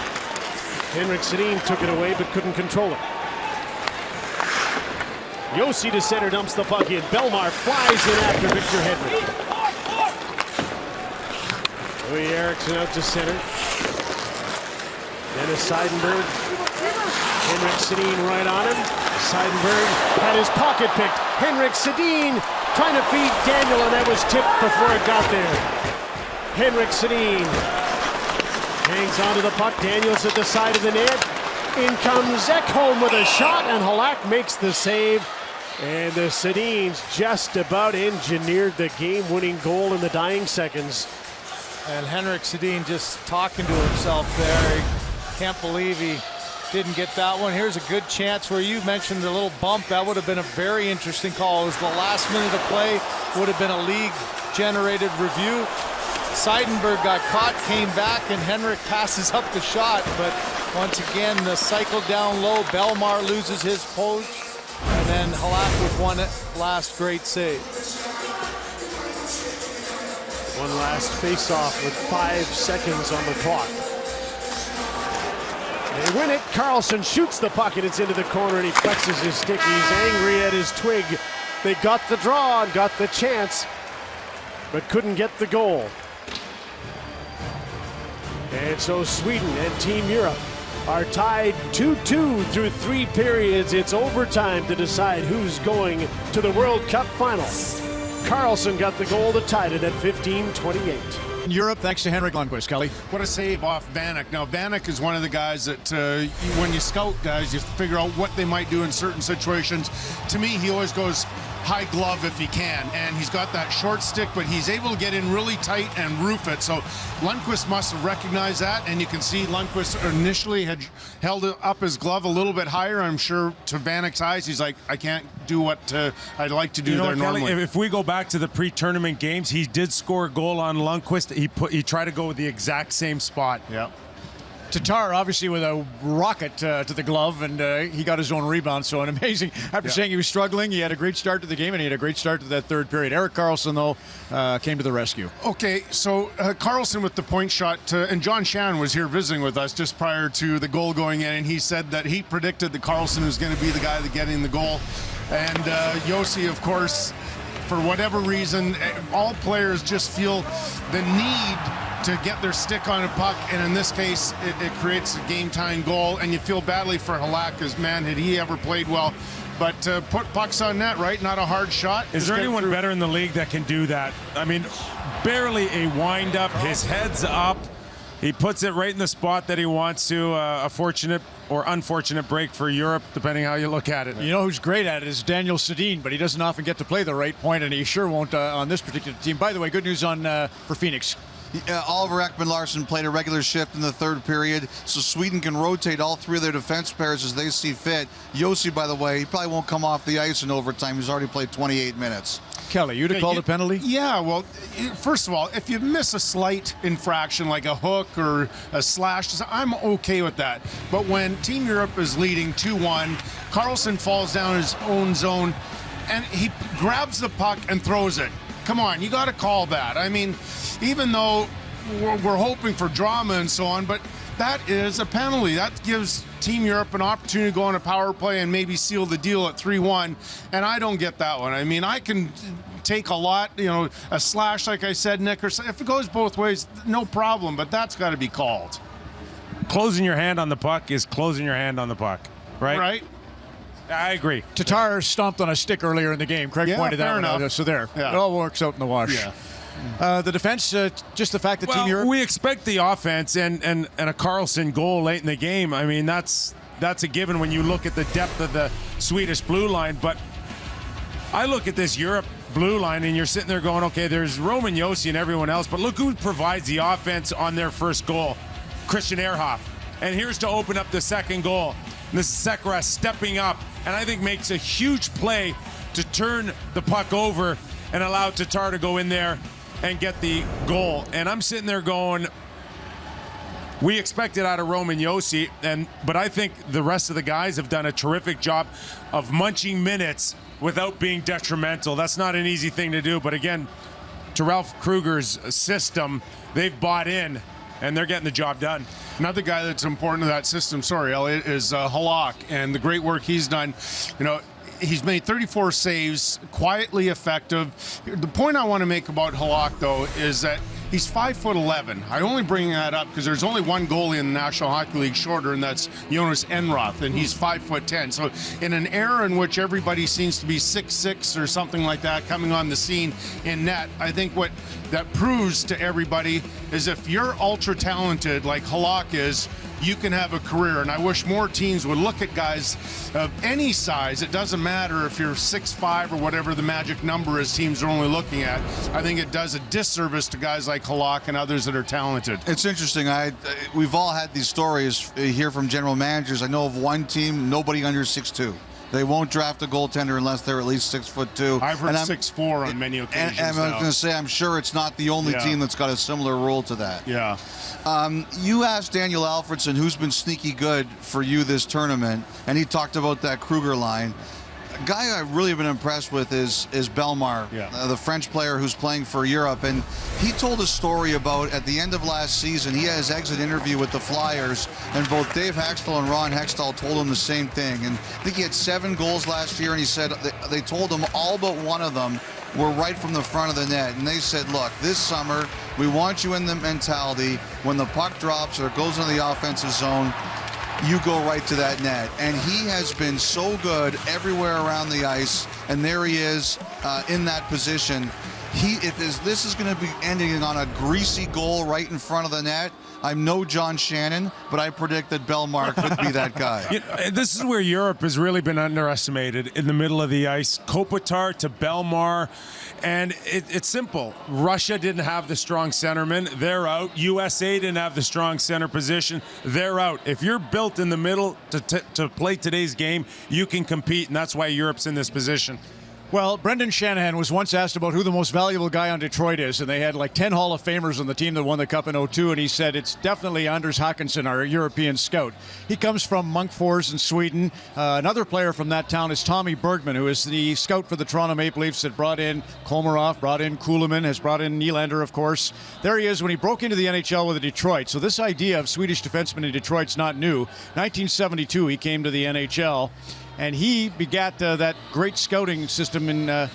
S7: Henrik Sedin took it away, but couldn't control it. Josi to center, dumps the puck in. Belmar flies in after Victor Hedman. Louis Eriksson out to center. Dennis Seidenberg. Henrik Sedin right on him. Seidenberg had his pocket picked. Henrik Sedin trying to feed Daniel, and that was tipped before it got there. Henrik Sedin hangs onto the puck. Daniels at the side of the net. In comes Ekholm with a shot, and Halak makes the save. And the Sedins just about engineered the game-winning goal in the dying seconds.
S8: And Henrik Sedin just talking to himself there. He can't believe he didn't get that one. Here's a good chance where you mentioned the little bump. That would have been a very interesting call. It was the last minute of play. Would have been a league-generated review. Seidenberg got caught, came back, and Henrik passes up the shot. But once again, the cycle down low. Belmar loses his post. And then Halak with one last great save.
S7: One last face-off with 5 seconds on the clock. They win it. Karlsson shoots the puck, and it's into the corner, and he flexes his stick. He's angry at his twig. They got the draw and got the chance, but couldn't get the goal. And so Sweden and Team Europe are tied 2-2 through 3 periods. It's overtime to decide who's going to the World Cup final. Karlsson got the goal to tie it at 15-28.
S5: Europe, thanks to Henrik Lundqvist. Kelly?
S9: What a save off Vanek. Now, Vanek is one of the guys that when you scout guys, you figure out what they might do in certain situations. To me, he always goes high glove if he can, and he's got that short stick, but he's able to get in really tight and roof it. So Lundqvist must have recognized that, and you can see Lundqvist initially had held up his glove a little bit higher. I'm sure to Vanek's eyes, he's like, I can't do what I'd like to do there normally.
S10: Kelly, if we go back to the pre-tournament games, he did score a goal on Lundqvist. He tried to go with the exact same spot.
S5: Yeah. Tatar obviously with a rocket to the glove, and he got his own rebound. So an amazing, after saying he was struggling, he had a great start to the game, and he had a great start to that third period. Erik Karlsson, though, came to the rescue.
S9: Okay, so Karlsson with the point shot, and John Shannon was here visiting with us just prior to the goal going in, and he said that he predicted that Karlsson was going to be the guy that getting the goal. And Josi, of course, for whatever reason, all players just feel the need to get their stick on a puck, and in this case, it creates a game-tying goal, and you feel badly for Halak, because, man, had he ever played well. But put pucks on net, right? Not a hard shot.
S10: Is there anyone better in the league that can do that? I mean, barely a wind-up, his head's up. He puts it right in the spot that he wants to. A fortunate or unfortunate break for Europe, depending how you look at it.
S5: You know who's great at it is Daniel Sedin, but he doesn't often get to play the right point, and he sure won't on this particular team. By the way, good news on for Phoenix.
S15: Oliver Ekman-Larsson played a regular shift in the third period, so Sweden can rotate all three of their defense pairs as they see fit. Yossi, by the way, he probably won't come off the ice in overtime. He's already played 28 minutes.
S5: Kelly, you'd have called a penalty?
S9: Yeah, well, first of all, if you miss a slight infraction like a hook or a slash, I'm okay with that. But when Team Europe is leading 2-1, Carlson falls down his own zone, and he grabs the puck and throws it. Come on, you got to call that. I mean, even though we're hoping for drama and so on, but that is a penalty. That gives Team Europe an opportunity to go on a power play and maybe seal the deal at 3-1, and I don't get that one. I mean, I can take a lot, a slash, like I said, Nick, or if it goes both ways, no problem, but that's got to be called.
S10: Closing your hand on the puck is closing your hand on the puck, right?
S9: Right.
S10: I agree.
S5: Tatar stomped on a stick earlier in the game. Craig pointed that one out. So there.
S9: Yeah.
S5: It all works out in the wash.
S9: Yeah.
S5: The defense, just the fact that
S10: Well,
S5: Team Europe...
S10: we expect the offense and a Carlson goal late in the game. I mean, that's a given when you look at the depth of the Swedish blue line. But I look at this Europe blue line, and you're sitting there going, okay, there's Roman Josi and everyone else, but look who provides the offense on their first goal, Christian Ehrhoff. And here's to open up the second goal. And this is Sekera stepping up, and I think makes a huge play to turn the puck over and allow Tatar to go in there and get the goal. And I'm sitting there going, we expect it out of Roman Josi, but I think the rest of the guys have done a terrific job of munching minutes without being detrimental. That's not an easy thing to do, but again, to Ralph Kruger's system, they've bought in, and they're getting the job done.
S9: Another guy that's important to that system, sorry, Elliot, is Halak, and the great work he's done. He's made 34 saves, quietly effective. The point I want to make about Halak, though, is that he's 5'11". I only bring that up because there's only one goalie in the National Hockey League shorter, and that's Jonas Enroth, and he's 5'10". So in an era in which everybody seems to be 6'6" or something like that coming on the scene in net, I think what that proves to everybody is if you're ultra talented like Halak is, you can have a career. And I wish more teams would look at guys of any size. It doesn't matter if you're 6'5" or whatever the magic number is teams are only looking at. I think it does a disservice to guys like Halak and others that are talented.
S15: It's interesting. We've all had these stories here from general managers. I know of one team, nobody under 6'2". They won't draft a goaltender unless they're at least 6'2".
S9: I've heard 6'4" on many occasions.
S15: And I was going to say, I'm sure it's not the only team that's got a similar role to that.
S9: Yeah.
S15: You asked Daniel Alfredsson who's been sneaky good for you this tournament, and he talked about that Kruger line. A guy I've really been impressed with is Bellemare, the French player who's playing for Europe. And he told a story about at the end of last season, he had his exit interview with the Flyers, and both Dave Hextall and Ron Hextall told him the same thing. And I think he had 7 goals last year, and he said they told him all but one of them were right from the front of the net. And they said, look, this summer, we want you in the mentality when the puck drops or it goes into the offensive zone, you go right to that net. And he has been so good everywhere around the ice, and there he is in that position. This is going to be ending on a greasy goal right in front of the net, I'm no John Shannon, but I predict that Bellemare could be that guy.
S10: This is where Europe has really been underestimated in the middle of the ice. Kopitar to Bellemare. And it's simple. Russia didn't have the strong centerman. They're out. USA didn't have the strong center position. They're out. If you're built in the middle to play today's game, you can compete, and that's why Europe's in this position.
S5: Well, Brendan Shanahan was once asked about who the most valuable guy on Detroit is, and they had like 10 Hall of Famers on the team that won the Cup in 2002, and he said it's definitely Anders Håkansson, our European scout. He comes from Munkfors in Sweden. Another player from that town is Tommy Bergman, who is the scout for the Toronto Maple Leafs that brought in Komarov, brought in Kuhlman, has brought in Nylander, of course. There he is when he broke into the NHL with Detroit. So this idea of Swedish defensemen in Detroit's not new. 1972, he came to the NHL. And he begat that great scouting system in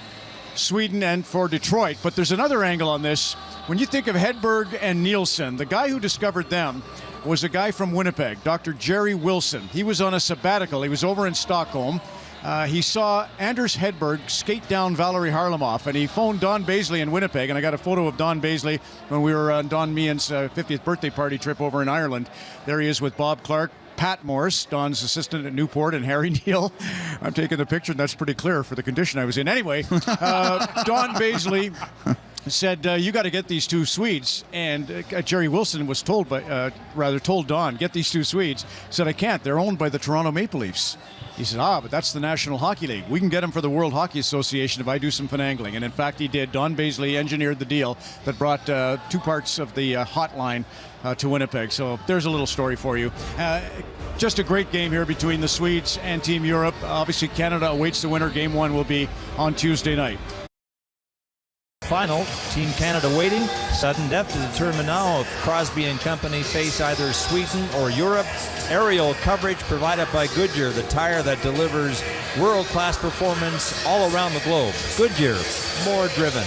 S5: Sweden and for Detroit. But there's another angle on this. When you think of Hedberg and Nielsen, the guy who discovered them was a guy from Winnipeg, Dr. Jerry Wilson. He was on a sabbatical. He was over in Stockholm. He saw Anders Hedberg skate down Valerie Harlamoff, and he phoned Don Baisley in Winnipeg, and I got a photo of Don Baisley when we were on Don Meehan's 50th birthday party trip over in Ireland. There he is with Bob Clark, Pat Morse, Don's assistant at Newport, and Harry Neal. I'm taking the picture, and that's pretty clear for the condition I was in. Anyway, Don Baisley said, you got to get these two Swedes. And Jerry Wilson was told Don, get these two Swedes. Said, I can't. They're owned by the Toronto Maple Leafs. He said, but that's the National Hockey League. We can get them for the World Hockey Association if I do some finagling. And in fact, he did. Don Baisley engineered the deal that brought 2 parts of the hotline to Winnipeg. So there's a little story for you. Just a great game here between the Swedes and Team Europe. Obviously, Canada awaits the winner. Game 1 will be on Tuesday night.
S6: Final, Team Canada waiting. Sudden death to determine now if Crosby and company face either Sweden or Europe. Aerial coverage provided by Goodyear, the tire that delivers world-class performance all around the globe. Goodyear, more driven.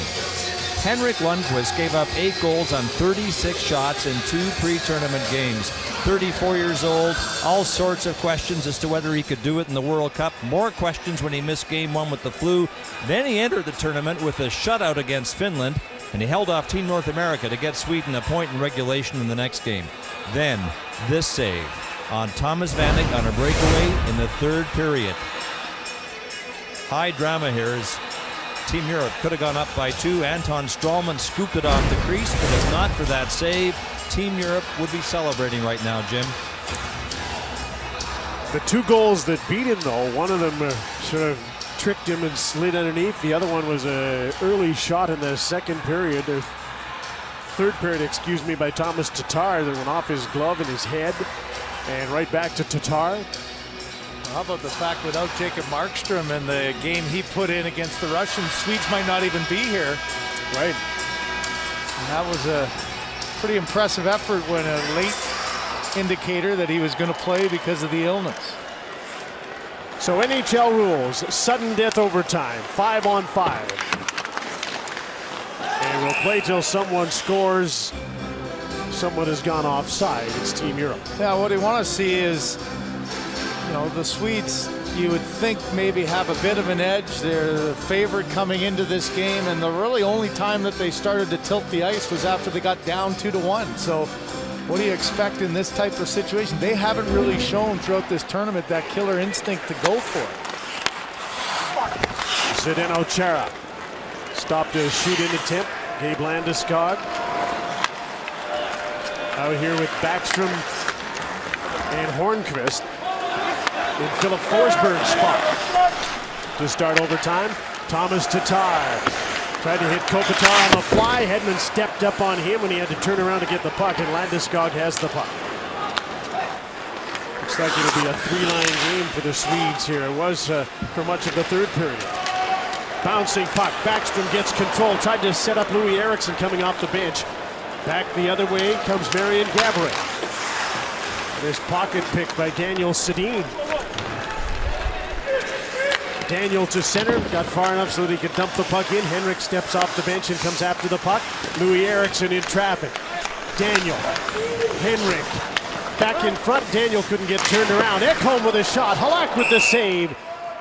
S6: Henrik Lundqvist gave up 8 goals on 36 shots in 2 pre-tournament games. 34 years old, all sorts of questions as to whether he could do it in the World Cup. More questions when he missed Game 1 with the flu. Then he entered the tournament with a shutout against Finland, and he held off Team North America to get Sweden a point in regulation in the next game. Then, this save on Thomas Vanek on a breakaway in the 3rd period. High drama here as Team Europe could have gone up by 2. Anton Strålman scooped it off the crease, but if not for that save, Team Europe would be celebrating right now, Jim.
S7: The 2 goals that beat him, though, one of them sort of tricked him and slid underneath. The other one was an early shot in the 2nd period, or 3rd period, by Thomas Tatar that went off his glove and his head, and right back to Tatar.
S8: How about the fact without Jacob Markstrom and the game he put in against the Russians, Swedes might not even be here.
S7: Right.
S8: And that was a pretty impressive effort when a late indicator that he was going to play because of the illness.
S7: So NHL rules, sudden death overtime, 5-on-5. And we'll play till someone scores. Someone has gone offside. It's Team Europe.
S8: Yeah, what we want to see is, the Swedes, you would think maybe have a bit of an edge. They're the favorite coming into this game, and the really only time that they started to tilt the ice was after they got down 2-1. So what do you expect in this type of situation? They haven't really shown throughout this tournament that killer instinct to go for it.
S7: Zdeno Chara stopped a shoot-in attempt. Gabe Landeskog out here with Backstrom and Hornqvist in Philip Forsberg's spot. To start overtime, Thomas Tatar tried to hit Kopitar on the fly. Hedman stepped up on him when he had to turn around to get the puck, and Landeskog has the puck. Looks like it'll be a 3-line game for the Swedes here. It was for much of the 3rd period. Bouncing puck, Backstrom gets control, tried to set up Louis Eriksson coming off the bench. Back the other way comes Marian Gaborik. This pocket pick by Daniel Sedin. Daniel to center, got far enough so that he could dump the puck in. Henrik steps off the bench and comes after the puck. Louis Eriksson in traffic. Daniel, Henrik, back in front. Daniel couldn't get turned around. Ekholm with a shot. Halak with the save.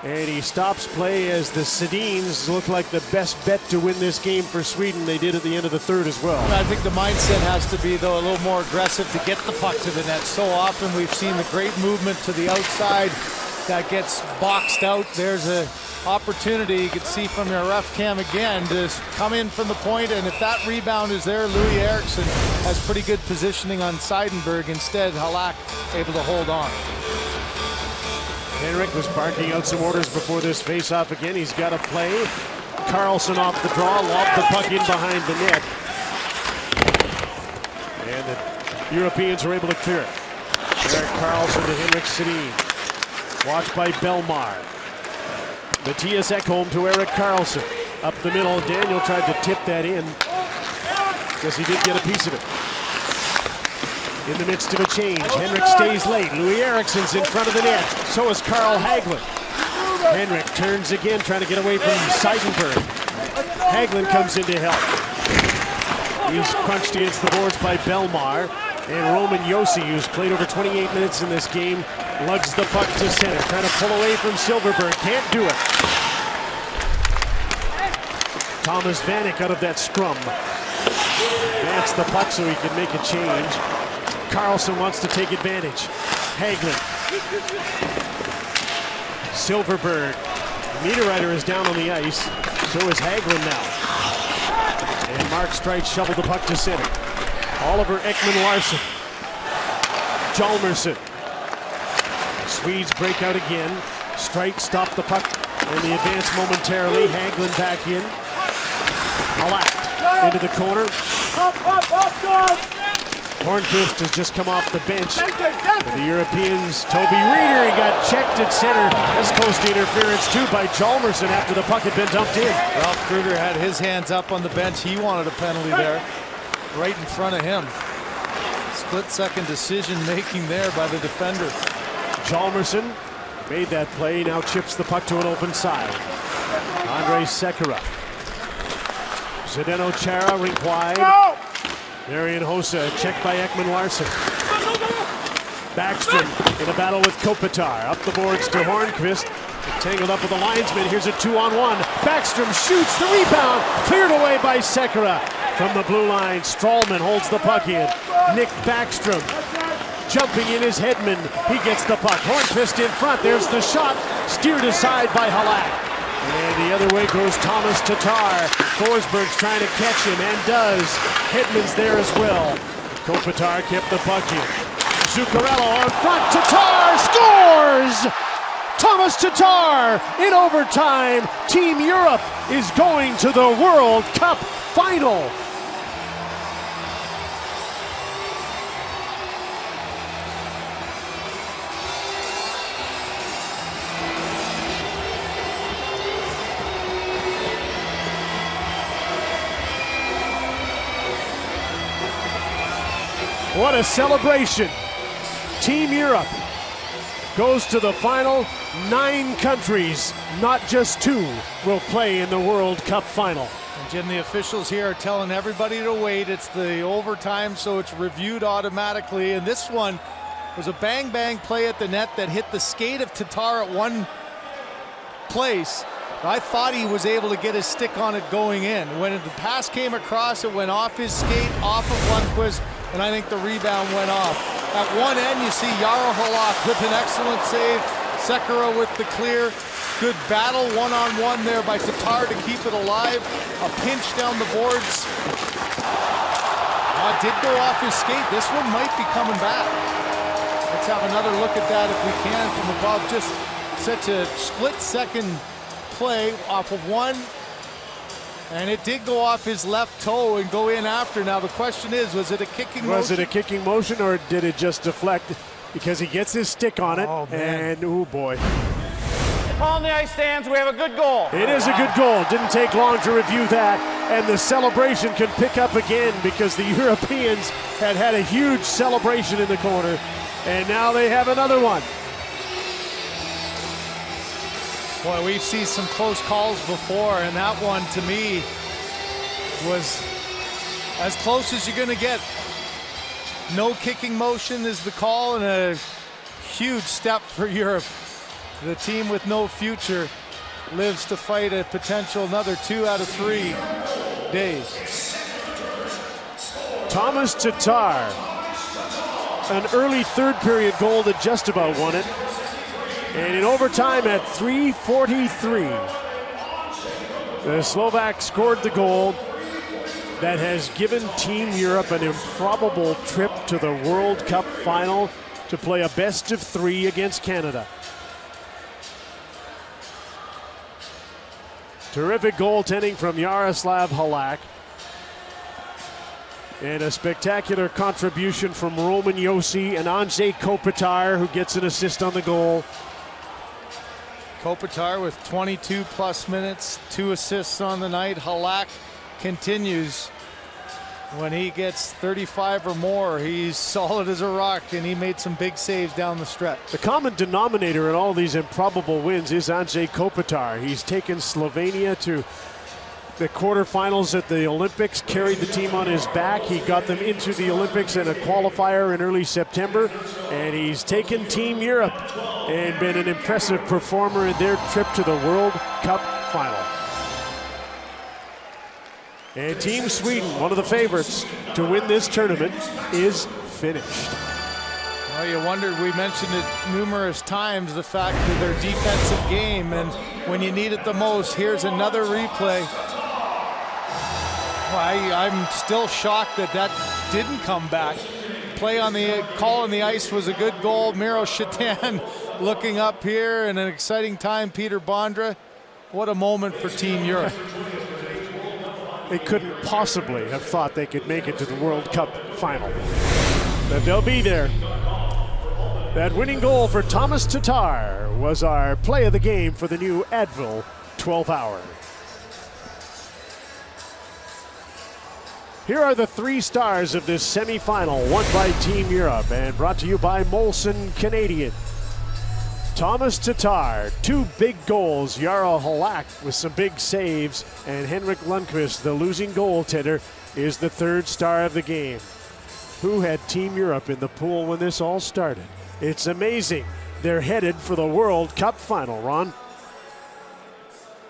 S7: And he stops play as the Sedins look like the best bet to win this game for Sweden. They did at the end of the 3rd as well.
S8: I think the mindset has to be, though, a little more aggressive to get the puck to the net. So often we've seen the great movement to the outside that gets boxed out. There's an opportunity, you can see from your ref cam again, to come in from the point, and if that rebound is there, Louis Eriksson has pretty good positioning on Seidenberg. Instead, Halak able to hold on.
S7: Henrik was barking out some orders before this face-off again. He's got to play. Carlson off the draw, lobbed the puck in behind the net. And the Europeans were able to clear it. Erik Karlsson to Henrik Sedin. Watched by Belmar. Mattias Ekholm to Erik Karlsson. Up the middle, Daniel tried to tip that in. Guess he did get a piece of it. In the midst of a change, Henrik stays late. Louis Eriksson's in front of the net. So is Carl Hagelin. Henrik turns again, trying to get away from Seidenberg. Hagelin comes in to help. He's crunched against the boards by Belmar. And Roman Josi, who's played over 28 minutes in this game, lugs the puck to center. Trying to pull away from Silverberg. Can't do it. Thomas Vanek out of that scrum. Advance the puck so he can make a change. Carlson wants to take advantage. Hagelin. Silverberg. Niederreiter is down on the ice. So is Hagelin now. And Mark Streit shoveled the puck to center. Oliver Ekman-Larsson. Hjalmarsson. Swedes break out again. Streit stopped the puck and the advance momentarily. Hagelin back in. Halak into the corner. Hornqvist has just come off the bench. For the Europeans, Toby Reeder, he got checked at center. That's close to interference too by Hjalmarsson after the puck had been dumped in.
S8: Ralph Kruger had his hands up on the bench. He wanted a penalty there, right in front of him. Split-second decision making there by the defender.
S7: Hjalmarsson made that play, now chips the puck to an open side. Andrej Sekera. Zdeno Chara, rink wide. Marian Hossa, checked by Ekman-Larsson. Backstrom in a battle with Kopitar. Up the boards to Hornqvist. Tangled up with the linesman. Here's a 2-on-1. Backstrom shoots the rebound. Cleared away by Sekera. From the blue line, Strawman holds the puck in. Nick Backstrom jumping in his Hedman. He gets the puck. Hornqvist in front. There's the shot. Steered aside by Halak. And the other way goes Thomas Tatar. Forsberg's trying to catch him and does. Hedman's there as well. Kopitar kept the puck in. Zuccarello on front. Tatar scores! Thomas Tatar in overtime. Team Europe is going to the World Cup final. What a celebration. Team Europe goes to the final. 9 countries, not just 2, will play in the World Cup final.
S8: And Jim, the officials here are telling everybody to wait. It's the overtime, so it's reviewed automatically. And this one was a bang-bang play at the net that hit the skate of Tatar at one place. I thought he was able to get his stick on it going in. When the pass came across, it went off his skate, off of Lundqvist, and I think the rebound went off. At one end, you see Jaro Halak with an excellent save. Sekera with the clear. Good battle one-on-one there by Tatar to keep it alive. A pinch down the boards. It did go off his skate. This one might be coming back. Let's have another look at that if we can from above. Just such a split-second play off of one. And it did go off his left toe and go in after. Now the question is, was it a kicking motion?
S7: Was it a kicking motion or did it just deflect? Because he gets his stick on it, and oh boy.
S18: On the ice stands, we have a good goal.
S7: It is a good goal. Didn't take long to review that, and the celebration can pick up again because the Europeans had a huge celebration in the corner, and now they have another one.
S8: Boy, we've seen some close calls before, and that one, to me, was as close as you're going to get. No kicking motion is the call, and a huge step for Europe. The team with no future lives to fight a potential another 2 out of 3 days.
S7: Thomas Tatar, an early third period goal that just about won it. And in overtime at 3:43, the Slovak scored the goal that has given Team Europe an improbable trip to the World Cup final to play a best of 3 against Canada. Terrific goaltending from Jaroslav Halak. And a spectacular contribution from Roman Josi and Andrej Kopitar, who gets an assist on the goal.
S8: Kopitar with 22 plus minutes, 2 assists on the night. Halak continues. When he gets 35 or more, he's solid as a rock, and he made some big saves down the stretch.
S7: The common denominator in all these improbable wins is Andrej Kopitar. He's taken Slovenia to the quarterfinals at the Olympics, carried the team on his back. He got them into the Olympics in a qualifier in early September, and he's taken Team Europe and been an impressive performer in their trip to the World Cup final. And Team Sweden, one of the favorites to win this tournament, is finished.
S8: Well, you wondered, we mentioned it numerous times, the fact that their defensive game, and when you need it the most, here's another replay. I'm still shocked that didn't come back. Call on the ice was a good goal. Miro Shatan looking up here, and an exciting time, Peter Bondra. What a moment for Team Europe.
S7: They couldn't possibly have thought they could make it to the World Cup final. But they'll be there. That winning goal for Thomas Tatar was our play of the game for the new Advil 12 Hour. Here are the 3 stars of this semifinal, won by Team Europe and brought to you by Molson Canadian. Thomas Tatar, 2 big goals. Jarl Halak with some big saves, and Henrik Lundqvist, the losing goaltender, is the 3rd star of the game. Who had Team Europe in the pool when this all started? It's amazing. They're headed for the World Cup final, Ron.